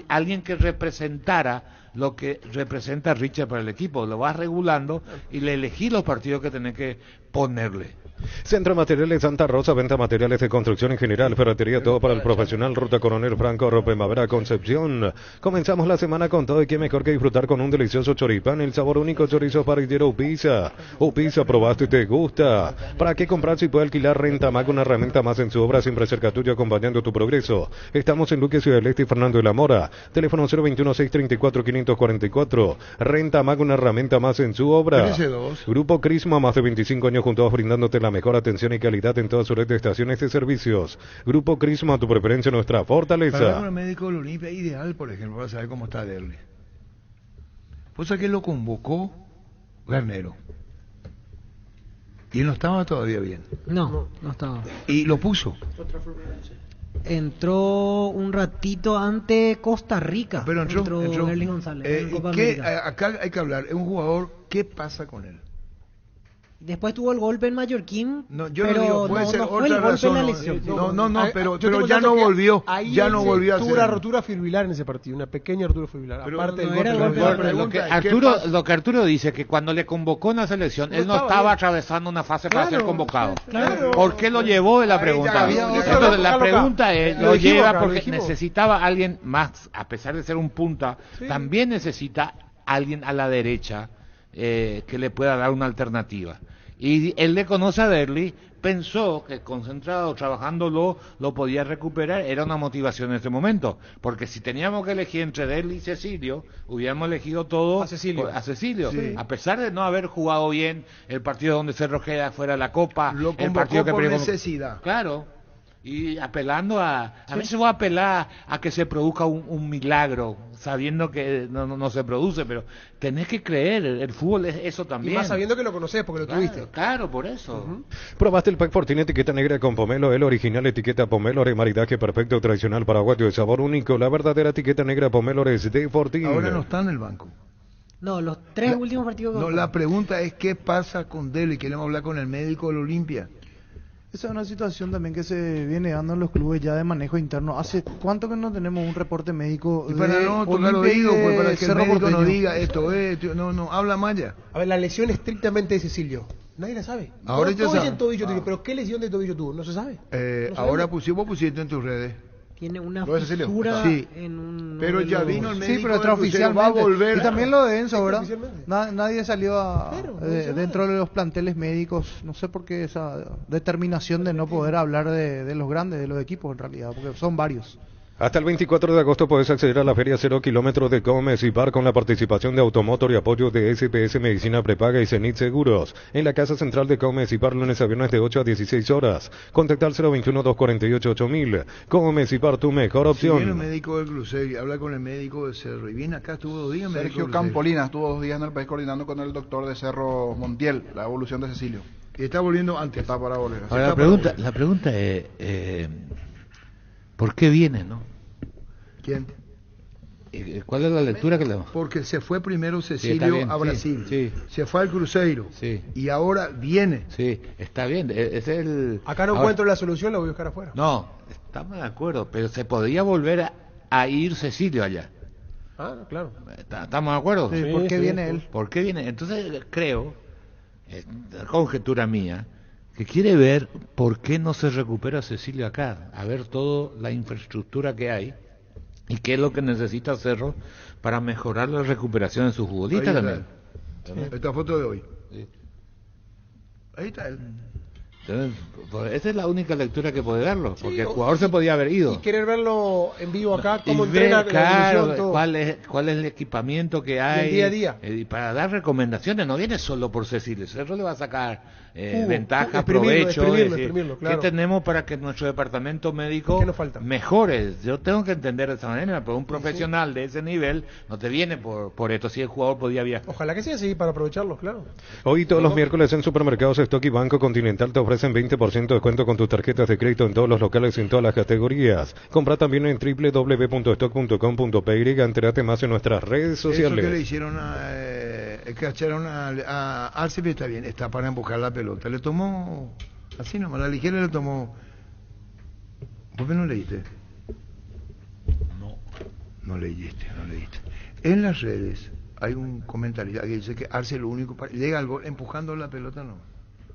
alguien que representara lo que representa Richard para el equipo, lo vas regulando y le elegí los partidos que tenés que ponerle. Centro Materiales Santa Rosa, venta materiales de construcción en general, ferretería, todo para el profesional, Ruta Coronel Franco, Primavera, Concepción. Comenzamos la semana con todo y qué mejor que disfrutar con un delicioso choripán, el sabor único chorizo parrillero Upisa. Upisa, probaste y te gusta. ¿Para qué comprar si puede alquilar Renta Mac, una herramienta más en su obra, siempre cerca tuyo, acompañando tu progreso? Estamos en Luque, Ciudad del Este y Fernando de la Mora. Teléfono 021-634-544. Renta Mac, una herramienta más en su obra. Grupo Crisma, más de 25 años juntos brindándote la mejor atención y calidad en toda su red de estaciones de servicios. Grupo Crisma, tu preferencia, nuestra fortaleza. Para con el médico de Olimpia, ideal, por ejemplo, para saber cómo está Derle. Pues a que lo convocó Garnero. Y él no estaba todavía bien. No estaba. Y lo puso. Entró un ratito ante Costa Rica. Pero entró. Erling González. Acá hay que hablar. Es un jugador, ¿qué pasa con él? Después tuvo el golpe en Mallorquín, no, yo pero no digo, puede ser otra razón. Pero ya no volvió. Ya no volvió a hacer. Tuvo una rotura fibrilar en ese partido, una pequeña rotura fibrilar. Pero aparte no del era golpe. Lo que Arturo dice que cuando le convocó en la selección, él no estaba atravesando una fase para ser convocado. Claro. ¿Por qué lo llevó? Es la pregunta. Entonces la pregunta es, lo lleva porque necesitaba alguien más, a pesar de ser un punta, también necesita alguien a la derecha que le pueda dar una alternativa. Y él le conoce a Derli, pensó que concentrado, trabajándolo, lo podía recuperar, era una motivación en ese momento, porque si teníamos que elegir entre Derli y Cecilio, hubiéramos elegido todo a Cecilio, Sí. a pesar de no haber jugado bien el partido donde Cerro queda fuera de la Copa, Lo el convocó partido que por perdió necesidad. Claro. Y apelando a veces voy a apelar a que se produzca un milagro, sabiendo que no se produce, pero tenés que creer, el fútbol es eso Y también. más sabiendo que lo conocés, porque lo tuviste. Claro, por eso. Probaste el pack Fortín etiqueta negra con pomelo, el original etiqueta pomelo, maridaje perfecto, tradicional paraguayo de sabor único, la verdadera etiqueta negra pomelo es de Fortín. Ahora no está en el banco. No, los tres últimos partidos. No, la pregunta es qué pasa con Dele. Queremos hablar con el médico del Olimpia. Esa es una situación también que se viene dando en los clubes ya de manejo interno. ¿Hace cuánto que no tenemos un reporte médico? Y para de no tocar Olimpia y oído, de pues para que el Cerro médico no Porteño? diga esto, no, habla Maya. A ver, la lesión estrictamente de Cecilio. Nadie la sabe. Ahora ya Todos sabe. dicen tobillo, pero ¿qué lesión de tobillo tuvo? No se sabe. No Ahora sabemos. vos pusiste en tus redes. Tiene una ¿Lo de Cecilio? fisura Sí. en un... Pero uno de ya los- vino el médico. Sí, pero del Crucero, extraoficialmente. va a volver. Y también lo de Enzo, ¿verdad? Extraoficialmente. Nadie salió no se sabe. dentro de los planteles médicos. No sé por qué esa determinación de no poder hablar de los grandes, de los equipos en realidad, porque son varios. Hasta el 24 de agosto puedes acceder a la Feria 0 kilómetros de Gómez y Bar con la participación de Automotor y apoyo de SPS Medicina Prepaga y Zenit Seguros. En la Casa Central de Gómez y Bar, lunes a viernes de 8 a 16 horas. Contactar 021-248-8000. Gómez y Bar, tu mejor Si viene el opción. médico del Crucero y habla con el médico de Cerro. Y viene acá, estuvo 2 días. médico Sergio del Crucero. Campolina estuvo 2 días en el país coordinando con el doctor de Cerro Montiel, la evolución de Cecilio. Y está volviendo antes. Está para volver. Ahora la pregunta es, ¿por qué viene, no? ¿Quién? ¿Cuál es la lectura que le damos? Porque se fue primero está Cecilio bien, a sí, Brasil. sí. Se fue al Cruzeiro. Sí. Y ahora viene. Sí, está bien. Es el... Acá no Ahora- encuentro la solución, la voy a buscar afuera. No, estamos de acuerdo, pero se podría volver a ir Cecilio allá. Ah, claro. ¿Estamos de acuerdo? Sí, ¿por qué viene él? ¿Por qué viene? Entonces creo, conjetura mía, que quiere ver por qué no se recupera Cecilio acá, a ver toda la infraestructura que hay y qué es lo que necesita Cerro para mejorar la recuperación de sus futbolistas Ahí también. está. Esta foto de hoy. Ahí está él. Entonces, pues, esa es la única lectura que puede darlo, porque el o- jugador se podía haber ido. Y querer verlo en vivo acá, Y cómo ver, entrena la claro, evolución, todo. cuál es el equipamiento que hay. día a día. Y para dar recomendaciones, no viene solo por Cecilio. Cerro le va a sacar ventaja, exprimirlo, provecho. exprimirlo, claro. ¿Qué tenemos para que nuestro departamento médico ¿Qué nos falta? mejore? Yo tengo que entender de esa manera, pero un profesional de ese nivel no te viene por esto. Si el jugador podía viajar. Ojalá que sea así para aprovecharlos, claro. Hoy todos los miércoles en Supermercados Stock y Banco Continental te ofrecen 20% de descuento con tus tarjetas de crédito en todos los locales y en todas las categorías. Compra también en www.stock.com.py, entérate más en nuestras redes Eso que le sociales. hicieron cacharon a Arce, está bien, está para empujar la pelota. Le tomó, así nomás, la ligera le tomó. ¿Por qué no leíste? No leíste. En las redes hay un comentarista que dice que Arce lo único, llega al gol empujando la pelota, no,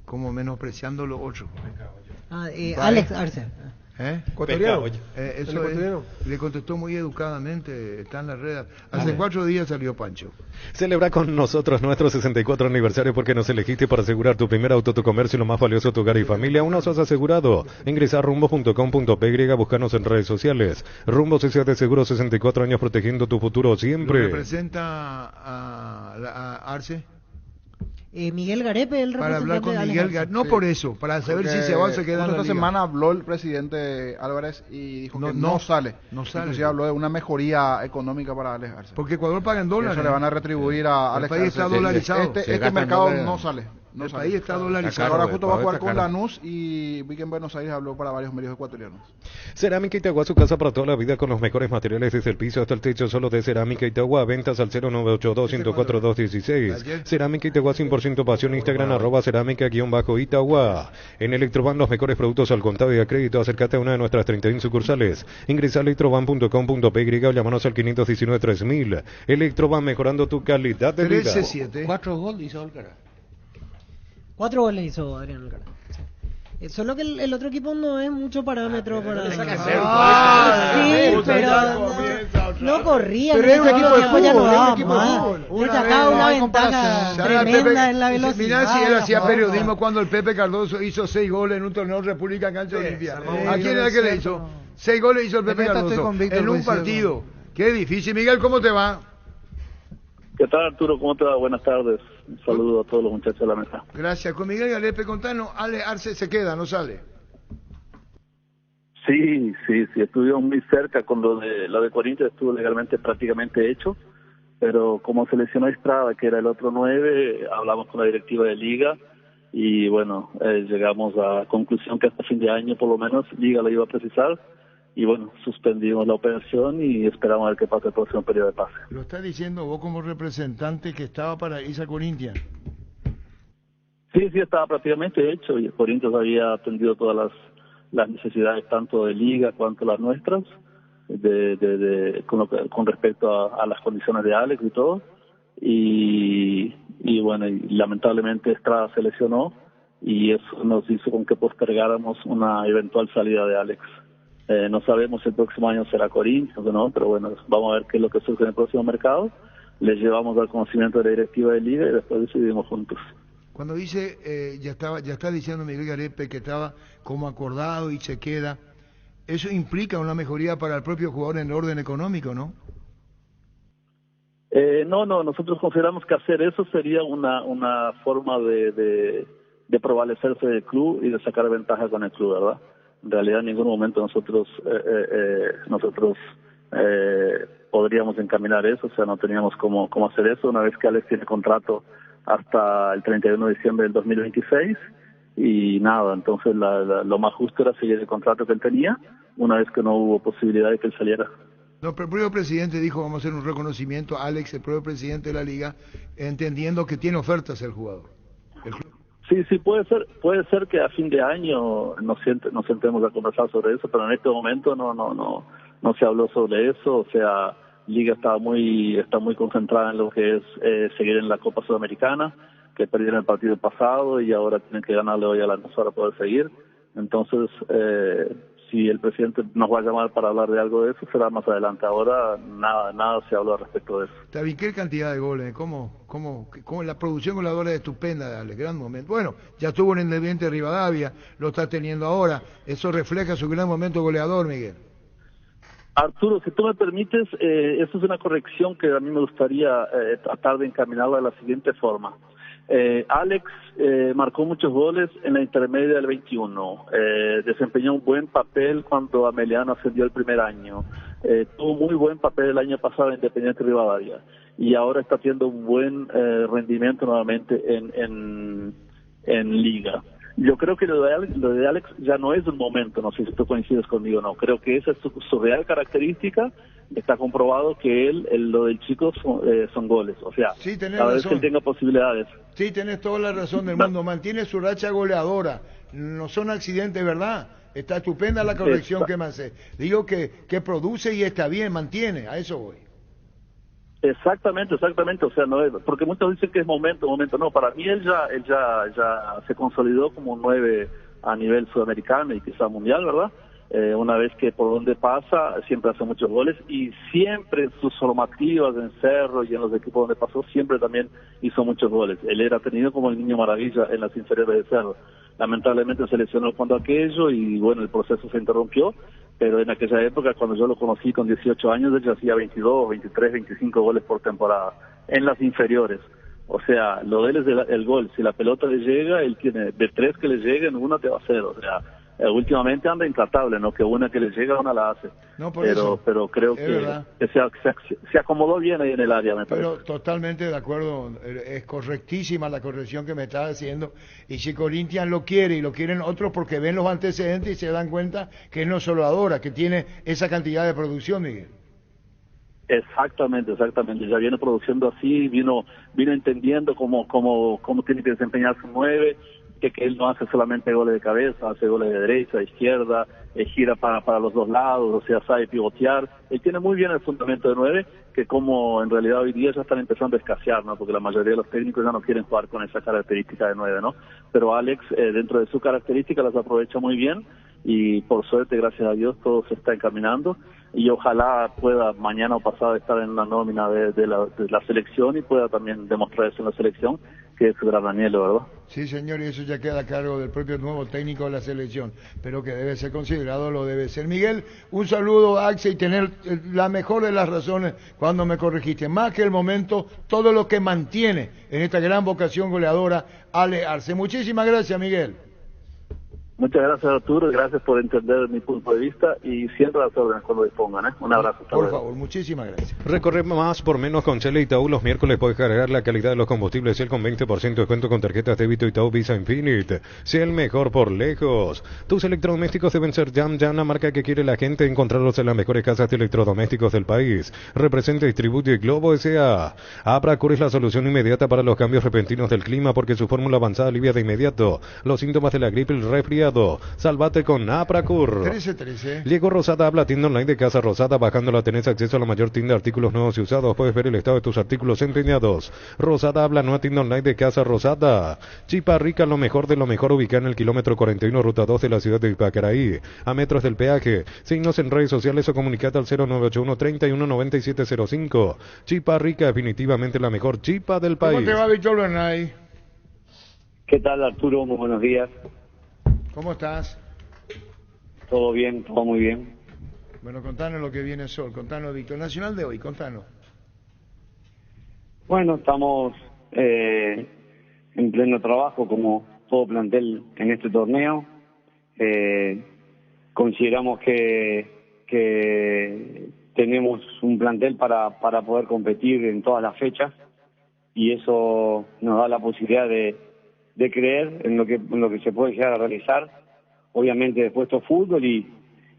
como menospreciando lo otro. Alex Arce. Ecuatoriano. Eso ¿El ecuatoriano? le contestó muy educadamente, está en las redes. Hace 4 días salió Pancho. Celebra con nosotros nuestro 64 aniversario porque nos elegiste para asegurar tu primer auto, tu comercio y lo más valioso, tu hogar y familia. Aún no sos asegurado. Ingresa a rumbo.com.py, buscanos en redes sociales. Rumbo Sociedad de Seguros, 64 años protegiendo tu futuro ¿Lo siempre. representa a Arce? Miguel Garepe, el Para hablar con representante de Miguel Alex Garepe. No Sí. por eso, para saber si se va o se queda en Justo la esta liga. semana habló el presidente Álvarez y dijo que No no sale. no sale. Inclusive habló de una mejoría económica para Alex Arce. Porque Ecuador paga en dólares. Eso le van a retribuir a El Alex país Arce. está dolarizado. Se Este gasta en mercado dólares. no sale. No El sale. país está dolarizado. Claro, Ahora justo va a jugar está con caro. Lanús y vi que en Buenos Aires habló para varios medios ecuatorianos. Cerámica Itagua, su casa para toda la vida con los mejores materiales desde el piso hasta el techo, solo de Cerámica Itagua. Ventas al 0982-104-216. Cerámica Itagua 100% pasión. Instagram @cerámica_Itagua. En Electroban los mejores productos al contado y a crédito. Acércate a una de nuestras 31 sucursales. Ingresa a electroban.com.py o llámanos al 519-3000. Electroban, mejorando tu calidad de vida. 13-7. 4 goles hizo Alcaraz. 4 goles hizo Adrián Alcaraz. Solo que el otro equipo no es mucho parámetro para... tiene que hacer, sí, pero... No, no corría. Pero es un equipo de fútbol, ya no es un daba equipo de más. fútbol. Le sacaba una ventaja tremenda en la velocidad. Mirá si él hacía periodismo cuando el Pepe Cardoso hizo 6 goles en un torneo República Cancha Olimpia. ¿A quién era que le hizo? 6 goles hizo el Pepe Cardoso en un partido. Qué difícil. Miguel, ¿cómo te va? ¿Qué tal, Arturo? ¿Cómo te va? Buenas tardes. Un saludo a todos los muchachos de la mesa. Gracias. Con Miguel Galepe, contanos, Ale Arce se queda, no sale. Sí, estuvimos muy cerca con lo de Corinthians, estuvo legalmente prácticamente hecho, pero como se lesionó Estrada, que era el otro 9, hablamos con la directiva de Liga y bueno, llegamos a la conclusión que hasta fin de año por lo menos Liga lo iba a precisar y bueno, suspendimos la operación y esperamos a ver qué pasa el próximo periodo de pase. Lo está diciendo vos como representante que estaba para irse a Corinthians. Sí, estaba prácticamente hecho y el Corinthians había atendido todas las necesidades tanto de Liga cuanto las nuestras con respecto a las condiciones de Alex y todo y bueno, y lamentablemente Estrada se lesionó y eso nos hizo con que postergáramos una eventual salida de Alex. No sabemos si el próximo año será Corinthians o no, pero bueno, vamos a ver qué es lo que surge en el próximo mercado. Le llevamos al conocimiento de la directiva de Liga y después decidimos juntos. Cuando dice, ya está diciendo Miguel Garepe que estaba como acordado y se queda, eso implica una mejoría para el propio jugador en el orden económico, ¿no? No, nosotros consideramos que hacer eso sería una forma de prevalecerse del club y de sacar ventaja con el club, ¿verdad? En realidad en ningún momento nosotros podríamos encaminar eso, o sea, no teníamos cómo hacer eso una vez que Alex tiene contrato hasta el 31 de diciembre del 2026 y nada, entonces lo más justo era seguir el contrato que él tenía una vez que no hubo posibilidad de que él saliera. No, pero el propio presidente dijo vamos a hacer un reconocimiento a Alex, el propio presidente de la liga, entendiendo que tiene ofertas el jugador. Sí, puede ser que a fin de año nos sentemos a conversar sobre eso, pero en este momento no se habló sobre eso, o sea, Liga está muy concentrada en lo que es seguir en la Copa Sudamericana, que perdieron el partido pasado y ahora tienen que ganarle hoy a la NOS para poder seguir. Entonces, si el presidente nos va a llamar para hablar de algo de eso, será más adelante. Ahora nada se habló al respecto de eso. Está bien, ¿qué cantidad de goles? ¿Cómo la producción goleadora es estupenda de Alex? Gran momento. Bueno, ya estuvo en Independiente Rivadavia, lo está teniendo ahora. Eso refleja su gran momento goleador, Miguel. Arturo, si tú me permites, eso es una corrección que a mí me gustaría tratar de encaminarla de la siguiente forma. Alex marcó muchos goles en la intermedia del 21, desempeñó un buen papel cuando Ameliano ascendió el primer año, tuvo muy buen papel el año pasado en Independiente Rivadavia y ahora está teniendo un buen rendimiento nuevamente en Liga. Yo creo que lo de Alex ya no es un momento, no sé si tú coincides conmigo o no, creo que esa es su real característica, está comprobado que lo del chico son goles, o sea, sí, cada vez que él tenga posibilidades. Sí, tenés toda la razón del mundo, mantiene su racha goleadora, no son accidentes, ¿verdad? Está estupenda la corrección que me hace. Digo que produce y está bien, mantiene, a eso voy. Exactamente, o sea, no es, porque muchos dicen que es momento, no, para mí él ya se consolidó como un 9 a nivel sudamericano y quizá mundial, ¿verdad? Una vez que por donde pasa siempre hace muchos goles y siempre en sus formativas en Cerro y en los equipos donde pasó siempre también hizo muchos goles. Él era tenido como el niño maravilla en las inferiores de Cerro. Lamentablemente se lesionó cuando aquello y bueno, el proceso se interrumpió, pero en aquella época cuando yo lo conocí con 18 años él ya hacía 22, 23, 25 goles por temporada en las inferiores. O sea, lo de él es el gol. Si la pelota le llega, él tiene de 3 que le lleguen, una te va a hacer. O sea, últimamente anda intratable, ¿no? Que una que le llega, una la hace. No, pero creo que se acomodó bien ahí en el área, me parece. Pero totalmente de acuerdo, es correctísima la corrección que me estás haciendo. Y si Corinthians lo quiere y lo quieren otros porque ven los antecedentes y se dan cuenta que él no solo adora, que tiene esa cantidad de producción, Miguel. Exactamente, ya viene produciendo así, vino entendiendo cómo tiene que desempeñarse un 9, que él no hace solamente goles de cabeza, hace goles de derecha, de izquierda, gira para los dos lados, o sea, sabe pivotear. Él tiene muy bien el fundamento de 9, que como en realidad hoy día ya están empezando a escasear, ¿no? Porque la mayoría de los técnicos ya no quieren jugar con esa característica de 9, ¿no? Pero Alex, dentro de su característica, las aprovecha muy bien y por suerte, gracias a Dios, todo se está encaminando. y ojalá pueda mañana o pasado estar en la nómina de la selección y pueda también demostrar eso en la selección, que es su gran anhelo, ¿verdad? Sí, señor, y eso ya queda a cargo del propio nuevo técnico de la selección, pero que debe ser considerado, lo debe ser. Miguel, un saludo a Axel y tener la mejor de las razones cuando me corregiste. Más que el momento, todo lo que mantiene en esta gran vocación goleadora Ale Arce. Muchísimas gracias, Miguel. Muchas gracias, Arturo, gracias por entender mi punto de vista y siempre a las órdenes cuando dispongan, ¿eh? Un abrazo. Por favor, muchísimas gracias. Recorre más por menos con Shell Itaú. Los miércoles puedes cargar la calidad de los combustibles Shell con 20% de descuento con tarjetas débito Itaú Visa Infinite. Sea el mejor por lejos. Tus electrodomésticos deben ser Jam, la marca que quiere la gente. Encontrarlos en las mejores casas de electrodomésticos del país. Representa y distribuye Globo S.A. Apracur es la solución inmediata para los cambios repentinos del clima porque su fórmula avanzada alivia de inmediato los síntomas de la gripe y el resfriado. Salvate con Apracur. 13. Diego Rosada habla, tienda online de Casa Rosada. Bajándola tenés acceso a la mayor tienda de artículos nuevos y usados. Puedes ver el estado de tus artículos empeñados. Rosada habla, nueva tienda online de Casa Rosada. Chipa Rica, lo mejor de lo mejor, ubicada en el kilómetro 41, ruta 2 de la ciudad de Ipacaraí, a metros del peaje. Síguenos en redes sociales o comunicate al 0981-319705. Chipa Rica, definitivamente la mejor chipa del país. ¿Cómo te va, Víctor Bernay? ¿Qué tal, Arturo? Muy buenos días. ¿Cómo estás? Todo bien, todo muy bien. Bueno, contanos lo que viene Sol, contanos, Víctor. Nacional de hoy, contanos. Bueno, estamos en pleno trabajo como todo plantel en este torneo. Consideramos que tenemos un plantel para poder competir en todas las fechas y eso nos da la posibilidad de creer en lo que se puede llegar a realizar. Obviamente después esto es fútbol y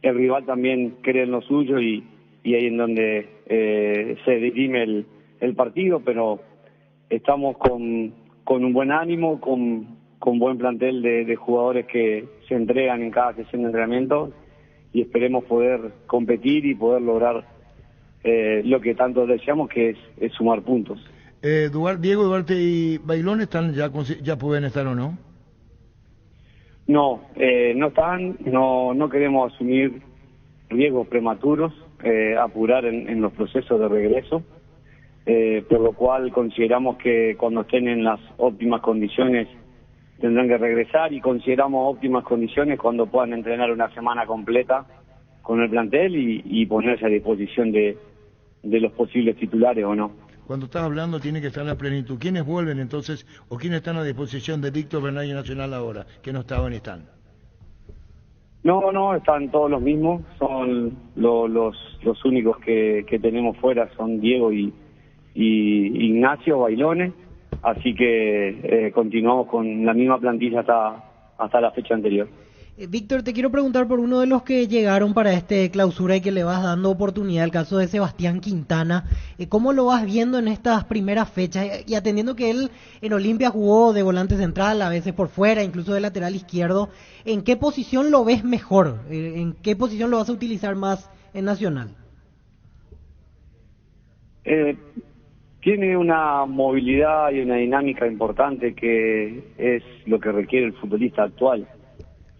el rival también cree en lo suyo y ahí en donde se dirime el partido, pero estamos con un buen ánimo, con buen plantel de jugadores que se entregan en cada sesión de entrenamiento y esperemos poder competir y poder lograr lo que tanto deseamos, que es sumar puntos. Diego, Duarte y Bailón están ya pueden estar o no? No, no están, no queremos asumir riesgos prematuros, apurar en los procesos de regreso, por lo cual consideramos que cuando estén en las óptimas condiciones tendrán que regresar y consideramos óptimas condiciones cuando puedan entrenar una semana completa con el plantel y ponerse a disposición de los posibles titulares o no. Cuando estás hablando tiene que estar en la plenitud. ¿Quiénes vuelven entonces o quiénes están a disposición de Víctor Bernay Nacional ahora, que no estaban y están? No, están todos los mismos. Son los únicos que tenemos fuera son Diego y Ignacio Bailones. Así que continuamos con la misma plantilla hasta la fecha anterior. Víctor, te quiero preguntar por uno de los que llegaron para este clausura y que le vas dando oportunidad, el caso de Sebastián Quintana. ¿Cómo lo vas viendo en estas primeras fechas? Y atendiendo que él en Olimpia jugó de volante central, a veces por fuera, incluso de lateral izquierdo, ¿en qué posición lo ves mejor? ¿En qué posición lo vas a utilizar más en Nacional? Tiene una movilidad y una dinámica importante que es lo que requiere el futbolista actual.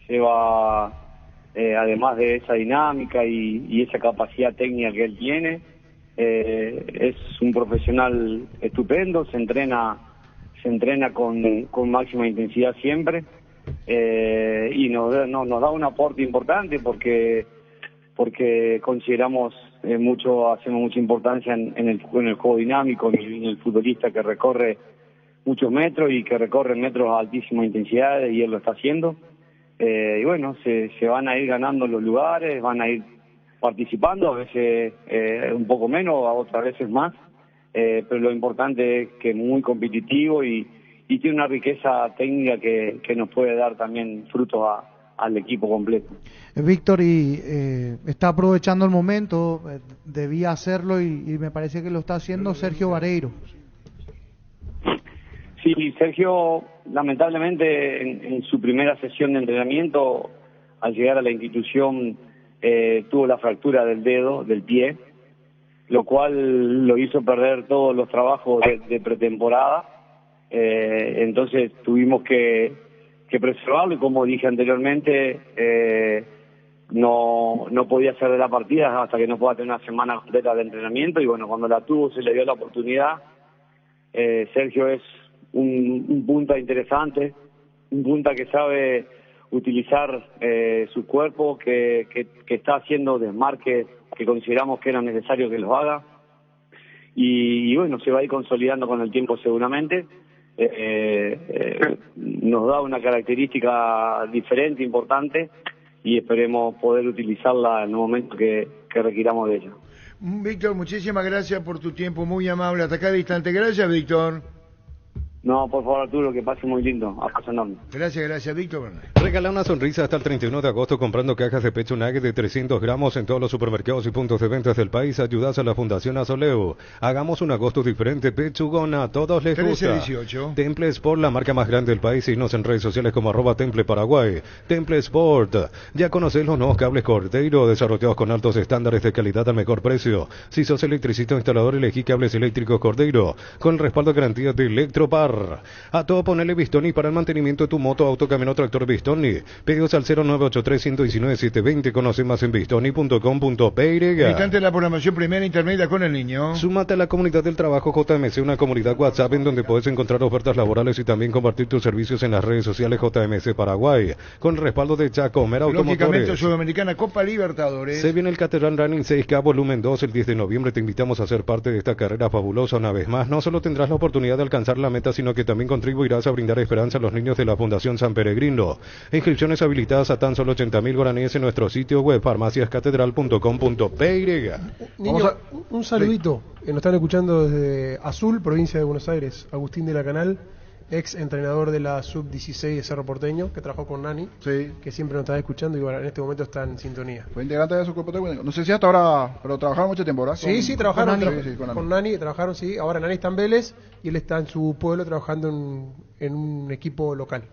Lleva, además de esa dinámica y esa capacidad técnica que él tiene, es un profesional estupendo, se entrena con máxima intensidad siempre y nos da un aporte importante porque consideramos hacemos mucha importancia en el juego dinámico, en el futbolista que recorre muchos metros y que recorre metros a altísima intensidad y él lo está haciendo. Y bueno, se van a ir ganando los lugares, van a ir participando, a veces un poco menos, a otras veces más, pero lo importante es que es muy competitivo y tiene una riqueza técnica que nos puede dar también frutos al equipo completo. Víctor, y está aprovechando el momento, debía hacerlo y me parece que lo está haciendo Sergio Vareiro. Sí, Sergio, lamentablemente en su primera sesión de entrenamiento, al llegar a la institución, tuvo la fractura del dedo, del pie, lo cual lo hizo perder todos los trabajos de pretemporada. Entonces tuvimos que preservarlo y, como dije anteriormente, no podía ser de la partida hasta que no pueda tener una semana completa de entrenamiento, y bueno, cuando la tuvo se le dio la oportunidad. Sergio es un punta interesante, un punta que sabe utilizar su cuerpo, que está haciendo desmarques que consideramos que era necesario que los haga, y bueno, se va a ir consolidando con el tiempo seguramente. Nos da una característica diferente, importante, y esperemos poder utilizarla en el momento que requiramos de ella. Víctor, muchísimas gracias por tu tiempo, muy amable. Hasta acá distante. Gracias, Víctor. No, por favor, Arturo, que pase muy lindo. Abrazo enorme. Gracias, Víctor. Regala una sonrisa hasta el 31 de agosto comprando cajas de pecho nugget de 300 gramos en todos los supermercados y puntos de ventas del país. Ayudas a la Fundación Azoleo. Hagamos un agosto diferente. Pechugona, a todos les gusta. 13-18. Temple Sport, la marca más grande del país. Síguenos en redes sociales como @Temple Paraguay. Temple Sport. Ya conocés los nuevos cables Cordeiro, desarrollados con altos estándares de calidad al mejor precio. Si sos electricista o instalador, elegí cables eléctricos Cordeiro, con el respaldo de garantía de Electropar. A todo ponele Bistoni para el mantenimiento de tu moto, auto, camión o tractor Bistoni. Pedidos al 0983-119-720. Conoce más en bistoni.com.py. Instante la programación primera intermedia con el niño. Súmate a la comunidad del trabajo JMC, una comunidad WhatsApp en donde puedes encontrar ofertas laborales y también compartir tus servicios en las redes sociales JMC Paraguay, con el respaldo de Chacomer Lógicamente, Automotores. Sudamericana Copa Libertadores. Se viene el Caterham Running 6K Volumen 2 el 10 de noviembre. Te invitamos a ser parte de esta carrera fabulosa una vez más. No solo tendrás la oportunidad de alcanzar la meta, sino que también contribuirás a brindar esperanza a los niños de la Fundación San Peregrino. Inscripciones habilitadas a tan solo 80.000 guaraníes en nuestro sitio web farmaciascatedral.com.py. Niño, un saludito. Nos están escuchando desde Azul, provincia de Buenos Aires. Agustín de la Canal, ex entrenador de la Sub-16 de Cerro Porteño, que trabajó con Nani, que siempre nos está escuchando y bueno, en este momento está en sintonía. Fue integrante de su cuerpo técnico. No sé si hasta ahora, pero trabajaron mucho tiempo, ¿verdad? Sí, trabajaron con Nani, trabajaron, sí. Ahora Nani está en Vélez y él está en su pueblo trabajando en un equipo local.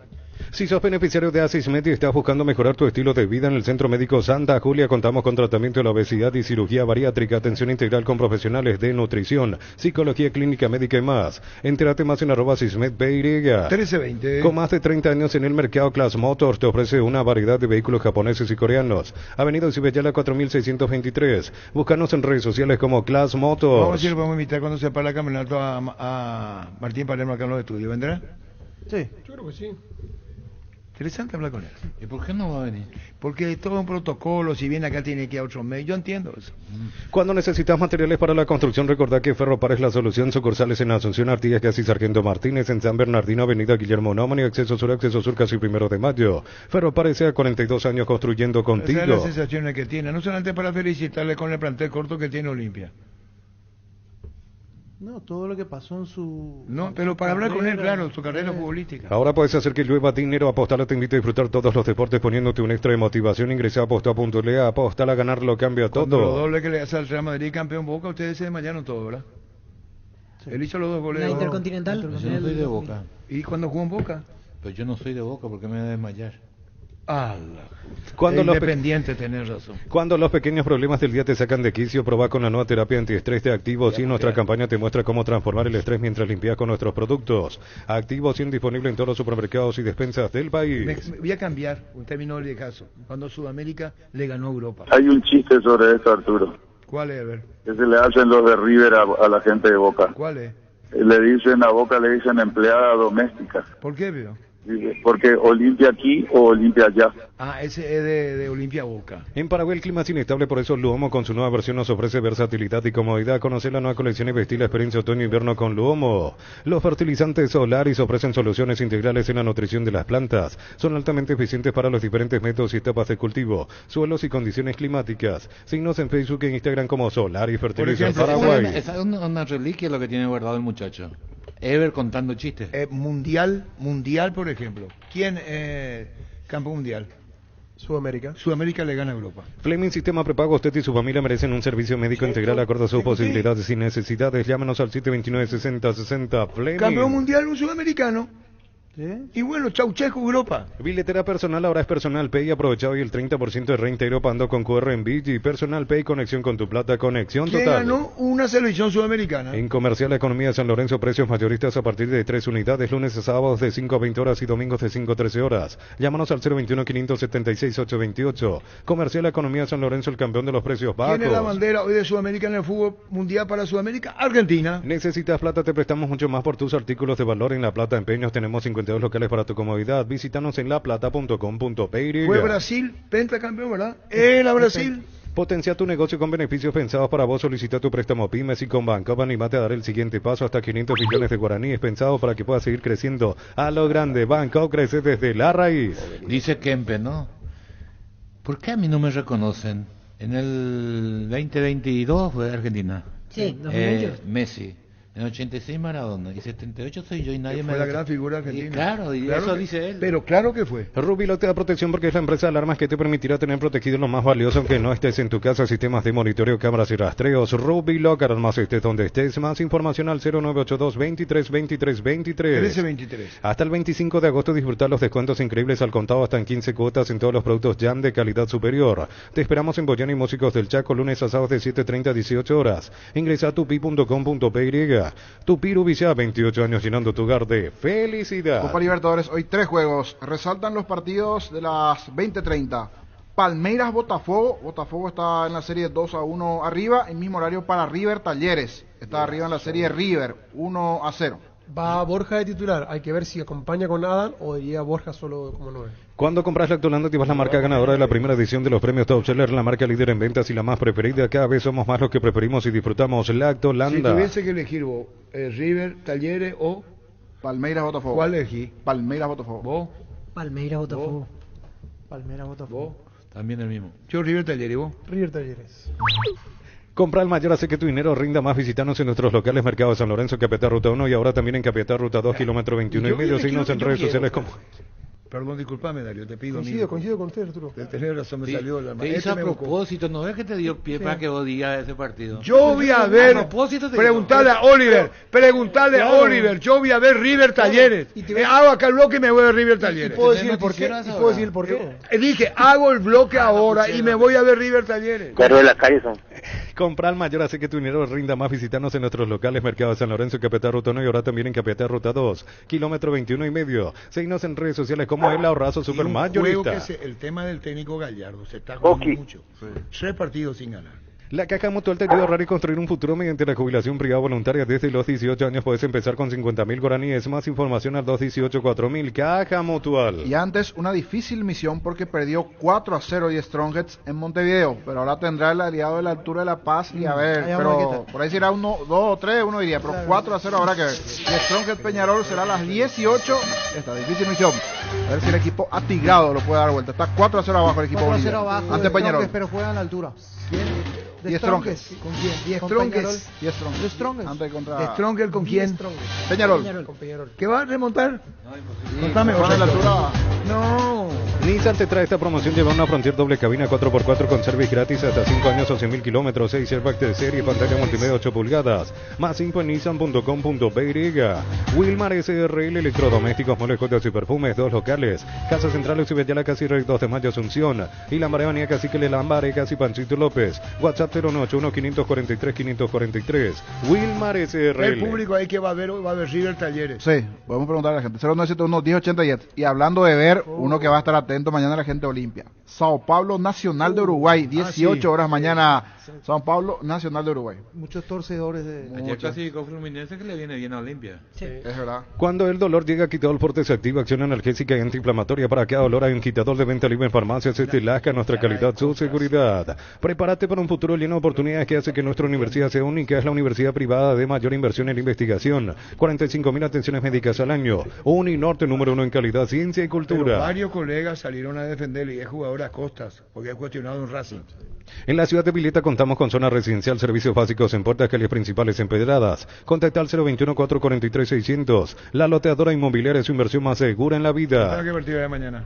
Si sos beneficiario de Asismed y estás buscando mejorar tu estilo de vida, en el Centro Médico Santa Julia contamos con tratamiento de la obesidad y cirugía bariátrica, atención integral con profesionales de nutrición, psicología clínica médica y más. Entérate más en @AsismedPY. 1320. Con más de 30 años en el mercado, Class Motors te ofrece una variedad de vehículos japoneses y coreanos. Avenida Cibeyala 4623. Búscanos en redes sociales como Class Motors. Vamos a ver si lo podemos invitar cuando se para el campeonato a Martín Palermo acá en los estudios. ¿Vendrá? Sí. Yo creo que sí. Interesante hablar con él. ¿Y por qué no va a venir? Porque es todo un protocolo, si viene acá tiene que ir a otro medio, yo entiendo eso. Cuando necesitas materiales para la construcción, recordá que Ferropar es la solución. Sucursales en Asunción, Artigas, Casi Sargento Martínez, en San Bernardino, Avenida Guillermo Nómani, Acceso Sur, casi 1 de mayo. Ferropar S.A. 42 años construyendo contigo. Esa es la sensación que tiene, no solamente para felicitarle con el plantel corto que tiene Olimpia. No, todo lo que pasó en su... No, pero para hablar con él, claro, su carrera futbolística. Ahora puedes hacer que llueva dinero. Apostar te invita a disfrutar todos los deportes poniéndote un extra de motivación. Ingresa a apostar.le. Apostar a ganar lo cambia todo. Lo doble que le hace al Real Madrid campeón Boca, ustedes se desmayaron todo, ¿verdad? Sí. Él hizo los 2 goles. La Intercontinental. Yo no soy de Boca. ¿Y cuando jugó en Boca? Pues yo no soy de Boca, porque me voy a desmayar. Cuando independiente, tenés razón. Cuando los pequeños problemas del día te sacan de quicio, probá con la nueva terapia antiestrés de Activo 100. Nuestra campaña te muestra cómo transformar el estrés mientras limpias con nuestros productos. Activo 100 disponible en todos los supermercados y despensas del país. Voy a cambiar un término de caso. Cuando Sudamérica le ganó a Europa. Hay un chiste sobre esto, Arturo. ¿Cuál es, Ever? Que se le hacen los de River a la gente de Boca. ¿Cuál es? Le dicen a Boca, le dicen empleada doméstica. ¿Por qué, veo? Porque Olimpia aquí o Olimpia allá. Ese es de Olimpia Boca. En Paraguay el clima es inestable, por eso Luomo con su nueva versión nos ofrece versatilidad y comodidad. Conocer la nueva colección y vestir la experiencia otoño-invierno con Luomo. Los fertilizantes Solaris ofrecen soluciones integrales en la nutrición de las plantas. Son altamente eficientes para los diferentes métodos y etapas de cultivo, suelos y condiciones climáticas. Síguenos en Facebook e Instagram como Solaris Fertilizantes Paraguay. Es una reliquia lo que tiene guardado el muchacho. Ever contando chistes. Mundial, por ejemplo. ¿Quién campeón mundial? Sudamérica. Sudamérica le gana a Europa. Fleming Sistema Prepago. Usted y su familia merecen un servicio médico integral acorde a sus posibilidades y necesidades. Llámenos al 729-6060. Fleming. Campeón mundial, un sudamericano. Y bueno, Ceausescu, Europa. Billetera personal ahora es Personal Pay. Aprovecha hoy el 30% de reintegro pagando con QR en Bit. Personal Pay, conexión con tu plata, conexión ¿Quién total. ganó una selección sudamericana? En Comercial Economía de San Lorenzo, precios mayoristas a partir de 3 unidades, lunes a sábados de 5 a 20 horas y domingos de 5 a 13 horas. Llámanos al 021-576-828. Comercial Economía de San Lorenzo, el campeón de los precios bajos. ¿Quién es la bandera hoy de Sudamérica en el fútbol mundial para Sudamérica? Argentina. ¿Necesitas plata? Te prestamos mucho más por tus artículos de valor. En La Plata Empeños tenemos 52 locales para tu comodidad. Visítanos en laplata.com.py. Fue Brasil, pentacampeón, ¿verdad? Era Brasil. Potencia tu negocio con beneficios pensados para vos. Solicita tu préstamo Pymes y con Banco animate a dar el siguiente paso. Hasta 500 millones de guaraníes pensados para que puedas seguir creciendo a lo grande. Banco crece desde la raíz. Dice Kempe, ¿no? ¿Por qué a mí no me reconocen? En el 2022 fue Argentina. Sí, 2008. Messi. En 86 Maradona, y 78 soy yo y nadie me... Fue la gran figura argentina. Y claro, y claro eso que, dice él. Pero claro que fue. Rubilo te da protección porque es la empresa de alarmas que te permitirá tener protegido lo más valioso aunque no estés en tu casa. Sistemas de monitoreo, cámaras y rastreos. Rubilo, alarmas estés donde estés. Más información al 0982 23 23 23. 1323. Hasta el 25 de agosto disfrutar los descuentos increíbles al contado hasta en 15 cuotas en todos los productos Jam de calidad superior. Te esperamos en Boyana y Músicos del Chaco, lunes a sábados de 7:30 a 18 horas. Ingresa a tupi.com.py. Tupi ya 28 años llenando tu hogar de felicidad. Copa Libertadores, hoy 3 juegos. Resaltan los partidos de las 20:30. Palmeiras Botafogo. Botafogo está en la serie 2-1 arriba. El mismo horario para River Talleres. Está arriba en la serie River 1-0. Va Borja de titular. Hay que ver si acompaña con Adam o iría Borja solo como 9. Cuando compras Lactolanda activas la marca ganadora de la primera edición de los premios Top Seller, la marca líder en ventas y la más preferida. Cada vez somos más los que preferimos y disfrutamos Lactolanda. Si tuviese que elegir vos, River, Talleres o Palmeiras Botafogo. ¿Cuál elegí? Palmeiras Botafogo. ¿Vos? Palmeiras Botafogo. ¿Vos? Palmeiras Botafogo. ¿Vos? También el mismo. Yo River, Talleres, ¿vos? River Talleres. Compra el mayor, hace que tu dinero rinda más. Visitanos en nuestros locales Mercado de San Lorenzo, Capiatá Ruta 1 y ahora también en Capiatá Ruta 2, kilómetro 21 y medio. Síguenos en redes sociales como... Perdón, disculpame, Darío, te pido. Coincido con usted, Arturo. De tener razón, me salió la Te hizo a propósito, ¿no ves que te dio pie para que vos digas ese partido? Yo voy a ver, preguntarle a Oliver, yo voy a ver River Talleres. Hago acá el bloque y me voy a ver River Talleres. ¿Y puedo decir el por qué? Dije, hago el bloque ahora y me voy a ver River Talleres. Perro de las calles son. Comprar el mayor, hace que tu dinero rinda más. Visitarnos en nuestros locales Mercado de San Lorenzo, Capiatá Ruta 1 y ahora también en Capiatá Ruta 2, kilómetro 21 y medio. Síguenos en redes sociales como El Ahorrazo Supermayorista. El tema del técnico Gallardo se está jugando mucho. 3 partidos sin ganar. La Caja Mutual te ayuda a ahorrar y construir un futuro mediante la jubilación privada voluntaria. Desde los 18 años puedes empezar con 50.000 guaraníes. Más información al 218-4000. Caja Mutual. Y antes una difícil misión porque perdió 4-0 y Strongheads en Montevideo. Pero ahora tendrá el aliado de la altura de La Paz. Y a ver, pero por ahí será 1, 2 o 3, uno diría. Pero 4-0 habrá que ver. Y Strongheads Peñarol será a las 18. Esta difícil misión. A ver si el equipo atigrado lo puede dar vuelta. Está 4-0 abajo el equipo 4-0 abajo ante Peñarol. Pero juegan a la altura. Y Strongheads. ¿Con quién? Y Strongheads. Y Strongheads. Antes contra... Strongheads con quién? Peñarol. Con Peñarol. ¿Qué va a remontar? Contame, a la altura. No. Nissan te trae esta promoción. Lleva una Frontier doble cabina 4x4 con service gratis hasta 5 años o 100.000 kilómetros. 6 airbags de serie, pantalla multimedia 8 pulgadas. Más info en nissan.com.py. Wilmar SRL, electrodomésticos, muebles, joyas y perfumes. 2 locales. Casa Central, Exhibet casi 2 de mayo, Asunción. Y Lambaré, Avenida Cacique, Lambaré, casi Panchito López. WhatsApp 091-543-543. Wilmar SRL. El público ahí que va a ver River Talleres. Sí, podemos preguntarle a la gente. 0971-1080. Y hablando de ver, uno que va a estar atento mañana a la gente Olimpia. Sao Paulo Nacional de Uruguay, 18 horas mañana. Sao Paulo Nacional de Uruguay. Muchos torcedores de... Ayer clasificó Fluminense que le viene bien a Olimpia. Sí. Es verdad. Cuando el dolor llega, Quitador Forte se activa. Acción analgésica y antiinflamatoria. Para cada dolor hay un quitador de venta libre en farmacias. Lasca, nuestra calidad, su seguridad. Prepárate para un futuro lleno de oportunidades que hace que nuestra universidad sea única. Es la universidad privada de mayor inversión en investigación. 45.000 atenciones médicas al año. Uninorte número 1 en calidad, ciencia y cultura. Pero varios colegas salieron a defenderle y es jugador a costas porque ha cuestionado un Racing. En la ciudad de Pileta contamos con zona residencial, servicios básicos en puertas, calles principales empedradas. Contacta al 021-443-600. La loteadora inmobiliaria es su inversión más segura en la vida. ¿Qué partido de mañana?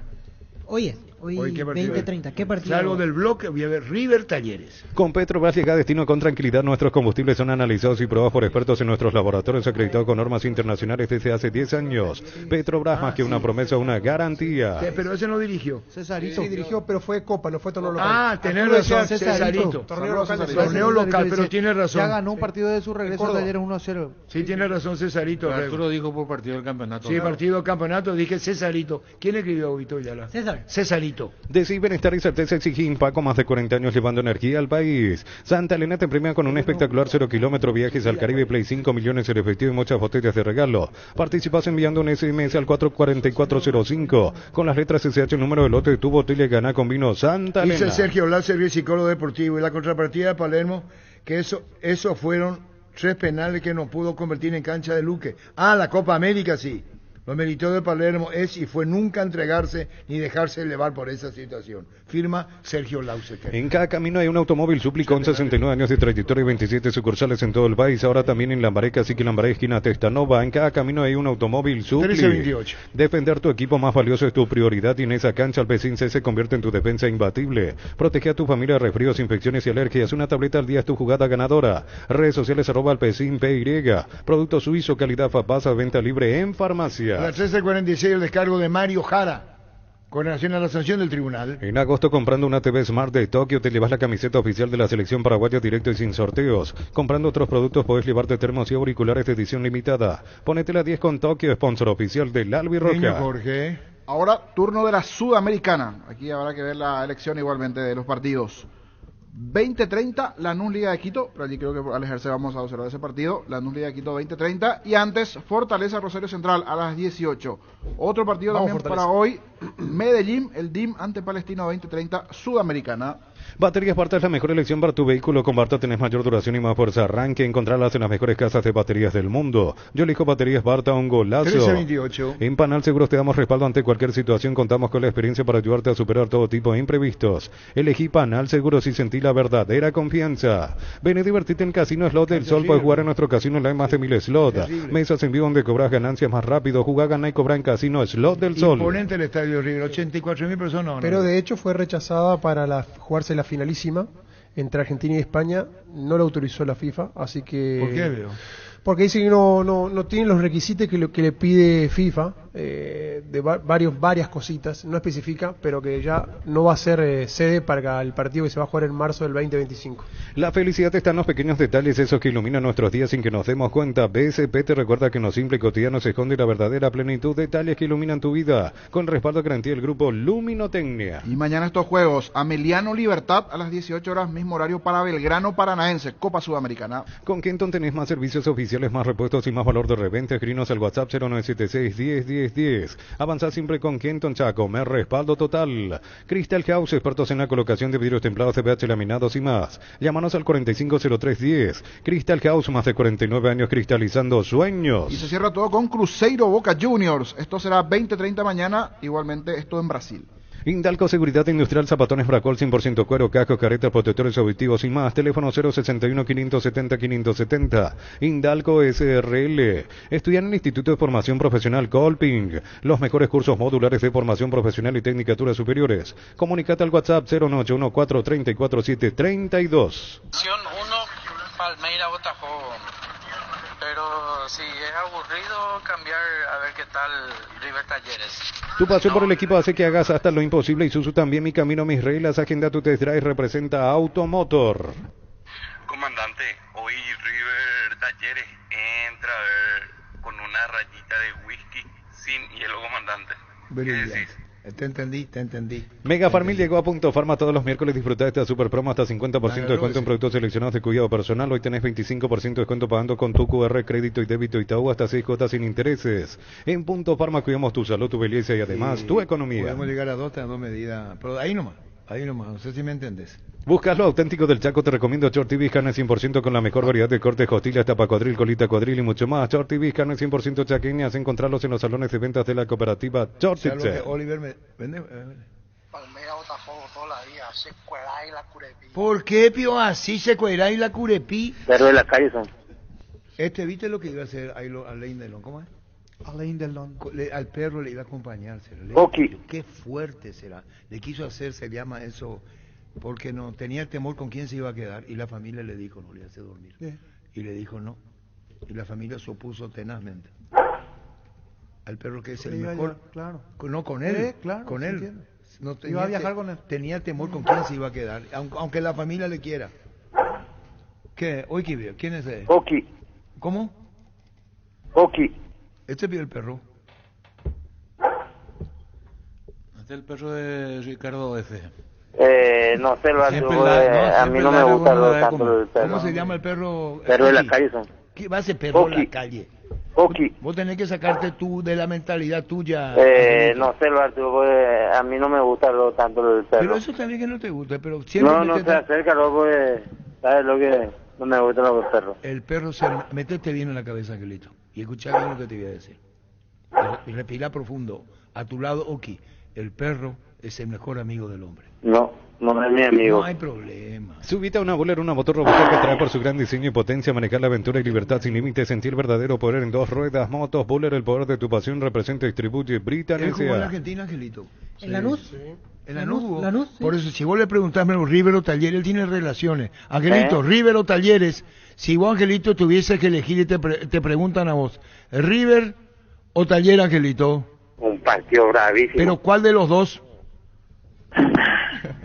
Oye, Hoy ¿qué partido 20:30. ¿Qué partido? Salgo del bloque, voy a ver River Talleres. Con Petrobras llega a destino con tranquilidad. Nuestros combustibles son analizados y probados por expertos en nuestros laboratorios acreditados con normas internacionales desde hace 10 años. Petrobras, más que una promesa, una garantía. Pero ese no dirigió. Cesarito. Sí, dirigió, pero fue Copa, no fue torneo local. Ah, tenés razón, Cesarito. Torneo local, Torneo local, pero tiene razón. Ya ganó un partido de su regreso de ayer 1-0. Sí, tiene razón Cesarito. Arturo dijo por partido del campeonato. Sí, partido del campeonato, dije Cesarito. ¿Quién escribió Vito Yala? Cesarito. Decir bienestar y certeza exige Impaco, más de 40 años llevando energía al país. Santa Elena te premia con un espectacular 0 kilómetro viajes al Caribe, Play 5 millones en efectivo y muchas botellas de regalo. Participas enviando un SMS al 44405 con las letras SH, el número de lote de tu botella y gana con vino Santa Elena. Dice Sergio Láser, psicólogo deportivo, y la contrapartida de Palermo, que eso fueron 3 penales que no pudo convertir en cancha de Luque. Ah, la Copa América sí. Lo meritorio de Palermo es y fue nunca entregarse ni dejarse llevar por esa situación. Firma Sergio Lausecker. En cada camino hay un automóvil Supli con 69 años de trayectoria y 27 sucursales en todo el país. Ahora también en Lambaré, así que Lambaré, esquina Testanova. En cada camino hay un automóvil Supli. 1328. Defender tu equipo más valioso es tu prioridad y en esa cancha el Pecin C se convierte en tu defensa imbatible. Protege a tu familia de resfríos, infecciones y alergias. Una tableta al día es tu jugada ganadora. Redes sociales @Alpecin PY. Producto suizo, calidad FAPASA, venta libre en farmacia. A las 13:46 el descargo de Mario Jara, con relación a la sanción del tribunal. En agosto, comprando una TV Smart de Tokio, te llevas la camiseta oficial de la selección paraguaya directo y sin sorteos. Comprando otros productos, podés llevarte termos y auriculares de edición limitada. Ponete la 10 con Tokio, sponsor oficial del Albirroja. Niño Jorge. Ahora, turno de la Sudamericana. Aquí habrá que ver la elección igualmente de los partidos. 20:30, Lanús Liga de Quito, pero allí creo que al ejercer vamos a observar ese partido. Lanús Liga de Quito 20:30 y antes Fortaleza Rosario Central a las 18. Otro partido Vamos, también Fortaleza. para hoy, Medellín, el DIM ante Palestino 20:30, Sudamericana. Baterías Barta es la mejor elección para tu vehículo. Con Barta tenés mayor duración y más fuerza. Arranque, encontrarlas en las mejores casas de baterías del mundo. Yo elijo Baterías Barta, un golazo. 1328. En Panal Seguros te damos respaldo ante cualquier situación. Contamos con la experiencia para ayudarte a superar todo tipo de imprevistos. Elegí Panal Seguros y sentí la verdadera confianza. Ven y divertite en Casino Slot del Sol. Puedes jugar en nuestro casino online más de 1000 slots. Mesas en vivo donde cobras ganancias más rápido. Jugá, gana y cobra en Casino Slot del Sol. Imponente el estadio River, 84.000 personas. ¿No? Pero de hecho fue rechazada para jugarse la finalísima entre Argentina y España. No lo autorizó la FIFA, así que... ¿Por qué, veo? Porque dice que no tiene los requisitos que le pide FIFA, de varias cositas, no especifica, pero que ya no va a ser sede para el partido que se va a jugar en marzo del 2025. La felicidad está en los pequeños detalles, esos que iluminan nuestros días sin que nos demos cuenta. BSP te recuerda que en lo simple y cotidiano se esconde la verdadera plenitud, detalles que iluminan tu vida, con respaldo garantía del grupo Luminotecnia. Y mañana estos juegos, Ameliano Libertad a las 18 horas, mismo horario para Belgrano Paranaense, Copa Sudamericana. Con Kenton tenés más servicios oficiales, más repuestos y más valor de reventa. Escrinos al WhatsApp 0976 101010. Avanzá siempre con Kenton Chaco, me respaldo total. Crystal House, expertos en la colocación de vidrios templados, CBH laminados y más. Llámanos al 450310. Crystal House, más de 49 años cristalizando sueños. Y se cierra todo con Cruzeiro Boca Juniors. Esto será 20:30 mañana, igualmente esto en Brasil. Indalco Seguridad Industrial, zapatones Bracol 100% cuero, cascos, caretas, protectores auditivos y más. Teléfono 061 570 570. Indalco SRL. Estudian en el Instituto de Formación Profesional Colping. Los mejores cursos modulares de formación profesional y tecnicaturas superiores. Comunicate al WhatsApp 09814 34732. 1, Palmeira Botafogo. Pero si es aburrido, cambiar a ver qué tal River Talleres. Tu pasión por el equipo hace que hagas hasta lo imposible. Isuzu también, mi camino, mis reglas. Agenda tu test drive, representa Automotor. Comandante, hoy River Talleres entra con una rayita de whisky sin hielo, comandante. ¿Qué decís? Te entendí. Mega Farmil llegó a Punto Farma todos los miércoles. Disfruta de esta super promo hasta 50% de descuento en productos seleccionados de cuidado personal. Hoy tenés 25% de descuento pagando con tu QR, crédito y débito Itaú hasta 6 cuotas sin intereses. En Punto Farma cuidamos tu salud, tu belleza y además tu economía. Podemos llegar a 2 medidas, pero ahí nomás, no sé si me entendés. Buscas lo auténtico del Chaco, te recomiendo Short TV, carne 100% con la mejor variedad de cortes, costillas, tapa cuadril, colita cuadril y mucho más. Short TV, carne 100% chaqueñas, encontrarlos en los salones de ventas de la cooperativa Short TV. Oliver me vende. Palmeira Botafogo toda la vida, Secuelá y la Curepí. ¿Por qué, pío, así Secuelá y la Curepí? Perro de la calle son. ¿Viste lo que iba a hacer Alain Delon? ¿Cómo es? Alain Delon. Al perro le iba a acompañar. Qué fuerte será. Le quiso hacer, se llama eso, porque no tenía temor con quién se iba a quedar y la familia le dijo, no le hace dormir. Sí. Y le dijo no. Y la familia se opuso tenazmente. Al perro que es el mejor. Claro. No, con él. Claro, con él. No tenía, iba a viajar con él. Tenía temor con quién se iba a quedar, aunque la familia le quiera. ¿Qué? Oiki, ¿quién es ese? Oki. ¿Cómo? Oki. Este vio el perro. Este es el perro de Ricardo F. No sé, a mí no me gusta tanto el perro. ¿Cómo se llama el perro? Perro de la calle son. ¿Qué va a ser perro de la calle? Oki. Vos tenés que sacarte tú de la mentalidad tuya. No sé, Arturo, a mí no me gusta tanto el perro. Pero eso también que no te gusta, pero siempre... No se acerca, pues, ¿sabes lo que? No me gustan los perros. El perro metete bien en la cabeza, Angelito, y escucha bien lo que te voy a decir. Y respira profundo. A tu lado, Oki, el perro es el mejor amigo del hombre. No es mi amigo. No hay problema. Subite a una Buller, una motor robusta que trae por su gran diseño y potencia manejar la aventura y libertad sin límites, sentir verdadero poder en 2 ruedas. Motos Buller, el poder de tu pasión, representa y distribuye Britannia. ¿Él jugó en la Argentina, Angelito? ¿En Lanús? Sí. ¿En Lanús? Lanús, sí. Por eso, si vos le preguntás a River o Talleres, él tiene relaciones. Angelito, River o Talleres, si vos, Angelito, tuvieses que elegir y te preguntan a vos, ¿River o Talleres, Angelito? Un partido bravísimo. ¿Pero cuál de los dos?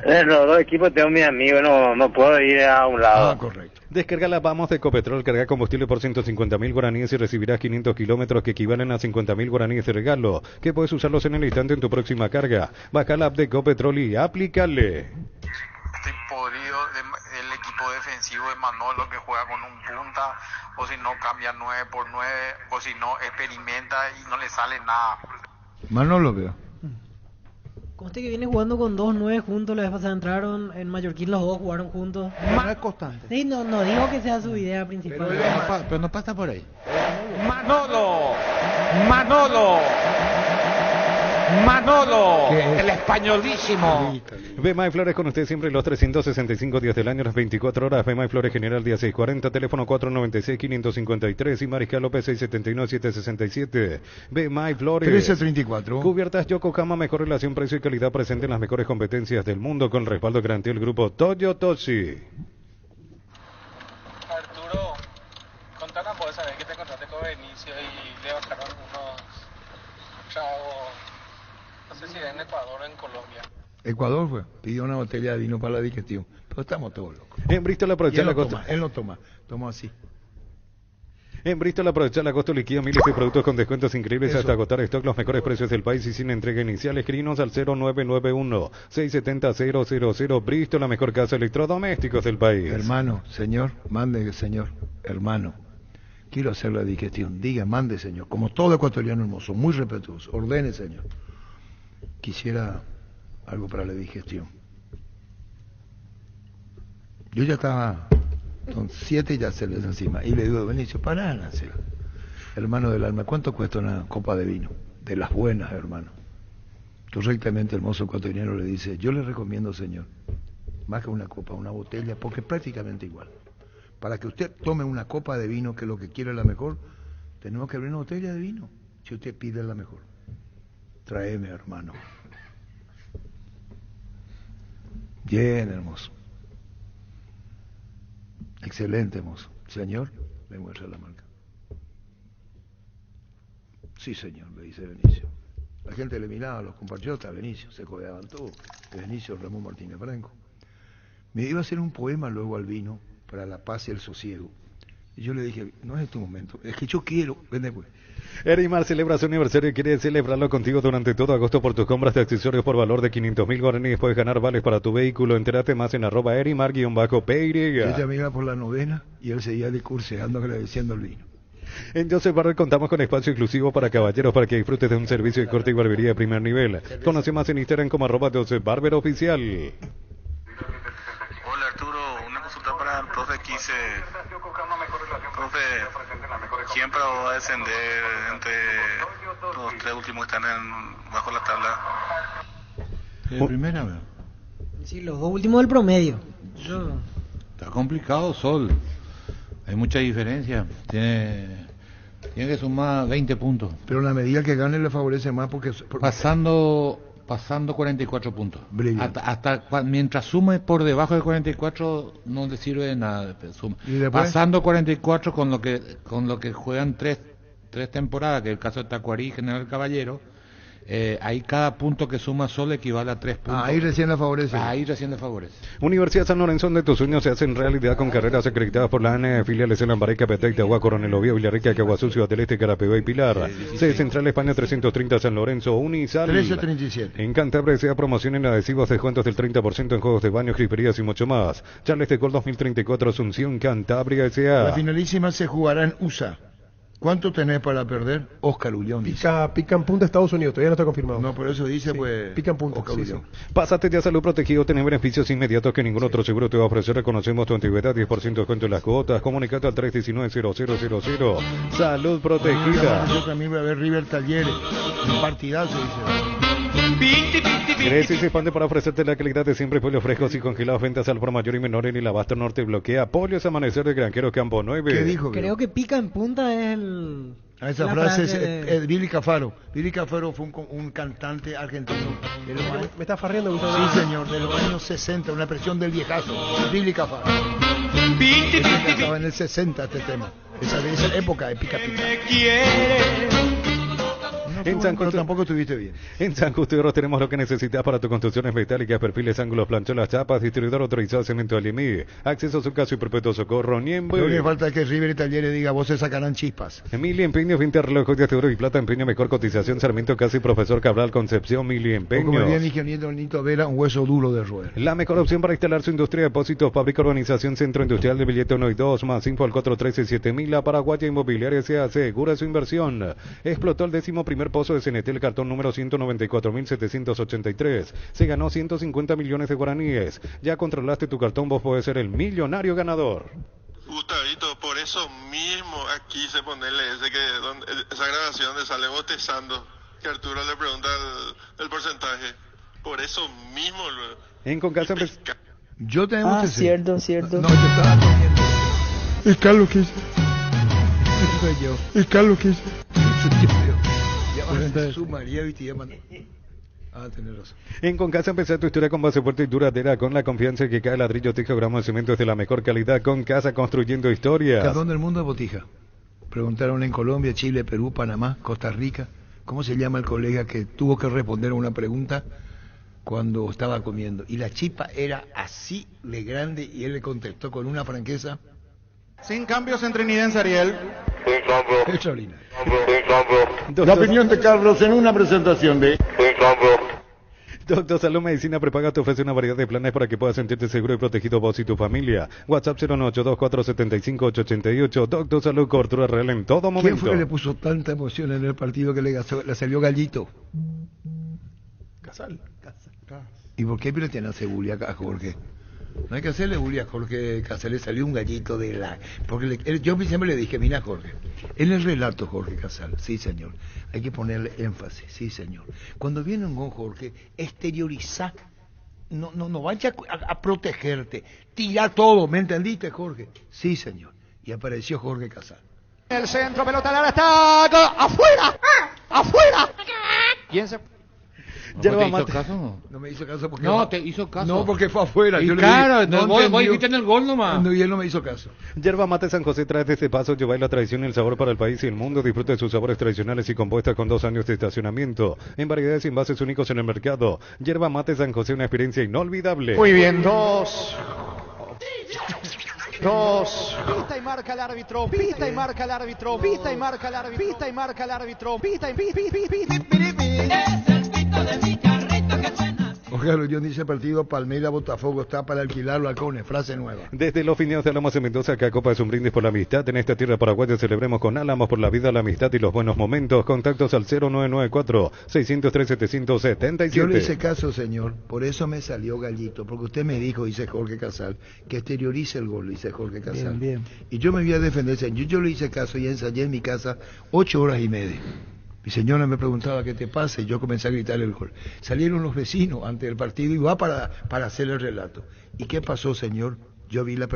Los dos equipos tengo mis amigos, no puedo ir a un lado. Ah, correcto. Descarga la Vamos de Ecopetrol, carga combustible por 150.000 guaraníes y recibirás 500 kilómetros que equivalen a 50.000 guaraníes de regalo, que puedes usarlos en el instante en tu próxima carga. Baja la app de Ecopetrol y aplícale. Estoy podrido del equipo defensivo de Manolo, que juega con un punta, o si no cambia 9x9, o si no experimenta y no le sale nada. Manolo veo. Conste que viene jugando con 2-9 juntos, la vez pasada entraron en Mallorquín, los dos jugaron juntos. No es constante. Sí, no digo que sea su idea principal. Pero no pasa por ahí. Manolo, el españolísimo. Bema y Flores con usted siempre los 365 días del año, las 24 horas. Bema y Flores General día 640, teléfono 496-553 y Mariscal López 679-767. Bema y Flores 1334. Cubiertas Yokohama, mejor relación precio y calidad presente en las mejores competencias del mundo con respaldo garantía del grupo Toyotoshi. Arturo, contanos vos, sabés que te encontraste con Benicio y le bajaron unos chavos, no sé si era en Ecuador o en Colombia. Ecuador fue, pidió una botella de vino para la digestión, pero estamos todos locos. En Bristol aprovecha la costa. Él no toma así. En Bristol aprovecha el agosto, liquida miles de productos con descuentos increíbles hasta agotar stock, los mejores precios del país y sin entrega inicial. Escribinos al 0991-670-000. Bristol, la mejor casa de electrodomésticos del país. Hermano, señor, mande, señor, hermano. Quiero hacer la digestión. Diga, mande, señor. Como todo ecuatoriano hermoso, muy respetuoso. Ordene, señor. Quisiera algo para la digestión. Yo ya estaba... Son 7 y ya se les encima. Y le digo, Benicio, pará, Nancy. Hermano del alma, ¿cuánto cuesta una copa de vino? De las buenas, hermano. Correctamente el mozo ecuatoriano le dice, yo le recomiendo, señor, más que una copa, una botella, porque es prácticamente igual. Para que usted tome una copa de vino, que es lo que quiere la mejor, tenemos que abrir una botella de vino. Si usted pide la mejor, tráeme, hermano. Bien, hermoso. Excelente, mozo. Señor, me muestra la marca. Sí, señor, le dice Benicio. La gente le miraba, los compatriotas, Benicio, se codeaban todos. Benicio, Ramón Martínez Franco. Me iba a hacer un poema luego al vino para la paz y el sosiego. Y yo le dije, no es tu momento, es que yo quiero, ven después. Erimar celebra su aniversario y quiere celebrarlo contigo durante todo agosto por tus compras de accesorios por valor de 500.000 guaraníes. Puedes ganar vales para tu vehículo. Entérate más en @Erimar_PY. Ella me iba por la novena y él seguía discurseando agradeciendo el vino. En Joseph Barber contamos con espacio exclusivo para caballeros para que disfrutes de un servicio de corte y barbería de primer nivel. Conoce más en Instagram como @JosephBarberOficial. Hola Arturo, una consulta para el profe Quise. Profe, ¿quién va a descender entre los 3 últimos que están bajo la tabla? ¿De primera vez? Sí, los 2 últimos del promedio. Está complicado, Sol. Hay mucha diferencia. Tiene que sumar 20 puntos. Pero la medida que gane le favorece más porque... Pasando 44 puntos. Hasta mientras sume por debajo de 44 no le sirve de nada. Pasando 44 con lo que juegan tres temporadas, que es el caso de Tacuarí y General Caballero, ahí cada punto que suma solo equivale a 3 puntos. Ahí recién le favorece. Universidad San Lorenzo, donde tus sueños se hacen realidad con carreras acreditadas por la ANE, filiales en Lambaré, Capeté, Itagua, Coronel Oviedo, Villarrica, Caguazú, Ciudad del Este, Carapeguá y Pilar. Sede Central España 330 San Lorenzo, Unisal. 1337. En Cantabria sea promoción en adhesivos, descuentos del 30% en juegos de baños, crisperías y mucho más. Charles de Gol 2034, Asunción, Cantabria S.A. La finalísima se jugará en USA. ¿Cuánto tenés para perder? Oscar Ullón dice. Pica en punta Estados Unidos, todavía no está confirmado. No, por eso dice, pues... Pica en punta, Oscar Ullón. Pásate ya Salud Protegido, tener beneficios inmediatos que ningún otro seguro te va a ofrecer. Reconocemos tu antigüedad, 10% de descuento en las cuotas. Comunicate al 319-0000. Salud Protegida. Yo también voy a ver River Talleres. Un partidazo, dice. Grecia se expande para ofrecerte la calidad de siempre, pollos frescos y congelados, ventas al por mayor y menor en el Abasto Norte. Bloquea Pollos Amanecer de Granjero Campo 9. ¿Qué dijo? Creo que pica en punta es el... Esa frase es Billy Cafaro. Billy Cafaro fue un cantante argentino. Me está farreando. Sí, señor, de los años 60, una expresión del viejazo. Billy Cafaro. Estaba en el 60 este tema. Esa época de pica. En San Justo, tampoco estuviste bien. En San Justo tenemos lo que necesitas para tus construcciones metálicas, perfiles, ángulos, plancholas, chapas, distribuidor autorizado Cemento Alimí, acceso a su caso y perpetuo socorro, Niembe. Lo que falta es que River y Talleres diga, vos se sacarán chispas. Mili Empeños, 20 relojes de oro y plata, empeño, mejor cotización, Sarmiento Casi, Profesor Cabral, Concepción, Mili Empeños. Como diría mi ingeniero Nito Vera, un hueso duro de roer. La mejor opción para instalar su industria de depósitos, fábrica, urbanización, centro industrial de billete 1 y 2, más info al 413-7000, la Paraguaya Inmobiliaria se asegura su inversión. Explotó el 11º pozo de CNT, el cartón número 194.783. Se ganó 150 millones de guaraníes. Ya controlaste tu cartón, vos podés ser el millonario ganador. Gustavito, por eso mismo aquí se pone esa grabación donde sale bostezando, que Arturo le pregunta el porcentaje. Por eso mismo. En Concasa yo te cierto. No, yo estaba poniendo. Es Carlos que dice. Es Carlos que dice. En Concasa empezar tu historia con base fuerte y duradera, con la confianza que cae ladrillo, teja, gramo de cemento es de la mejor calidad. Concasa, construyendo historias. Cardón del mundo de Botija. Preguntaron en Colombia, Chile, Perú, Panamá, Costa Rica, ¿cómo se llama el colega que tuvo que responder a una pregunta cuando estaba comiendo? Y la chipa era así de grande y él le contestó con una franqueza. Sin cambios en Trinidense, Ariel. Extraordinario. La opinión de Carlos en una presentación de... Doctor Salud Medicina Prepaga te ofrece una variedad de planes para que puedas sentirte seguro y protegido vos y tu familia. WhatsApp 09824758888. Doctor Salud, cobertura real en todo momento. ¿Quién fue que le puso tanta emoción en el partido que le salió Gallito? Casal. ¿Y por qué le tiene seguridad a Jorge? No hay que hacerle bullying a Jorge Casal, le salió un gallito de la... Porque yo siempre le dije, mira Jorge, en el relato Jorge Casal, sí señor, hay que ponerle énfasis, sí señor. Cuando viene un con Jorge, exterioriza, no vaya a protegerte, tira todo, ¿me entendiste Jorge? Sí señor, y apareció Jorge Casal. El centro, pelota al área, está... ¡Afuera! ¡Afuera! ¿Quién se...? ¿No te hizo caso? No me hizo caso porque... No, te hizo caso. No, porque fue afuera. Y claro, vos dijiste en el gol nomás. No, y él no me hizo caso. Yerba Mate San José trae desde paso, lleva la tradición y el sabor para el país y el mundo. Disfruta de sus sabores tradicionales y compuestas con 2 años de estacionamiento. En variedades y envases únicos en el mercado. Yerba Mate San José, una experiencia inolvidable. Muy bien, 2. Pista y marca el árbitro. Pista y marca el árbitro. Pista y marca el árbitro. Pista y marca el árbitro. Pista y Ojalá, yo dice partido Palmeiras Botafogo está para alquilarlo al Cone, frase nueva. Desde los Fineos de Álamos en Mendoza, acá Copa es un brindis por la amistad. En esta tierra paraguaya celebremos con Álamos por la vida, la amistad y los buenos momentos. Contactos al 0994-603-777. Yo le hice caso, señor, por eso me salió Gallito, porque usted me dijo, dice Jorge Casal, que exteriorice el gol, dice Jorge Casal. Bien. Y yo me voy a defender, señor. Yo le hice caso y ensayé en mi casa 8 horas y media. Mi señora me preguntaba qué te pasa y yo comencé a gritar el gol. Salieron los vecinos antes del partido y va para hacer el relato. ¿Y qué pasó, señor? yo vi la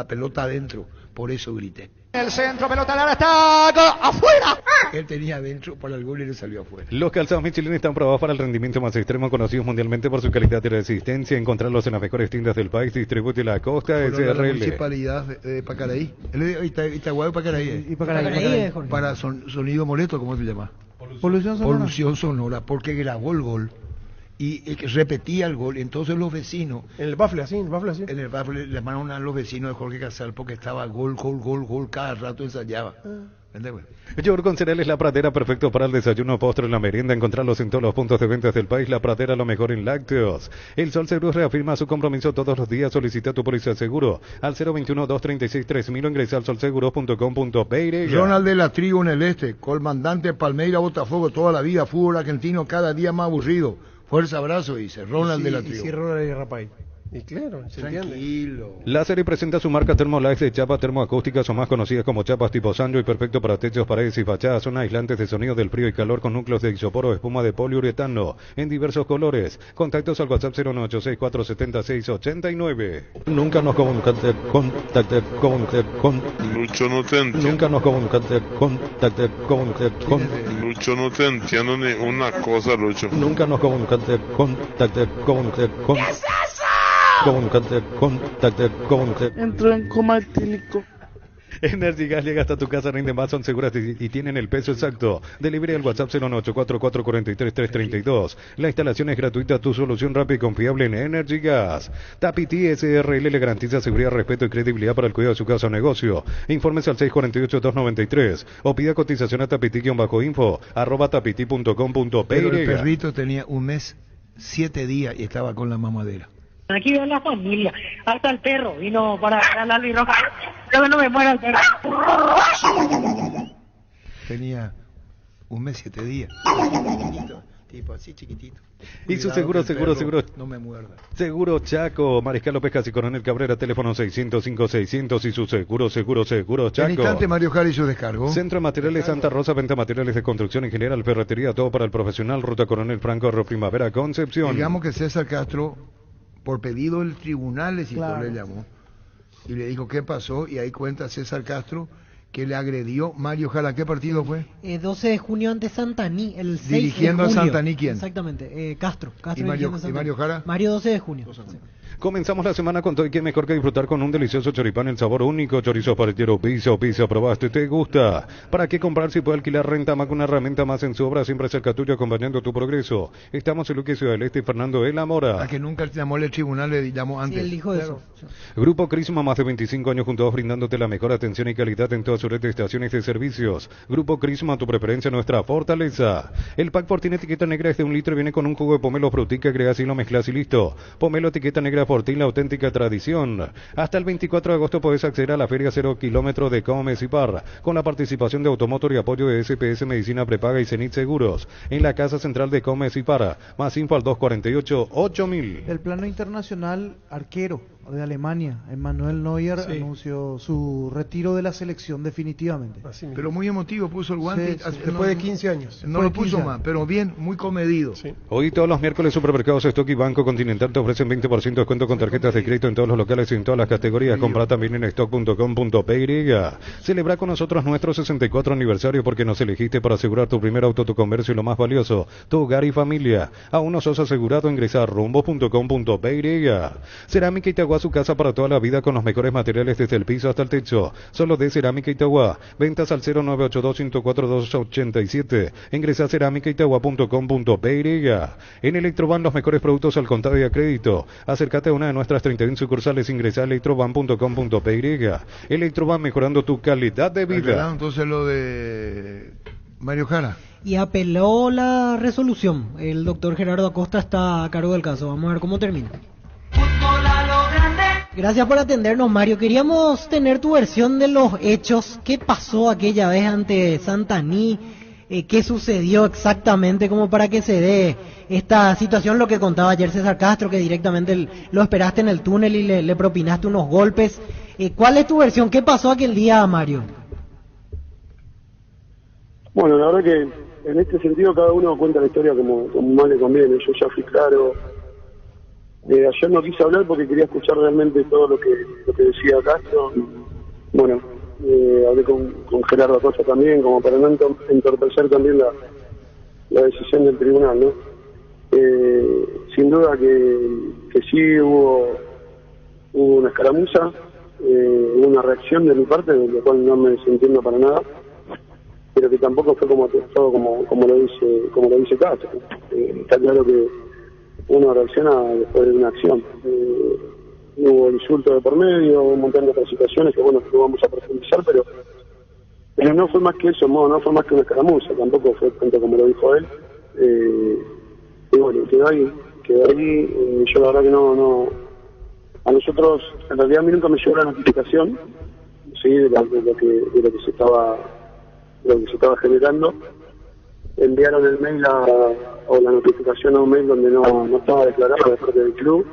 pelota adentro, por eso grité. El centro, pelota al área, está afuera. Él tenía adentro para el gol y le salió afuera. Los calzados Michelin están probados para el rendimiento más extremo, conocidos mundialmente por su calidad y resistencia. Encontrarlos en las mejores tiendas del país. Distribuye la Costa SRL. La municipalidad de Pacaraí. Itaguaí, Pacaraí. Y Pacaraí. Para sonido molesto, ¿cómo se llama? Polución sonora, porque grabó el gol y repetía el gol. Entonces los vecinos, en el Bafle así. en el Bafle le mandaron a los vecinos de Jorge Casal porque estaba gol, cada rato ensayaba. Yogur con cereales La Pradera, perfecto para el desayuno, postre, la merienda. Encontrarlos en todos los puntos de ventas del país. La Pradera, lo mejor en lácteos. El Sol Seguros reafirma su compromiso todos los días. Solicita tu póliza de seguro al 021-236-3000 o ingresa al solseguros.com.pe. Ronald de la Trigo en el Este, comandante Palmeira Botafogo toda la vida, fútbol argentino cada día más aburrido. Fuerza, abrazo, dice Ronald de la Trigo. Sí, Ronald y Rapay. Y claro, se tranquilo. La serie presenta su marca Thermolife de chapa termoacústica, son más conocidas como chapas tipo Sanyo y perfecto para techos, paredes y fachadas. Son aislantes de sonido del frío y calor con núcleos de isopor o espuma de poliuretano en diversos colores. Contactos al WhatsApp 098647689. Nunca nos contacte con Lucho, no te entiendo. Nunca nos contacte con Lucho, no te entiendo ni una cosa, Lucho. Nunca nos contacte con ¿Qué es eso? Entró en coma etílico. Energy Gas llega hasta tu casa, rinde más, son seguras y tienen el peso exacto. Delivery al WhatsApp 09844433332. La instalación es gratuita, tu solución rápida y confiable en Energy Gas. Tapiti SRL le garantiza seguridad, respeto y credibilidad para el cuidado de su casa o negocio. Infórmese al 648-293 o pida cotización a tapiti-info @tapiti.com.pe. Pero el perrito tenía 1 mes, 7 días y estaba con la mamadera. Aquí veo la familia, hasta el perro vino para la albirroja. Yo no me muero el perro. Tenía 1 mes, 7 días. Tipo así chiquitito. Y su seguro. No me muerda. Seguro Chaco, Mariscal López Casi Coronel Cabrera, teléfono 605-600 y su seguro Chaco. En instante, Mario Jara y su descargo. Centro de Materiales Santa Rosa, venta materiales de construcción en general, ferretería, todo para el profesional. Ruta Coronel Franco, Primavera, Concepción. Digamos que César Castro, por pedido del tribunal, le llamó y le dijo qué pasó, y ahí cuenta César Castro que le agredió Mario Jara. ¿Qué partido fue? 12 de junio ante Santaní, el 6 dirigiendo de junio. a Santaní, ¿quién? Exactamente, Castro ¿Y Mario Jara? Mario 12 de junio. Comenzamos la semana con todo y qué mejor que disfrutar con un delicioso choripán, el sabor único, chorizo paletero, pizza, probaste, te gusta. ¿Para qué comprar si puede alquilar Renta Mac, una herramienta más en su obra, siempre cerca tuyo, acompañando tu progreso? Estamos en Luque, Ciudad del Este y Fernando de la Mora. A que nunca llamó el tribunal, le llamó antes. Sí, él dijo eso. Grupo Crisma, más de 25 años juntos brindándote la mejor atención y calidad en toda su red de estaciones de servicios. Grupo Crisma, tu preferencia, nuestra fortaleza. El pack Fortín etiqueta negra es de 1 litro y viene con un jugo de pomelo frutica, agregas y lo mezclas y listo. Pomelo etiqueta negra Fortín, la auténtica tradición. Hasta el 24 de agosto podés acceder a la Feria 0 kilómetro de Comecipar, con la participación de Automotor y apoyo de SPS Medicina Prepaga y Zenit Seguros, en la Casa Central de Comecipar. Más info al 248-8000. El plano internacional, arquero de Alemania, Emmanuel Neuer, anunció su retiro de la selección definitivamente. Pero muy emotivo, puso el guante. Después de 15 años. No lo puso más, pero bien, muy comedido. Hoy todos los miércoles Supermercados Stock y Banco Continental te ofrecen 20% de descuento con tarjetas de crédito en todos los locales y en todas las categorías. Compra también en stock.com.py. Celebra con nosotros nuestro 64 aniversario porque nos elegiste para asegurar tu primer auto, tu comercio y lo más valioso, tu hogar y familia. Aún no sos asegurado, ingresa a rumbo.com.py. Cerámica Itagua, su casa para toda la vida con los mejores materiales desde el piso hasta el techo. Solo de Cerámica Itagua. Ventas al 0982-104-287. Ingresa a cerámicaitagua.com.py. En Electroban, los mejores productos al contado y a crédito. Acércate a una de nuestras 31 sucursales, ingresa a electroban.com.py. Electroban, mejorando tu calidad de vida. Entonces lo de Mario Jara. Y apeló la resolución. El doctor Gerardo Acosta está a cargo del caso. Vamos a ver cómo termina. Gracias por atendernos, Mario. Queríamos tener tu versión de los hechos. ¿Qué pasó aquella vez ante Santaní? ¿Qué sucedió exactamente como para que se dé esta situación? Lo que contaba ayer César Castro, que directamente lo esperaste en el túnel y le propinaste unos golpes. ¿Cuál es tu versión? ¿Qué pasó aquel día, Mario? Bueno, la verdad que en este sentido cada uno cuenta la historia como más le conviene. Yo ya fui claro Ayer no quise hablar porque quería escuchar realmente todo lo que decía Castro. Bueno, hablé con Gerardo Acosta también, como para no entorpecer también la decisión del tribunal, ¿no? Sin duda que sí hubo una escaramuza, hubo una reacción de mi parte, de la cual no me desentiendo para nada, pero que tampoco fue como lo dice Castro. Está claro que uno reacciona después de una acción. Hubo insultos de por medio, un montón de otras situaciones que bueno, que no vamos a profundizar, pero no fue más que eso, no fue más que una escaramuza, tampoco fue tanto como lo dijo él. Y bueno, quedó ahí. Yo la verdad que no. A nosotros, en realidad a mí nunca me llegó la notificación, sí, de lo que se estaba generando. Enviaron el mail o la notificación a un mail donde no estaba declarado de parte del club,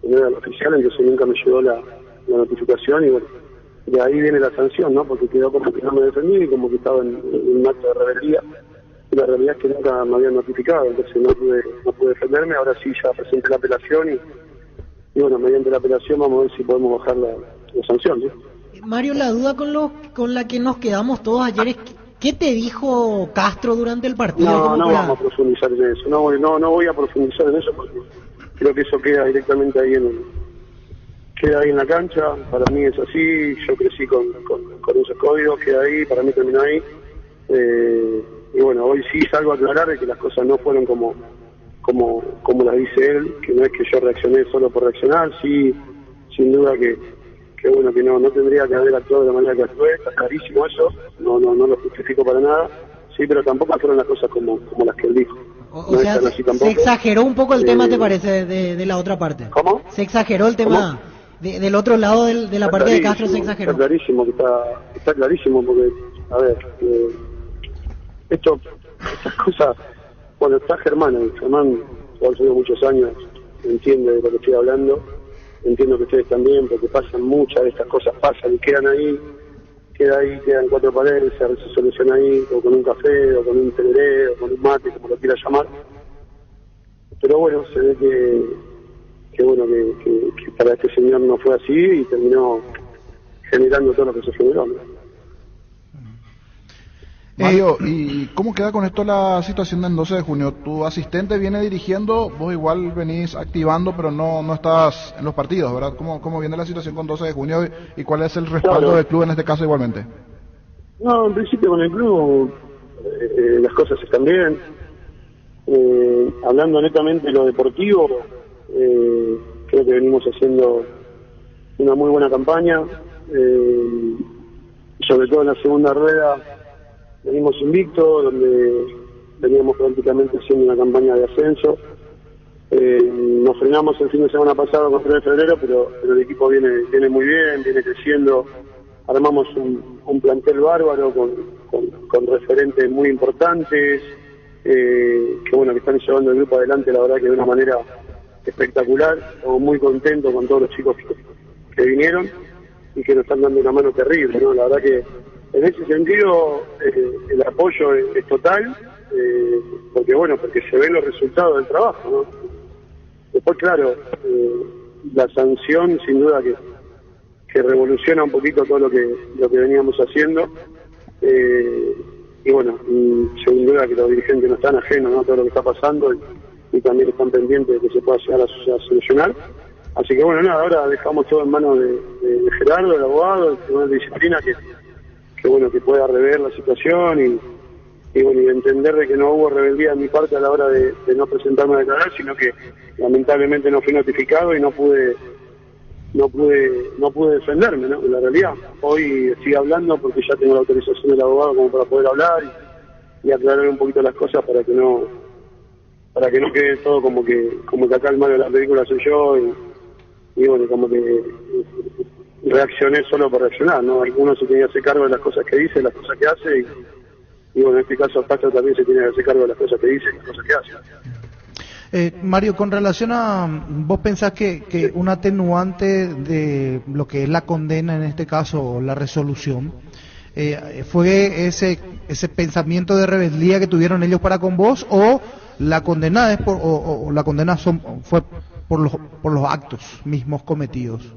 no era el oficial, entonces nunca me llegó la notificación y bueno, de ahí viene la sanción, ¿no? Porque quedó como que no me defendí y como que estaba en un acto de rebeldía. Y la realidad es que nunca me habían notificado, entonces no pude defenderme. Ahora sí ya presenté la apelación y bueno, mediante la apelación vamos a ver si podemos bajar la sanción, ¿no? Mario, la duda con la que nos quedamos todos ayer es ¿qué te dijo Castro durante el partido? No vamos a profundizar en eso, no voy a profundizar en eso porque creo que eso queda directamente ahí en la cancha. Para mí es así, yo crecí con esos códigos, queda ahí, para mí terminó ahí. Y bueno, hoy sí salgo a aclarar de que las cosas no fueron como las dice él, que no es que yo reaccioné solo por reaccionar, sí, sin duda que bueno, que no tendría que haber actuado de la manera que actué, está clarísimo eso, no lo justifico para nada, sí, pero tampoco fueron las cosas como las que él dijo. O sea, se exageró un poco el tema, ¿te parece, de la otra parte? ¿Cómo? Se exageró el tema del otro lado de la parte de Castro, se exageró. Está clarísimo, está clarísimo, porque, a ver, estas cosas, bueno, está Germán, que ha sido muchos años, entiende de lo que estoy hablando, entiendo que ustedes también, porque pasan muchas de estas cosas, pasan y quedan ahí, quedan cuatro paredes, se soluciona ahí, o con un café, o con un tereré, o con un mate, como lo quiera llamar. Pero bueno, se ve que para este señor no fue así y terminó generando todo lo que se generó, ¿no? Mario, ¿y cómo queda con esto la situación del 12 de junio? Tu asistente viene dirigiendo, vos igual venís activando, pero no estás en los partidos, ¿verdad? ¿Cómo viene la situación con 12 de junio y cuál es el respaldo del club en este caso igualmente? No, en principio con el club las cosas están bien. Hablando netamente de lo deportivo, creo que venimos haciendo una muy buena campaña, sobre todo en la segunda rueda. Venimos invictos, donde veníamos prácticamente haciendo una campaña de ascenso. Nos frenamos el fin de semana pasado con 3 de febrero, pero el equipo viene muy bien, viene creciendo. Armamos un plantel bárbaro con referentes muy importantes, que están llevando el grupo adelante, la verdad que de una manera espectacular. Estamos muy contentos con todos los chicos que vinieron y que nos están dando una mano terrible, ¿no? La verdad que en ese sentido el apoyo es total, porque se ven los resultados del trabajo, ¿no? Después, claro, la sanción sin duda que revoluciona un poquito todo lo que veníamos haciendo, y sin duda que los dirigentes no están ajenos, ¿no?, a todo lo que está pasando y también están pendientes de que se pueda llegar a solucionar. Así que ahora dejamos todo en manos de Gerardo, el abogado, del Tribunal de Disciplina, que pueda rever la situación y entender de que no hubo rebeldía de mi parte a la hora de no presentarme a declarar, sino que lamentablemente no fui notificado y no pude defenderme, ¿no? En la realidad, hoy estoy hablando porque ya tengo la autorización del abogado como para poder hablar y aclarar un poquito las cosas para que no quede todo como que acá el malo de la película soy yo y como que reaccioné solo por reaccionar, ¿no? Algunos se tenía que hacer cargo de las cosas que dice, las cosas que hace y en este caso Castro también se tiene que hacer cargo de las cosas que dice y las cosas que hace. Mario, con relación a, ¿vos pensás que un atenuante de lo que es la condena en este caso, o la resolución, fue ese pensamiento de rebeldía que tuvieron ellos para con vos, o la condena fue por los actos mismos cometidos.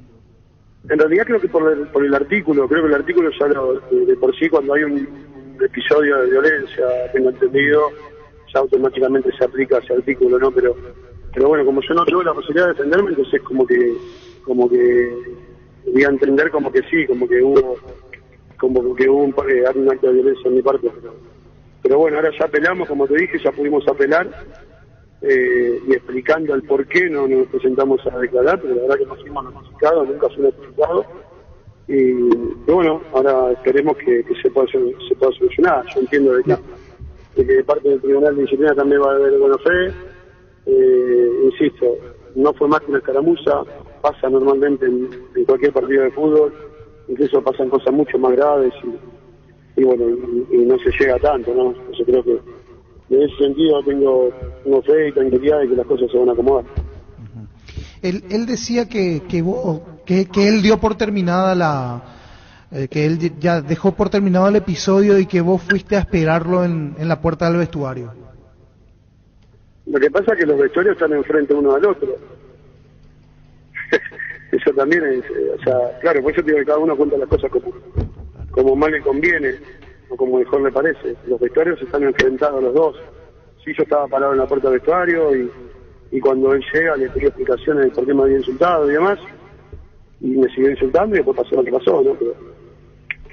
En realidad creo que por el artículo, creo que el artículo ya de por sí, cuando hay un episodio de violencia, tengo entendido, ya automáticamente se aplica ese artículo, ¿no? Pero bueno, como yo no tuve la posibilidad de defenderme, entonces como que voy a entender como que sí, como que hubo un acto de violencia en mi parte, pero bueno, ahora ya apelamos, como te dije, ya pudimos apelar, y explicando el por qué no nos presentamos a declarar, pero la verdad que no fuimos notificados, nunca fue notificado, y bueno, ahora esperemos que se pueda solucionar. Yo entiendo de que de parte del Tribunal de Disciplina también va a haber buena fe. Insisto, no fue más que una escaramuza, pasa normalmente en cualquier partido de fútbol, incluso pasan cosas mucho más graves y bueno, y no se llega a tanto, ¿no? Yo creo que en ese sentido tengo fe y tranquilidad de que las cosas se van a acomodar. Él decía que él dio por terminada que él ya dejó por terminado el episodio y que vos fuiste a esperarlo en la puerta del vestuario. Lo que pasa es que los vestuarios están enfrente uno al otro. Eso también es, o sea, claro, por eso digo que cada uno cuenta las cosas como más le conviene o como mejor le parece. Los vestuarios están enfrentados los dos. Sí, yo estaba parado en la puerta del vestuario y cuando él llega le pedí explicaciones de por qué me había insultado y demás, y me siguió insultando y después pasó lo que pasó, ¿no?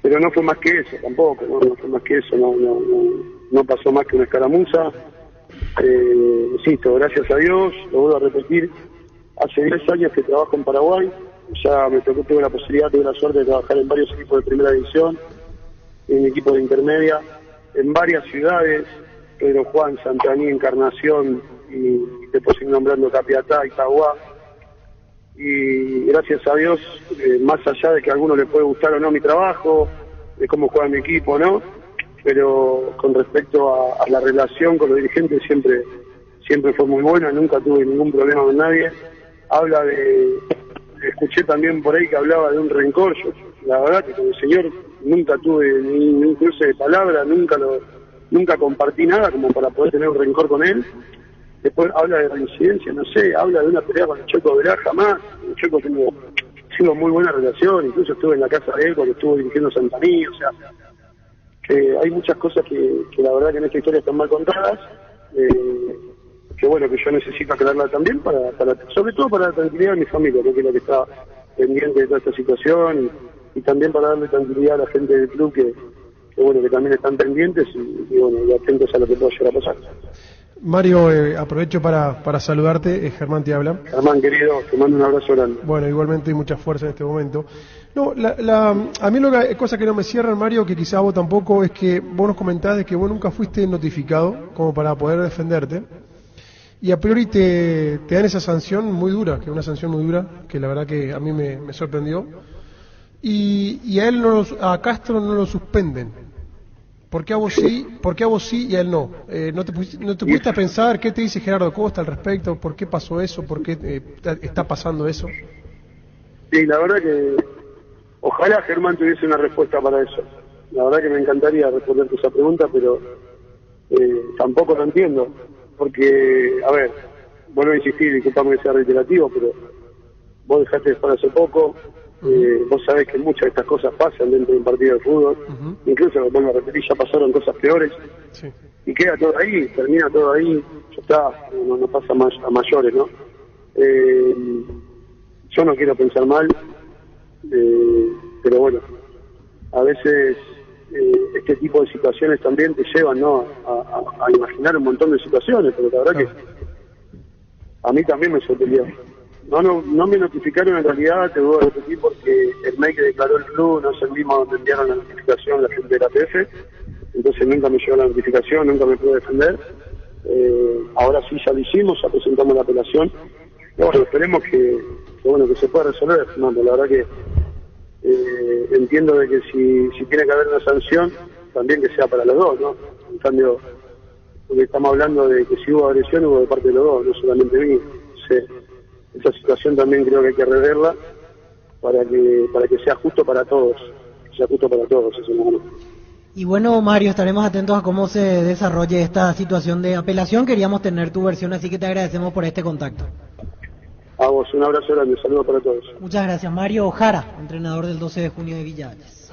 Pero no fue más que eso tampoco, no fue más que eso, no pasó más que una escaramuza. Insisto, gracias a Dios, lo vuelvo a repetir, hace 10 años que trabajo en Paraguay, ya tuve la posibilidad, tuve la suerte de trabajar en varios equipos de primera división, en equipos de intermedia, en varias ciudades, Pedro Juan, Santaní, Encarnación, y después ir nombrando Capiatá, Itagua, y gracias a Dios, más allá de que a algunos les puede gustar o no mi trabajo, de cómo juega mi equipo, ¿no? Pero con respecto a la relación con los dirigentes siempre fue muy buena, nunca tuve ningún problema con nadie. Escuché también por ahí que hablaba de un rencor. Yo, la verdad que con el señor nunca tuve ni un cruce de palabras, nunca compartí nada como para poder tener un rencor con él. Después habla de reincidencia, no sé, habla de una pelea con el Checo Verá, jamás. El Checo tengo muy buena relación, incluso estuve en la casa de él cuando estuvo dirigiendo Santaní, o sea, que hay muchas cosas que la verdad que en esta historia están mal contadas, que bueno, que yo necesito aclararla también, sobre todo para la tranquilidad de mi familia, que es la que está pendiente de toda esta situación, y también para darle tranquilidad a la gente del club que bueno, que también están pendientes y bueno, y atentos a lo que pueda llegar a pasar. Mario, aprovecho para saludarte, Germán te habla. Germán, querido, te mando un abrazo grande. Bueno, igualmente, y mucha fuerza en este momento. No, a mí cosa que no me cierran, Mario, que quizás vos tampoco, es que vos nos comentás de que vos nunca fuiste notificado como para poder defenderte, y a priori te dan esa sanción muy dura, que es una sanción muy dura, que la verdad que a mí me sorprendió, y a Castro no lo suspenden. ¿Por qué a vos sí y a él no? ¿No te pusiste a pensar qué te dice Gerardo Costa al respecto? ¿Por qué pasó eso? ¿Por qué está pasando eso? Sí, la verdad que ojalá Germán tuviese una respuesta para eso. La verdad que me encantaría responderte esa pregunta, pero tampoco lo entiendo. Porque, a ver, vuelvo a insistir, disculpame que sea reiterativo, pero vos dejaste de jugar hace poco. Vos sabés que muchas de estas cosas pasan dentro de un partido de fútbol, incluso, lo vuelvo a repetir, ya pasaron cosas peores, sí. Y queda todo ahí, termina todo ahí, ya está, no pasa más a mayores, ¿no? Yo no quiero pensar mal, pero bueno, a veces este tipo de situaciones también te llevan, ¿no?, a imaginar un montón de situaciones, pero la verdad que a mí también me sorprendió. No me notificaron en realidad, te voy a repetir, porque el mail que declaró el club no es el mismo donde enviaron la notificación la gente de la TF, entonces nunca me llegó la notificación, nunca me pude defender. Ahora sí ya lo hicimos, ya presentamos la apelación. Y bueno, esperemos que se pueda resolver, Fernando. La verdad que entiendo de que si tiene que haber una sanción, también que sea para los dos, ¿no? En cambio, porque estamos hablando de que si hubo agresión, hubo de parte de los dos, no solamente mí. Esa situación también creo que hay que reverla para que sea justo para todos, eso no. Y bueno, Mario, estaremos atentos a cómo se desarrolle esta situación de apelación. Queríamos tener tu versión, así que te agradecemos por este contacto. A vos, un abrazo grande, saludos para todos. Muchas gracias. Mario Ojara, entrenador del 12 de junio de Villales.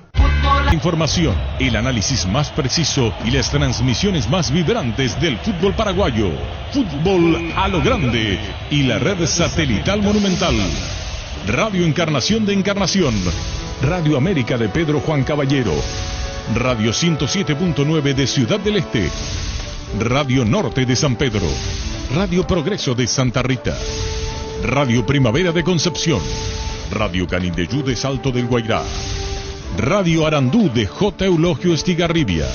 Información, el análisis más preciso y las transmisiones más vibrantes del fútbol paraguayo. Fútbol a lo grande y la red satelital Monumental. Radio Encarnación de Encarnación. Radio América de Pedro Juan Caballero. Radio 107.9 de Ciudad del Este. Radio Norte de San Pedro. Radio Progreso de Santa Rita. Radio Primavera de Concepción. Radio Canindeyú de Salto del Guairá. Radio Arandú de J. Eulogio Estigarribia.